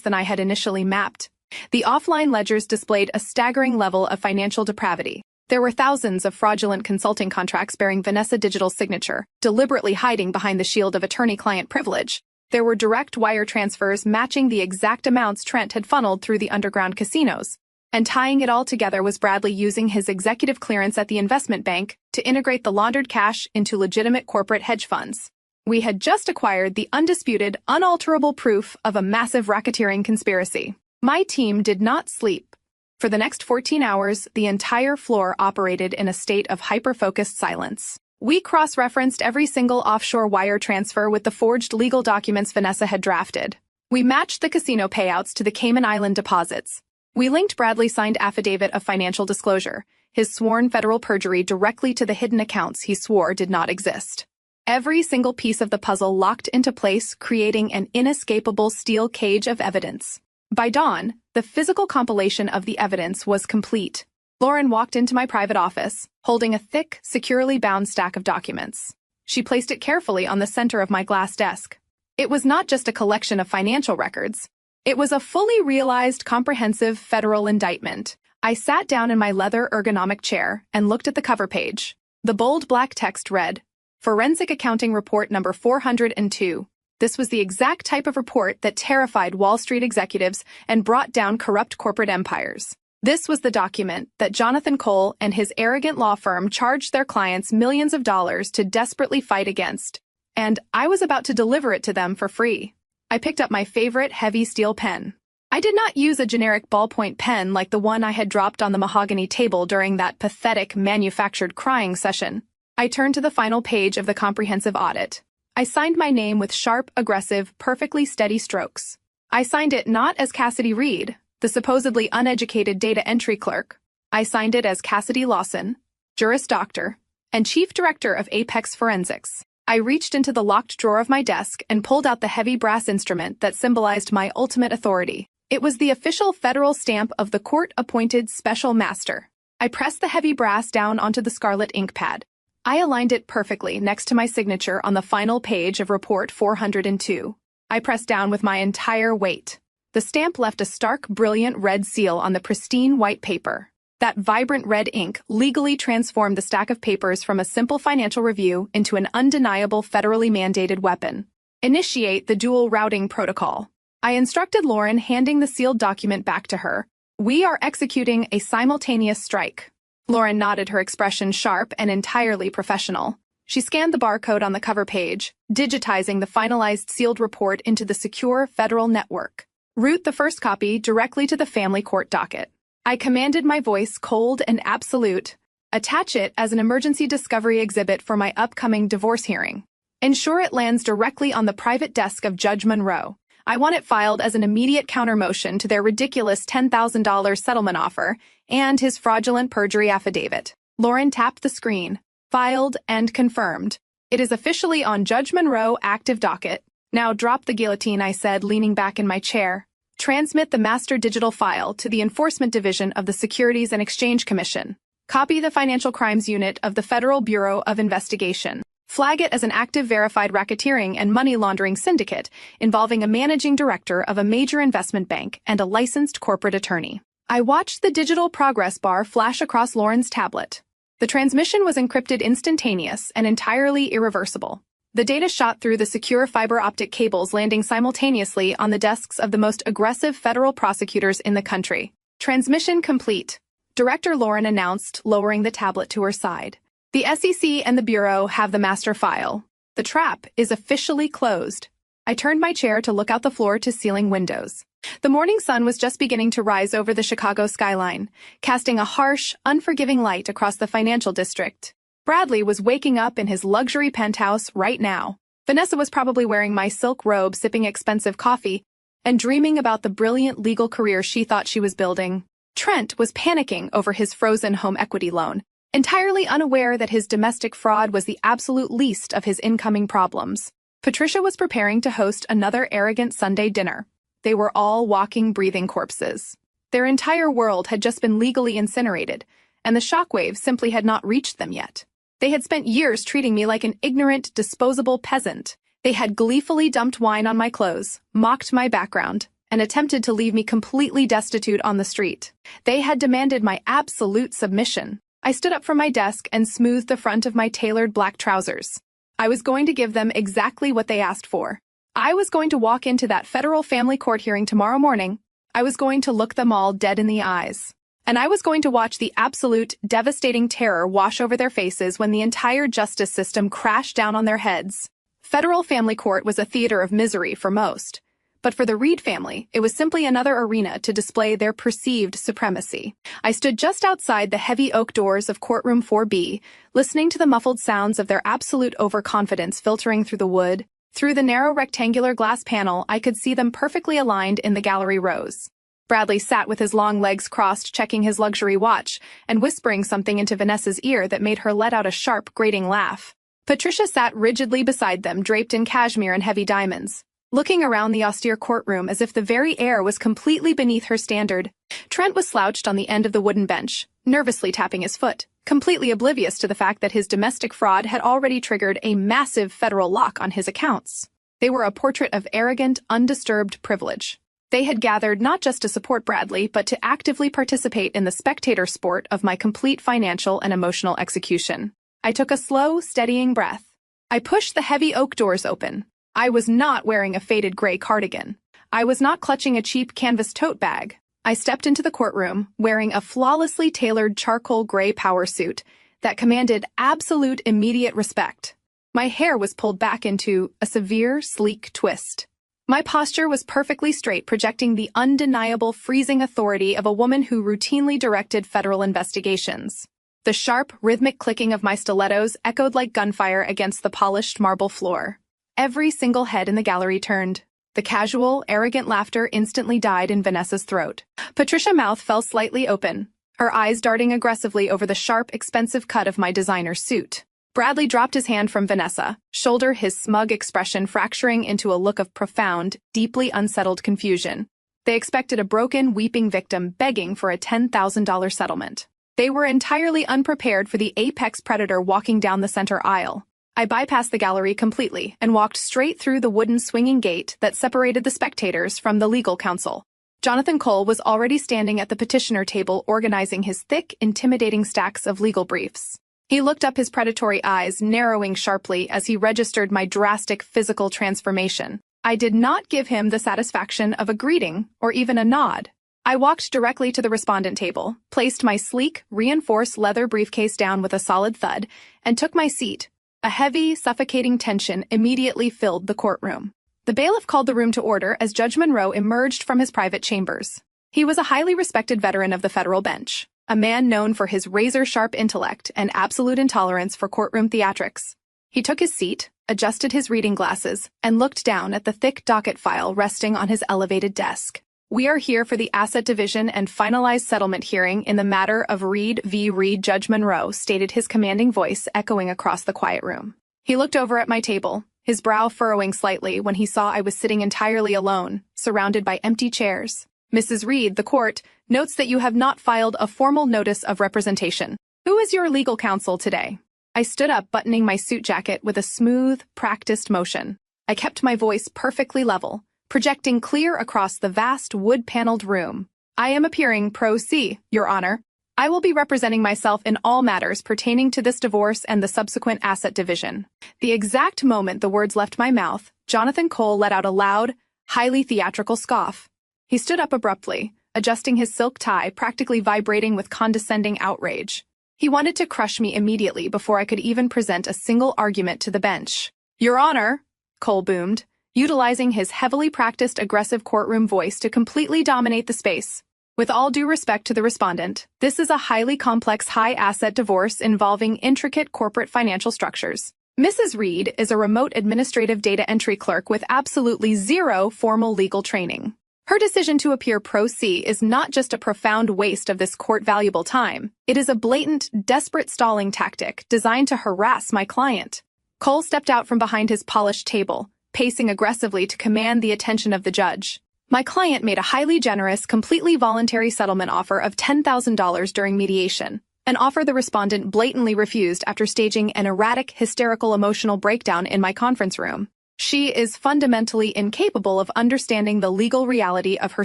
than I had initially mapped. The offline ledgers displayed a staggering level of financial depravity. There were thousands of fraudulent consulting contracts bearing Vanessa Digital's signature, deliberately hiding behind the shield of attorney-client privilege. There were direct wire transfers matching the exact amounts Trent had funneled through the underground casinos. And tying it all together was Bradley using his executive clearance at the investment bank to integrate the laundered cash into legitimate corporate hedge funds. We had just acquired the undisputed, unalterable proof of a massive racketeering conspiracy. My team did not sleep. For the next 14 hours, the entire floor operated in a state of hyper-focused silence. We cross-referenced every single offshore wire transfer with the forged legal documents Vanessa had drafted. We matched the casino payouts to the Cayman Island deposits. We linked Bradley's signed affidavit of financial disclosure, his sworn federal perjury, directly to the hidden accounts he swore did not exist. Every single piece of the puzzle locked into place, creating an inescapable steel cage of evidence. By dawn, the physical compilation of the evidence was complete. Lauren walked into my private office, holding a thick, securely bound stack of documents. She placed it carefully on the center of my glass desk. It was not just a collection of financial records. It was a fully realized, comprehensive federal indictment. I sat down in my leather ergonomic chair and looked at the cover page. The bold black text read, Forensic Accounting Report Number 402. This was the exact type of report that terrified Wall Street executives and brought down corrupt corporate empires. This was the document that Jonathan Cole and his arrogant law firm charged their clients millions of dollars to desperately fight against. And I was about to deliver it to them for free. I picked up my favorite heavy steel pen. I did not use a generic ballpoint pen like the one I had dropped on the mahogany table during that pathetic manufactured crying session. I turned to the final page of the comprehensive audit. I signed my name with sharp, aggressive, perfectly steady strokes. I signed it not as Cassidy Reed, the supposedly uneducated data entry clerk. I signed it as Cassidy Lawson, Juris Doctor, and Chief Director of Apex Forensics. I reached into the locked drawer of my desk and pulled out the heavy brass instrument that symbolized my ultimate authority. It was the official federal stamp of the court-appointed special master. I pressed the heavy brass down onto the scarlet ink pad. I aligned it perfectly next to my signature on the final page of Report 402. I pressed down with my entire weight. The stamp left a stark, brilliant red seal on the pristine white paper. That vibrant red ink legally transformed the stack of papers from a simple financial review into an undeniable federally mandated weapon. Initiate the dual routing protocol. I instructed Lauren, handing the sealed document back to her. We are executing a simultaneous strike. Lauren nodded, her expression sharp and entirely professional. She scanned the barcode on the cover page, digitizing the finalized sealed report into the secure federal network. Route the first copy directly to the family court docket. I commanded, my voice cold and absolute. Attach it as an emergency discovery exhibit for my upcoming divorce hearing. Ensure it lands directly on the private desk of Judge Monroe. I want it filed as an immediate countermotion to their ridiculous $10,000 settlement offer and his fraudulent perjury affidavit. Lauren tapped the screen. Filed and confirmed. It is officially on Judge Monroe active docket. Now drop the guillotine, I said, leaning back in my chair. Transmit the master digital file to the Enforcement Division of the Securities and Exchange Commission. Copy the Financial Crimes Unit of the Federal Bureau of Investigation. Flag it as an active verified racketeering and money laundering syndicate involving a managing director of a major investment bank and a licensed corporate attorney. I watched the digital progress bar flash across Lauren's tablet. The transmission was encrypted, instantaneous, and entirely irreversible. The data shot through the secure fiber optic cables, landing simultaneously on the desks of the most aggressive federal prosecutors in the country. Transmission complete. Director Lauren announced, lowering the tablet to her side. The SEC and the Bureau have the master file. The trap is officially closed. I turned my chair to look out the floor-to-ceiling windows. The morning sun was just beginning to rise over the Chicago skyline, casting a harsh, unforgiving light across the financial district. Bradley was waking up in his luxury penthouse right now. Vanessa was probably wearing my silk robe, sipping expensive coffee, and dreaming about the brilliant legal career she thought she was building. Trent was panicking over his frozen home equity loan, entirely unaware that his domestic fraud was the absolute least of his incoming problems. Patricia was preparing to host another arrogant Sunday dinner. They were all walking, breathing corpses. Their entire world had just been legally incinerated, and the shockwaves simply had not reached them yet. They had spent years treating me like an ignorant, disposable peasant. They had gleefully dumped wine on my clothes, mocked my background, and attempted to leave me completely destitute on the street. They had demanded my absolute submission. I stood up from my desk and smoothed the front of my tailored black trousers. I was going to give them exactly what they asked for. I was going to walk into that federal family court hearing tomorrow morning. I was going to look them all dead in the eyes. And I was going to watch the absolute, devastating terror wash over their faces when the entire justice system crashed down on their heads. Federal family court was a theater of misery for most. But for the Reed family, it was simply another arena to display their perceived supremacy. I stood just outside the heavy oak doors of Courtroom 4B, listening to the muffled sounds of their absolute overconfidence filtering through the wood. Through the narrow rectangular glass panel, I could see them perfectly aligned in the gallery rows. Bradley sat with his long legs crossed, checking his luxury watch, and whispering something into Vanessa's ear that made her let out a sharp, grating laugh. Patricia sat rigidly beside them, draped in cashmere and heavy diamonds, looking around the austere courtroom as if the very air was completely beneath her standard. Trent was slouched on the end of the wooden bench, nervously tapping his foot, completely oblivious to the fact that his domestic fraud had already triggered a massive federal lock on his accounts. They were a portrait of arrogant, undisturbed privilege. They had gathered not just to support Bradley, but to actively participate in the spectator sport of my complete financial and emotional execution. I took a slow, steadying breath. I pushed the heavy oak doors open. I was not wearing a faded gray cardigan. I was not clutching a cheap canvas tote bag. I stepped into the courtroom, wearing a flawlessly tailored charcoal gray power suit that commanded absolute immediate respect. My hair was pulled back into a severe, sleek twist. My posture was perfectly straight, projecting the undeniable, freezing authority of a woman who routinely directed federal investigations. The sharp, rhythmic clicking of my stilettos echoed like gunfire against the polished marble floor. Every single head in the gallery turned. The casual, arrogant laughter instantly died in Vanessa's throat. Patricia's mouth fell slightly open, her eyes darting aggressively over the sharp, expensive cut of my designer suit. Bradley dropped his hand from Vanessa, shoulder his smug expression fracturing into a look of profound, deeply unsettled confusion. They expected a broken, weeping victim begging for a $10,000 settlement. They were entirely unprepared for the apex predator walking down the center aisle. I bypassed the gallery completely and walked straight through the wooden swinging gate that separated the spectators from the legal counsel. Jonathan Qley was already standing at the petitioner table organizing his thick, intimidating stacks of legal briefs. He looked up, his predatory eyes narrowing sharply as he registered my drastic physical transformation. I did not give him the satisfaction of a greeting or even a nod. I walked directly to the respondent table, placed my sleek, reinforced leather briefcase down with a solid thud, and took my seat. A heavy, suffocating tension immediately filled the courtroom. The bailiff called the room to order as Judge Monroe emerged from his private chambers. He was a highly respected veteran of the federal bench, a man known for his razor-sharp intellect and absolute intolerance for courtroom theatrics. He took his seat, adjusted his reading glasses, and looked down at the thick docket file resting on his elevated desk. "We are here for the Asset Division and finalized settlement hearing in the matter of Reed v. Reed," Judge Monroe stated, his commanding voice echoing across the quiet room. He looked over at my table, his brow furrowing slightly when he saw I was sitting entirely alone, surrounded by empty chairs. "Mrs. Reed, the court notes that you have not filed a formal notice of representation. Who is your legal counsel today?" I stood up, buttoning my suit jacket with a smooth, practiced motion. I kept my voice perfectly level, projecting clear across the vast wood-paneled room. "I am appearing pro se, Your Honor. I will be representing myself in all matters pertaining to this divorce and the subsequent asset division." The exact moment the words left my mouth, Jonathan Qley let out a loud, highly theatrical scoff. He stood up abruptly, adjusting his silk tie, practically vibrating with condescending outrage. He wanted to crush me immediately before I could even present a single argument to the bench. "Your Honor," Qley boomed, utilizing his heavily practiced aggressive courtroom voice to completely dominate the space. "With all due respect to the respondent, this is a highly complex high-asset divorce involving intricate corporate financial structures. Mrs. Reed is a remote administrative data entry clerk with absolutely zero formal legal training. Her decision to appear pro se is not just a profound waste of this court-valuable time. It is a blatant, desperate stalling tactic designed to harass my client. Cole stepped out from behind his polished table, pacing aggressively to command the attention of the judge. My client made a highly generous, completely voluntary settlement offer of $10,000 during mediation, an offer the respondent blatantly refused after staging an erratic, hysterical emotional breakdown in my conference room. She is fundamentally incapable of understanding the legal reality of her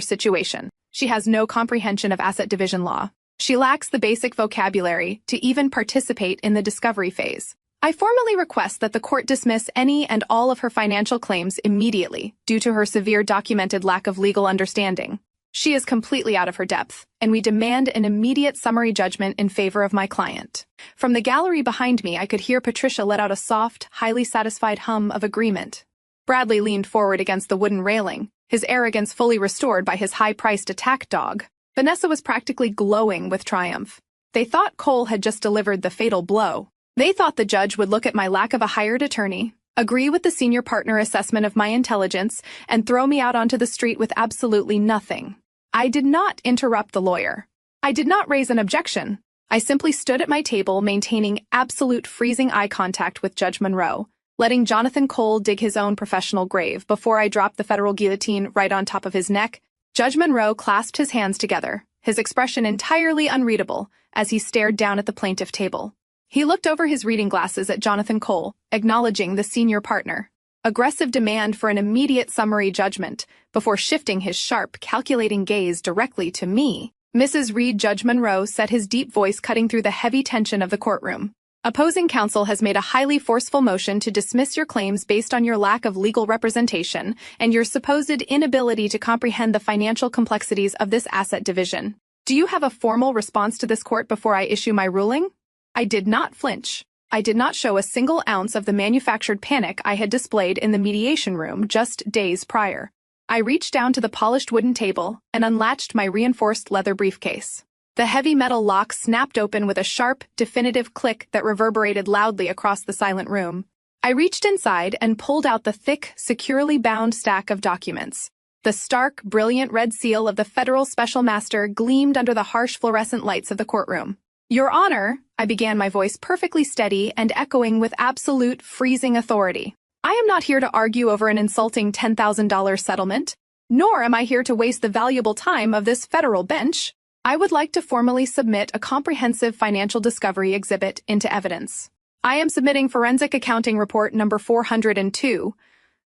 situation. She has no comprehension of asset division law. She lacks the basic vocabulary to even participate in the discovery phase. I formally request that the court dismiss any and all of her financial claims immediately due to her severe documented lack of legal understanding. She is completely out of her depth, and we demand an immediate summary judgment in favor of my client. From the gallery behind me, I could hear Patricia let out a soft, highly satisfied hum of agreement. Bradley leaned forward against the wooden railing, his arrogance fully restored by his high-priced attack dog. Vanessa was practically glowing with triumph. They thought Cole had just delivered the fatal blow. They thought the judge would look at my lack of a hired attorney, agree with the senior partner assessment of my intelligence, and throw me out onto the street with absolutely nothing. I did not interrupt the lawyer. I did not raise an objection. I simply stood at my table maintaining absolute freezing eye contact with Judge Monroe, letting Jonathan Cole dig his own professional grave before I dropped the federal guillotine right on top of his neck. Judge Monroe clasped his hands together, his expression entirely unreadable as he stared down at the plaintiff table. He looked over his reading glasses at Jonathan Cole, acknowledging the senior partner. Aggressive demand for an immediate summary judgment before shifting his sharp, calculating gaze directly to me. Mrs. Reed, Judge Monroe said, his deep voice cutting through the heavy tension of the courtroom. Opposing counsel has made a highly forceful motion to dismiss your claims based on your lack of legal representation and your supposed inability to comprehend the financial complexities of this asset division. Do you have a formal response to this court before I issue my ruling? I did not flinch. I did not show a single ounce of the manufactured panic I had displayed in the mediation room just days prior. I reached down to the polished wooden table and unlatched my reinforced leather briefcase. The heavy metal lock snapped open with a sharp, definitive click that reverberated loudly across the silent room. I reached inside and pulled out the thick, securely bound stack of documents. The stark, brilliant red seal of the federal special master gleamed under the harsh fluorescent lights of the courtroom. Your Honor, I began, my voice perfectly steady and echoing with absolute, freezing authority. I am not here to argue over an insulting $10,000 settlement, nor am I here to waste the valuable time of this federal bench. I would like to formally submit a comprehensive financial discovery exhibit into evidence. I am submitting Forensic Accounting Report number 402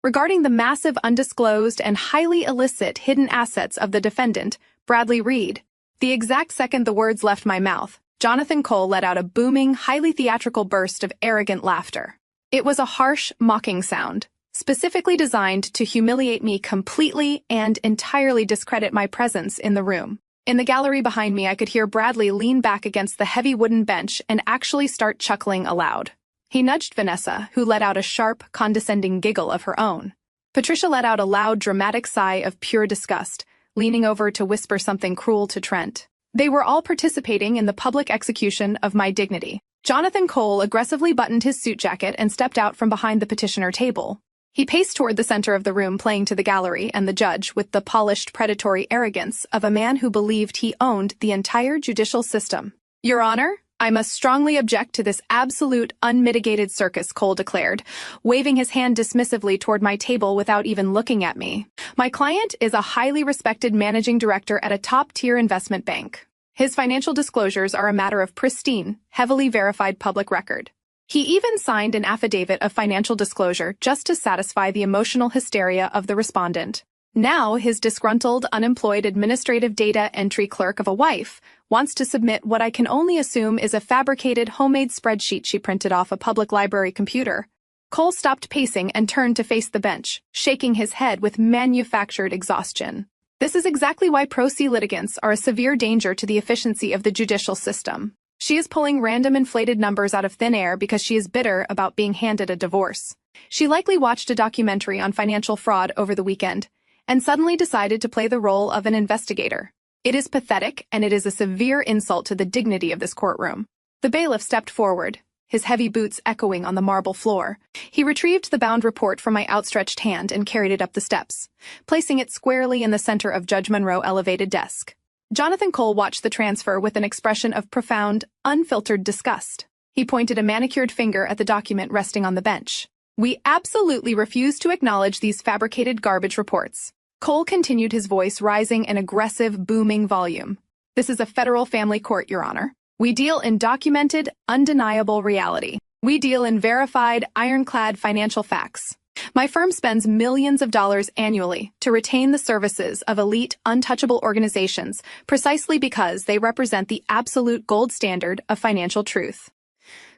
regarding the massive undisclosed and highly illicit hidden assets of the defendant, Bradley Reed. The exact second the words left my mouth, Jonathan Cole let out a booming, highly theatrical burst of arrogant laughter. It was a harsh, mocking sound, specifically designed to humiliate me completely and entirely discredit my presence in the room. In the gallery behind me, I could hear Bradley lean back against the heavy wooden bench and actually start chuckling aloud. He nudged Vanessa, who let out a sharp, condescending giggle of her own. Patricia let out a loud, dramatic sigh of pure disgust, leaning over to whisper something cruel to Trent. They were all participating in the public execution of my dignity. Jonathan Cole aggressively buttoned his suit jacket and stepped out from behind the petitioner table. He paced toward the center of the room, playing to the gallery and the judge with the polished, predatory arrogance of a man who believed he owned the entire judicial system. Your Honor, I must strongly object to this absolute, unmitigated circus, Cole declared, waving his hand dismissively toward my table without even looking at me. My client is a highly respected managing director at a top-tier investment bank. His financial disclosures are a matter of pristine, heavily verified public record. He even signed an affidavit of financial disclosure just to satisfy the emotional hysteria of the respondent. Now, his disgruntled, unemployed administrative data entry clerk of a wife wants to submit what I can only assume is a fabricated homemade spreadsheet she printed off a public library computer. Cole stopped pacing and turned to face the bench, shaking his head with manufactured exhaustion. This is exactly why pro se litigants are a severe danger to the efficiency of the judicial system. She is pulling random inflated numbers out of thin air because she is bitter about being handed a divorce. She likely watched a documentary on financial fraud over the weekend and suddenly decided to play the role of an investigator. It is pathetic, and it is a severe insult to the dignity of this courtroom. The bailiff stepped forward, his heavy boots echoing on the marble floor. He retrieved the bound report from my outstretched hand and carried it up the steps, placing it squarely in the center of Judge Monroe's elevated desk. Jonathan Qley watched the transfer with an expression of profound, unfiltered disgust. He pointed a manicured finger at the document resting on the bench. "We absolutely refuse to acknowledge these fabricated garbage reports." Qley continued, his voice rising in aggressive, booming volume. "This is a federal family court, Your Honor. We deal in documented, undeniable reality. We deal in verified, ironclad financial facts. My firm spends millions of dollars annually to retain the services of elite, untouchable organizations precisely because they represent the absolute gold standard of financial truth."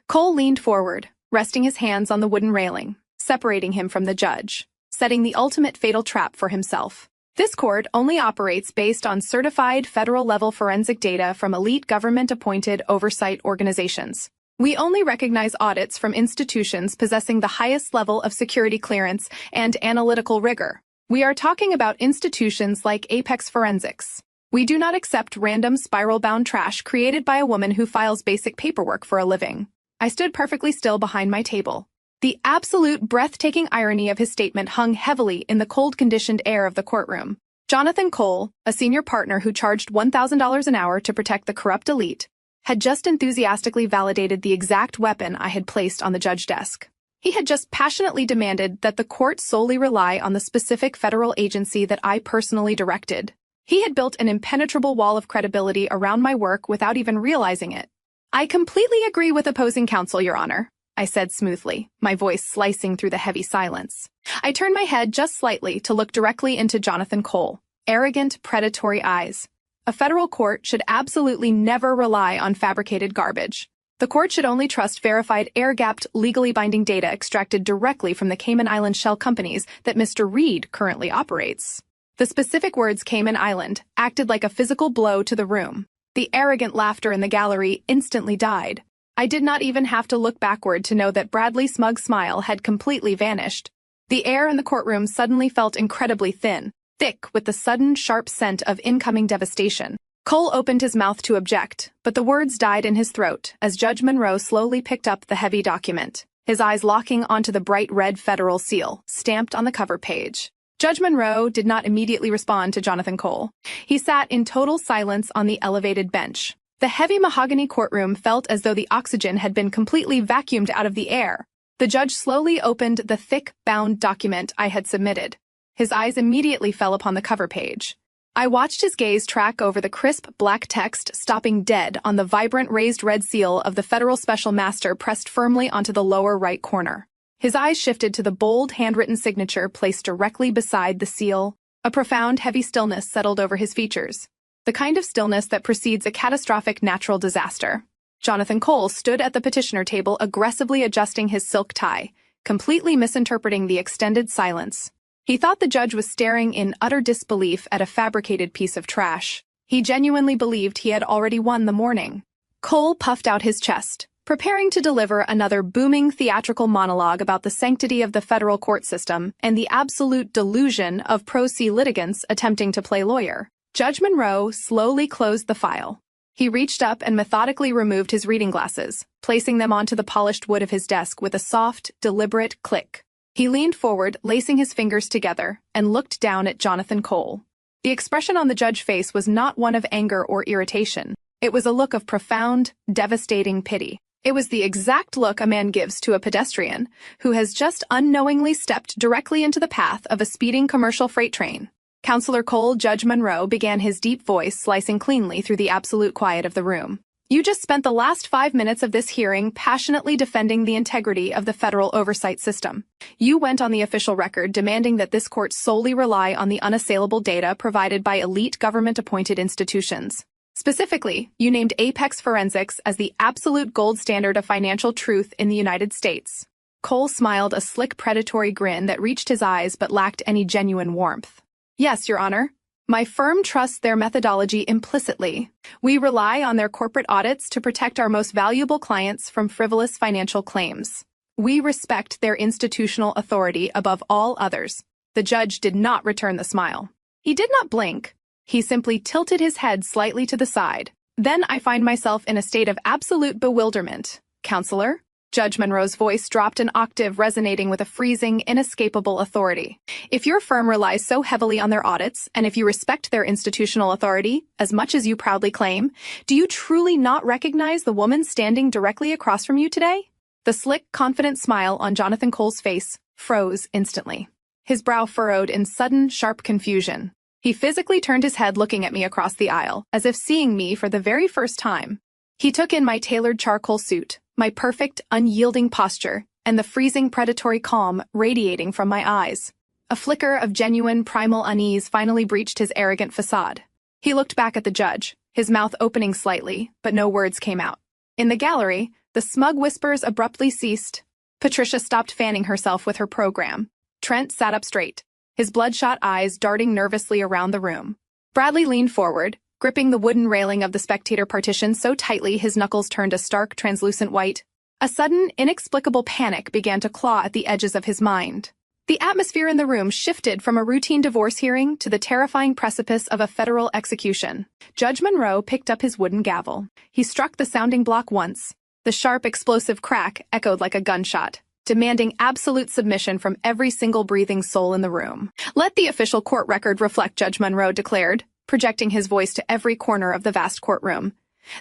Qley leaned forward, resting his hands on the wooden railing, separating him from the judge, setting the ultimate fatal trap for himself. "This court only operates based on certified federal-level forensic data from elite government-appointed oversight organizations. We only recognize audits from institutions possessing the highest level of security clearance and analytical rigor. We are talking about institutions like Apex Forensics. We do not accept random spiral-bound trash created by a woman who files basic paperwork for a living." I stood perfectly still behind my table. The absolute breathtaking irony of his statement hung heavily in the cold-conditioned air of the courtroom. Jonathan Qley, a senior partner who charged $1,000 an hour to protect the corrupt elite, had just enthusiastically validated the exact weapon I had placed on the judge's desk. He had just passionately demanded that the court solely rely on the specific federal agency that I personally directed. He had built an impenetrable wall of credibility around my work without even realizing it. "I completely agree with opposing counsel, Your Honor," I said smoothly, my voice slicing through the heavy silence. I turned my head just slightly to look directly into Jonathan Qley. Arrogant, predatory eyes. A federal court should absolutely never rely on fabricated garbage. The court should only trust verified, air-gapped, legally binding data extracted directly from the Cayman Island shell companies that Mr. Reed currently operates. The specific words Cayman Island acted like a physical blow to the room. The arrogant laughter in the gallery instantly died. I did not even have to look backward to know that Bradley's smug smile had completely vanished. The air in the courtroom suddenly felt incredibly thin, thick with the sudden, sharp scent of incoming devastation. Qley opened his mouth to object, but the words died in his throat as Judge Monroe slowly picked up the heavy document, his eyes locking onto the bright red federal seal, stamped on the cover page. Judge Monroe did not immediately respond to Jonathan Qley. He sat in total silence on the elevated bench. The heavy mahogany courtroom felt as though the oxygen had been completely vacuumed out of the air. The judge slowly opened the thick, bound document I had submitted. His eyes immediately fell upon the cover page. I watched his gaze track over the crisp, black text, stopping dead on the vibrant raised red seal of the federal special master pressed firmly onto the lower right corner. His eyes shifted to the bold, handwritten signature placed directly beside the seal. A profound, heavy stillness settled over his features, the kind of stillness that precedes a catastrophic natural disaster. Jonathan Qley stood at the petitioner table, aggressively adjusting his silk tie, completely misinterpreting the extended silence. He thought the judge was staring in utter disbelief at a fabricated piece of trash. He genuinely believed he had already won the morning. Qley puffed out his chest, preparing to deliver another booming theatrical monologue about the sanctity of the federal court system and the absolute delusion of pro se litigants attempting to play lawyer. Judge Monroe slowly closed the file. He reached up and methodically removed his reading glasses, placing them onto the polished wood of his desk with a soft, deliberate click. He leaned forward, lacing his fingers together, and looked down at Jonathan Qley. The expression on the judge's face was not one of anger or irritation. It was a look of profound, devastating pity. It was the exact look a man gives to a pedestrian who has just unknowingly stepped directly into the path of a speeding commercial freight train. Counselor Qley, Judge Monroe began, his deep voice slicing cleanly through the absolute quiet of the room. You just spent the last 5 minutes of this hearing passionately defending the integrity of the federal oversight system. You went on the official record demanding that this court solely rely on the unassailable data provided by elite government-appointed institutions. Specifically, you named Apex Forensics as the absolute gold standard of financial truth in the United States. Qley smiled a slick, predatory grin that reached his eyes but lacked any genuine warmth. Yes, Your Honor. My firm trusts their methodology implicitly. We rely on their corporate audits to protect our most valuable clients from frivolous financial claims. We respect their institutional authority above all others. The judge did not return the smile. He did not blink. He simply tilted his head slightly to the side. Then I find myself in a state of absolute bewilderment. Counselor? Judge Monroe's voice dropped an octave, resonating with a freezing, inescapable authority. "If your firm relies so heavily on their audits, and if you respect their institutional authority as much as you proudly claim, do you truly not recognize the woman standing directly across from you today?" The slick, confident smile on Jonathan Cole's face froze instantly. His brow furrowed in sudden, sharp confusion. He physically turned his head, looking at me across the aisle, as if seeing me for the very first time. He took in my tailored charcoal suit, my perfect, unyielding posture, and the freezing, predatory calm radiating from my eyes. A flicker of genuine, primal unease finally breached his arrogant facade. He looked back at the judge, his mouth opening slightly, but no words came out. In the gallery, the smug whispers abruptly ceased. Patricia stopped fanning herself with her program. Trent sat up straight, his bloodshot eyes darting nervously around the room. Bradley leaned forward, gripping the wooden railing of the spectator partition so tightly his knuckles turned a stark, translucent white. A sudden, inexplicable panic began to claw at the edges of his mind. The atmosphere in the room shifted from a routine divorce hearing to the terrifying precipice of a federal execution. Judge Monroe picked up his wooden gavel. He struck the sounding block once. The sharp, explosive crack echoed like a gunshot, demanding absolute submission from every single breathing soul in the room. "Let the official court record reflect," Judge Monroe declared, projecting his voice to every corner of the vast courtroom,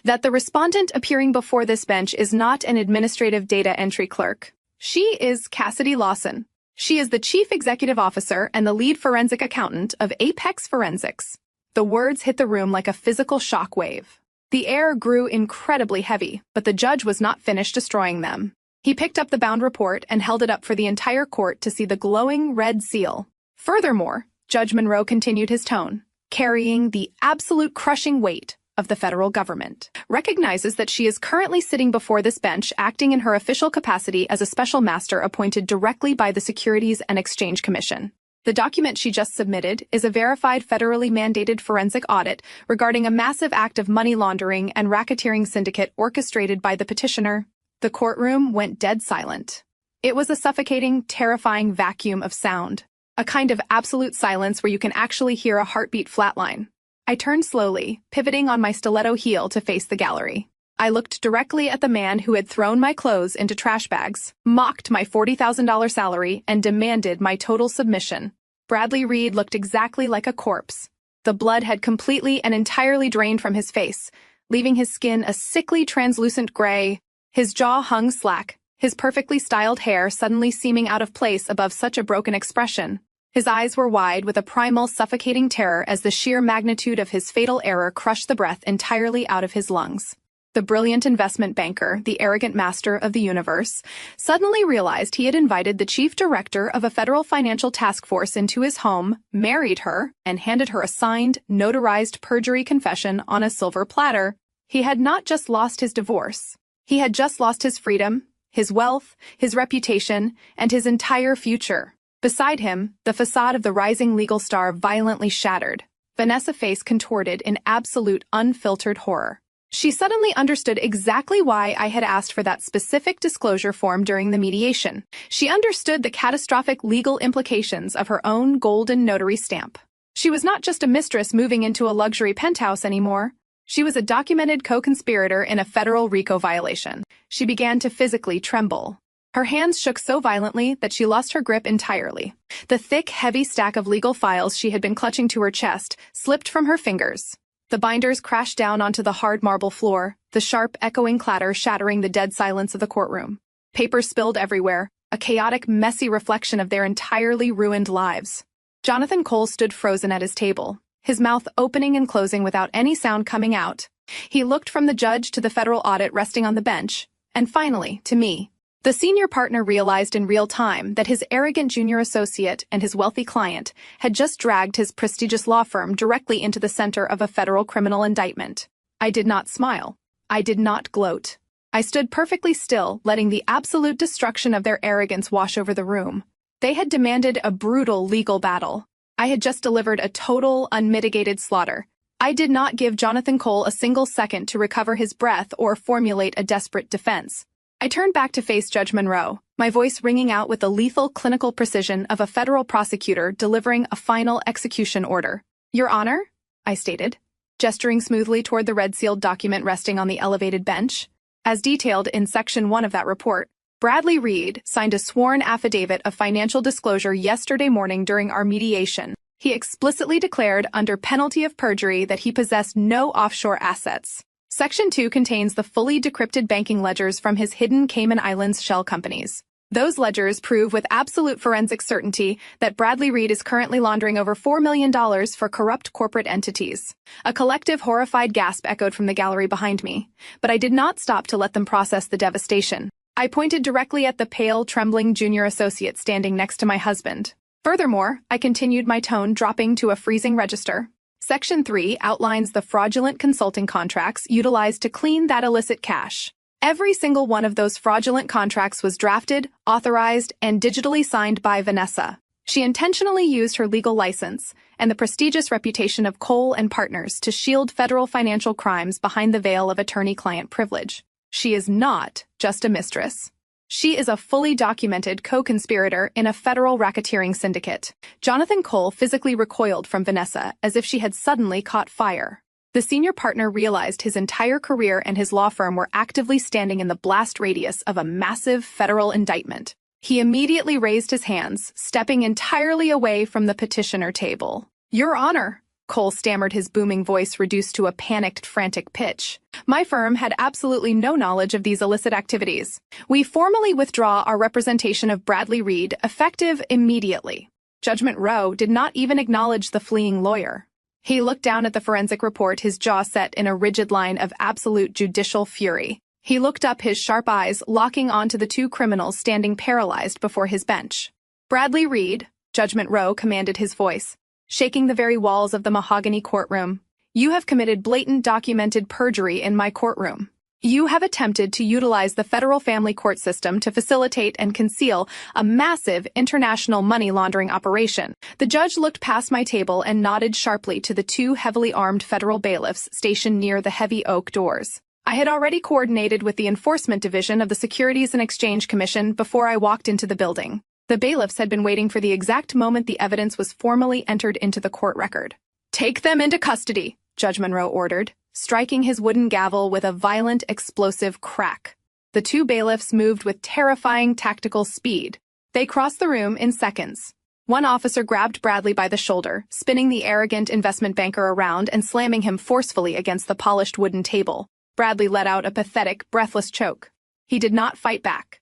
"that the respondent appearing before this bench is not an administrative data entry clerk. She is Cassidy Lawson. She is the chief executive officer and the lead forensic accountant of Apex Forensics." The words hit the room like a physical shock wave. The air grew incredibly heavy, but the judge was not finished destroying them. He picked up the bound report and held it up for the entire court to see the glowing red seal. Furthermore, Judge Monroe continued his tone, carrying the absolute crushing weight of the federal government, recognizes that she is currently sitting before this bench acting in her official capacity as a special master appointed directly by the Securities and Exchange Commission. The document she just submitted is a verified federally mandated forensic audit regarding a massive act of money laundering and racketeering syndicate orchestrated by the petitioner. The courtroom went dead silent. It was a suffocating, terrifying vacuum of sound. A kind of absolute silence where you can actually hear a heartbeat flatline. I turned slowly, pivoting on my stiletto heel to face the gallery. I looked directly at the man who had thrown my clothes into trash bags, mocked my $40,000 salary, and demanded my total submission. Bradley Reed looked exactly like a corpse. The blood had completely and entirely drained from his face, leaving his skin a sickly, translucent gray. His jaw hung slack, his perfectly styled hair suddenly seeming out of place above such a broken expression. His eyes were wide with a primal, suffocating terror as the sheer magnitude of his fatal error crushed the breath entirely out of his lungs. The brilliant investment banker, the arrogant master of the universe, suddenly realized he had invited the chief director of a federal financial task force into his home, married her, and handed her a signed, notarized perjury confession on a silver platter. He had not just lost his divorce. He had just lost his freedom, his wealth, his reputation, and his entire future. Beside him, the facade of the rising legal star violently shattered. Vanessa's face contorted in absolute, unfiltered horror. She suddenly understood exactly why I had asked for that specific disclosure form during the mediation. She understood the catastrophic legal implications of her own golden notary stamp. She was not just a mistress moving into a luxury penthouse anymore. She was a documented co-conspirator in a federal RICO violation. She began to physically tremble. Her hands shook so violently that she lost her grip entirely. The thick, heavy stack of legal files she had been clutching to her chest slipped from her fingers. The binders crashed down onto the hard marble floor, the sharp, echoing clatter shattering the dead silence of the courtroom. Papers spilled everywhere, a chaotic, messy reflection of their entirely ruined lives. Jonathan Cole stood frozen at his table, his mouth opening and closing without any sound coming out. He looked from the judge to the federal audit resting on the bench, and finally, to me. The senior partner realized in real time that his arrogant junior associate and his wealthy client had just dragged his prestigious law firm directly into the center of a federal criminal indictment. I did not smile. I did not gloat. I stood perfectly still, letting the absolute destruction of their arrogance wash over the room. They had demanded a brutal legal battle. I had just delivered a total, unmitigated slaughter. I did not give Jonathan Cole a single second to recover his breath or formulate a desperate defense. I turned back to face Judge Monroe, my voice ringing out with the lethal clinical precision of a federal prosecutor delivering a final execution order. "Your Honor," I stated, gesturing smoothly toward the red-sealed document resting on the elevated bench. As detailed in Section 1 of that report, Bradley Reed signed a sworn affidavit of financial disclosure yesterday morning during our mediation. He explicitly declared under penalty of perjury that he possessed no offshore assets. Section 2 contains the fully decrypted banking ledgers from his hidden Cayman Islands shell companies. Those ledgers prove with absolute forensic certainty that Bradley Reed is currently laundering over $4 million for corrupt corporate entities. A collective horrified gasp echoed from the gallery behind me, but I did not stop to let them process the devastation. I pointed directly at the pale, trembling junior associate standing next to my husband. Furthermore, I continued, my tone dropping to a freezing register. Section 3 outlines the fraudulent consulting contracts utilized to clean that illicit cash. Every single one of those fraudulent contracts was drafted, authorized, and digitally signed by Vanessa. She intentionally used her legal license and the prestigious reputation of Qley and Partners to shield federal financial crimes behind the veil of attorney-client privilege. She is not just a mistress. She is a fully documented co-conspirator in a federal racketeering syndicate. Jonathan Qley physically recoiled from Vanessa as if she had suddenly caught fire. The senior partner realized his entire career and his law firm were actively standing in the blast radius of a massive federal indictment. He immediately raised his hands, stepping entirely away from the petitioner table. "Your Honor," Qley stammered, his booming voice reduced to a panicked, frantic pitch. "My firm had absolutely no knowledge of these illicit activities. We formally withdraw our representation of Bradley Reed, effective immediately." Judgment Rowe did not even acknowledge the fleeing lawyer. He looked down at the forensic report, his jaw set in a rigid line of absolute judicial fury. He looked up, his sharp eyes locking onto the two criminals standing paralyzed before his bench. "Bradley Reed," Judgment Rowe commanded, his voice shaking the very walls of the mahogany courtroom, "you have committed blatant documented perjury in my courtroom. You have attempted to utilize the federal family court system to facilitate and conceal a massive international money laundering operation." The judge looked past my table and nodded sharply to the two heavily armed federal bailiffs stationed near the heavy oak doors. I had already coordinated with the Enforcement Division of the Securities and Exchange Commission before I walked into the building. The bailiffs had been waiting for the exact moment the evidence was formally entered into the court record. "Take them into custody," Judge Monroe ordered, striking his wooden gavel with a violent, explosive crack. The two bailiffs moved with terrifying tactical speed. They crossed the room in seconds. One officer grabbed Bradley by the shoulder, spinning the arrogant investment banker around and slamming him forcefully against the polished wooden table. Bradley let out a pathetic, breathless choke. He did not fight back.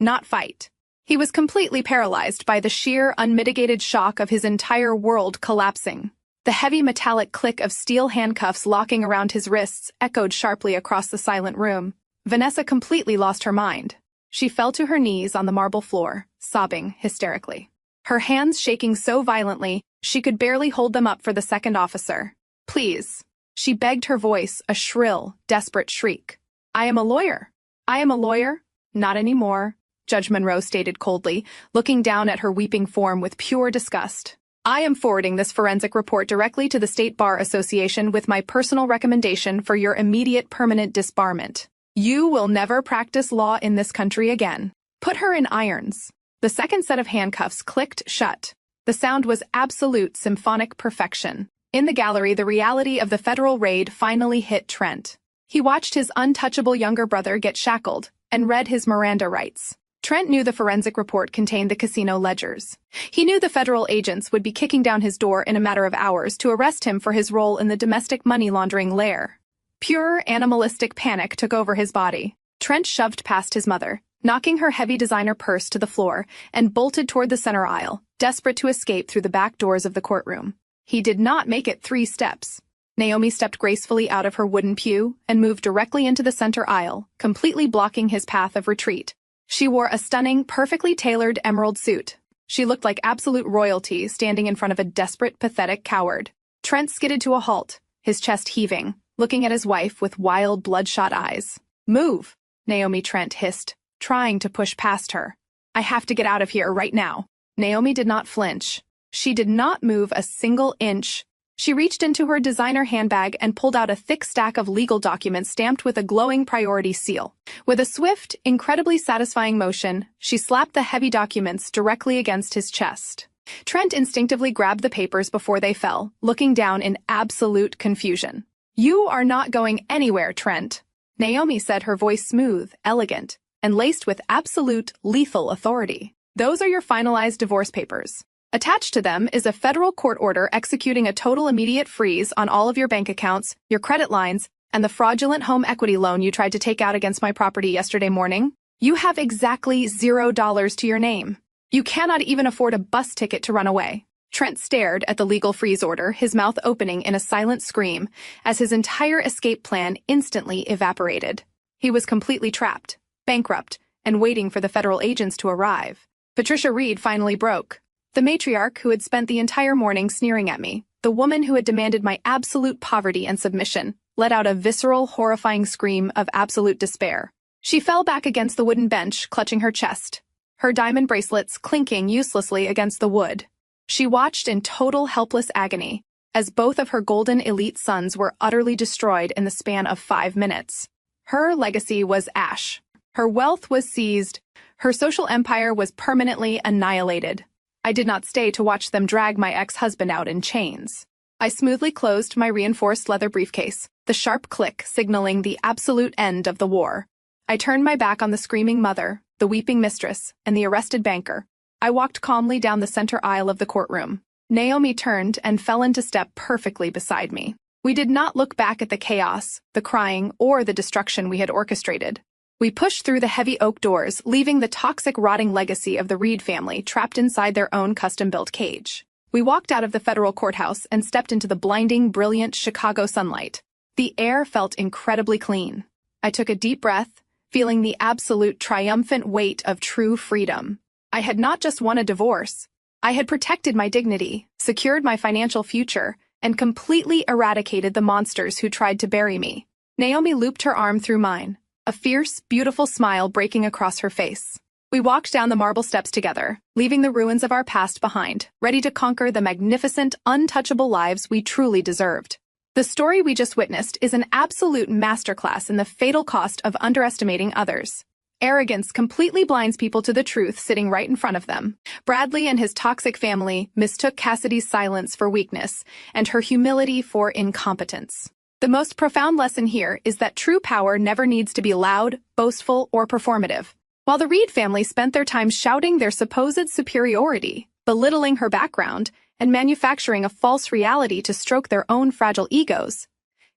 Not fight. He was completely paralyzed by the sheer, unmitigated shock of his entire world collapsing. The heavy metallic click of steel handcuffs locking around his wrists echoed sharply across the silent room. Vanessa completely lost her mind. She fell to her knees on the marble floor, sobbing hysterically. Her hands shaking so violently, she could barely hold them up for the second officer. "Please," she begged, her voice a shrill, desperate shriek. "I am a lawyer. I am a lawyer." "Not anymore," Judge Monroe stated coldly, looking down at her weeping form with pure disgust. "I am forwarding this forensic report directly to the State Bar Association with my personal recommendation for your immediate permanent disbarment. You will never practice law in this country again. Put her in irons." The second set of handcuffs clicked shut. The sound was absolute symphonic perfection. In the gallery, the reality of the federal raid finally hit Trent. He watched his untouchable younger brother get shackled and read his Miranda rights. Trent knew the forensic report contained the casino ledgers. He knew the federal agents would be kicking down his door in a matter of hours to arrest him for his role in the domestic money laundering lair. Pure animalistic panic took over his body. Trent shoved past his mother, knocking her heavy designer purse to the floor, and bolted toward the center aisle, desperate to escape through the back doors of the courtroom. He did not make it 3 steps. Naomi stepped gracefully out of her wooden pew and moved directly into the center aisle, completely blocking his path of retreat. She wore a stunning, perfectly tailored emerald suit. She looked like absolute royalty standing in front of a desperate, pathetic coward. Trent skidded to a halt, his chest heaving, looking at his wife with wild, bloodshot eyes. "Move," Naomi Trent hissed, trying to push past her. "I have to get out of here right now." Naomi did not flinch. She did not move a single inch. She reached into her designer handbag and pulled out a thick stack of legal documents stamped with a glowing priority seal. With a swift, incredibly satisfying motion, she slapped the heavy documents directly against his chest. Trent instinctively grabbed the papers before they fell, looking down in absolute confusion. "You are not going anywhere, Trent," Naomi said, her voice smooth, elegant, and laced with absolute lethal authority. Those are your finalized divorce papers. Attached to them is a federal court order executing a total immediate freeze on all of your bank accounts, your credit lines, and the fraudulent home equity loan you tried to take out against my property yesterday morning. You have exactly $0 to your name. You cannot even afford a bus ticket to run away. Trent stared at the legal freeze order, his mouth opening in a silent scream, as his entire escape plan instantly evaporated. He was completely trapped, bankrupt, and waiting for the federal agents to arrive. Patricia Reed finally broke. The matriarch who had spent the entire morning sneering at me, the woman who had demanded my absolute poverty and submission, let out a visceral, horrifying scream of absolute despair. She fell back against the wooden bench, clutching her chest, her diamond bracelets clinking uselessly against the wood. She watched in total helpless agony as both of her golden elite sons were utterly destroyed in the span of 5 minutes. Her legacy was ash. Her wealth was seized. Her social empire was permanently annihilated. I did not stay to watch them drag my ex-husband out in chains. I smoothly closed my reinforced leather briefcase, the sharp click signaling the absolute end of the war. I turned my back on the screaming mother, the weeping mistress, and the arrested banker. I walked calmly down the center aisle of the courtroom. Naomi turned and fell into step perfectly beside me. We did not look back at the chaos, the crying, or the destruction we had orchestrated. We pushed through the heavy oak doors, leaving the toxic, rotting legacy of the Reed family trapped inside their own custom-built cage. We walked out of the federal courthouse and stepped into the blinding, brilliant Chicago sunlight. The air felt incredibly clean. I took a deep breath, feeling the absolute triumphant weight of true freedom. I had not just won a divorce. I had protected my dignity, secured my financial future, and completely eradicated the monsters who tried to bury me. Naomi looped her arm through mine, a fierce, beautiful smile breaking across her face. We walked down the marble steps together, leaving the ruins of our past behind, ready to conquer the magnificent, untouchable lives we truly deserved. The story we just witnessed is an absolute masterclass in the fatal cost of underestimating others. Arrogance completely blinds people to the truth sitting right in front of them. Bradley and his toxic family mistook Cassidy's silence for weakness and her humility for incompetence. The most profound lesson here is that true power never needs to be loud, boastful, or performative. While the Reed family spent their time shouting their supposed superiority, belittling her background, and manufacturing a false reality to stroke their own fragile egos,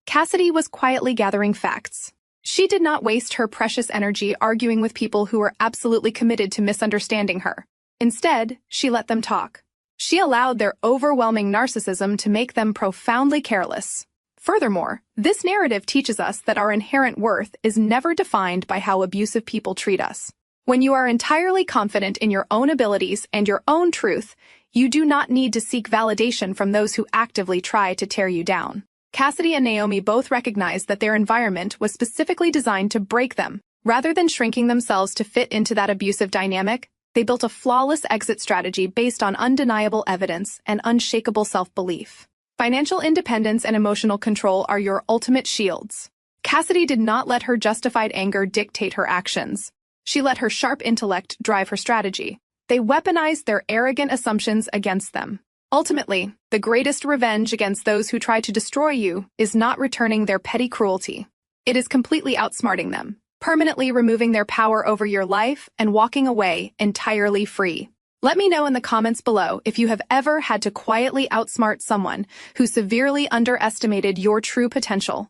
Cassidy was quietly gathering facts. She did not waste her precious energy arguing with people who were absolutely committed to misunderstanding her. Instead, she let them talk. She allowed their overwhelming narcissism to make them profoundly careless. Furthermore, this narrative teaches us that our inherent worth is never defined by how abusive people treat us. When you are entirely confident in your own abilities and your own truth, you do not need to seek validation from those who actively try to tear you down. Cassidy and Naomi both recognized that their environment was specifically designed to break them. Rather than shrinking themselves to fit into that abusive dynamic, they built a flawless exit strategy based on undeniable evidence and unshakable self-belief. Financial independence and emotional control are your ultimate shields. Cassidy did not let her justified anger dictate her actions. She let her sharp intellect drive her strategy. They weaponized their arrogant assumptions against them. Ultimately, the greatest revenge against those who try to destroy you is not returning their petty cruelty. It is completely outsmarting them, permanently removing their power over your life and walking away entirely free. Let me know in the comments below if you have ever had to quietly outsmart someone who severely underestimated your true potential.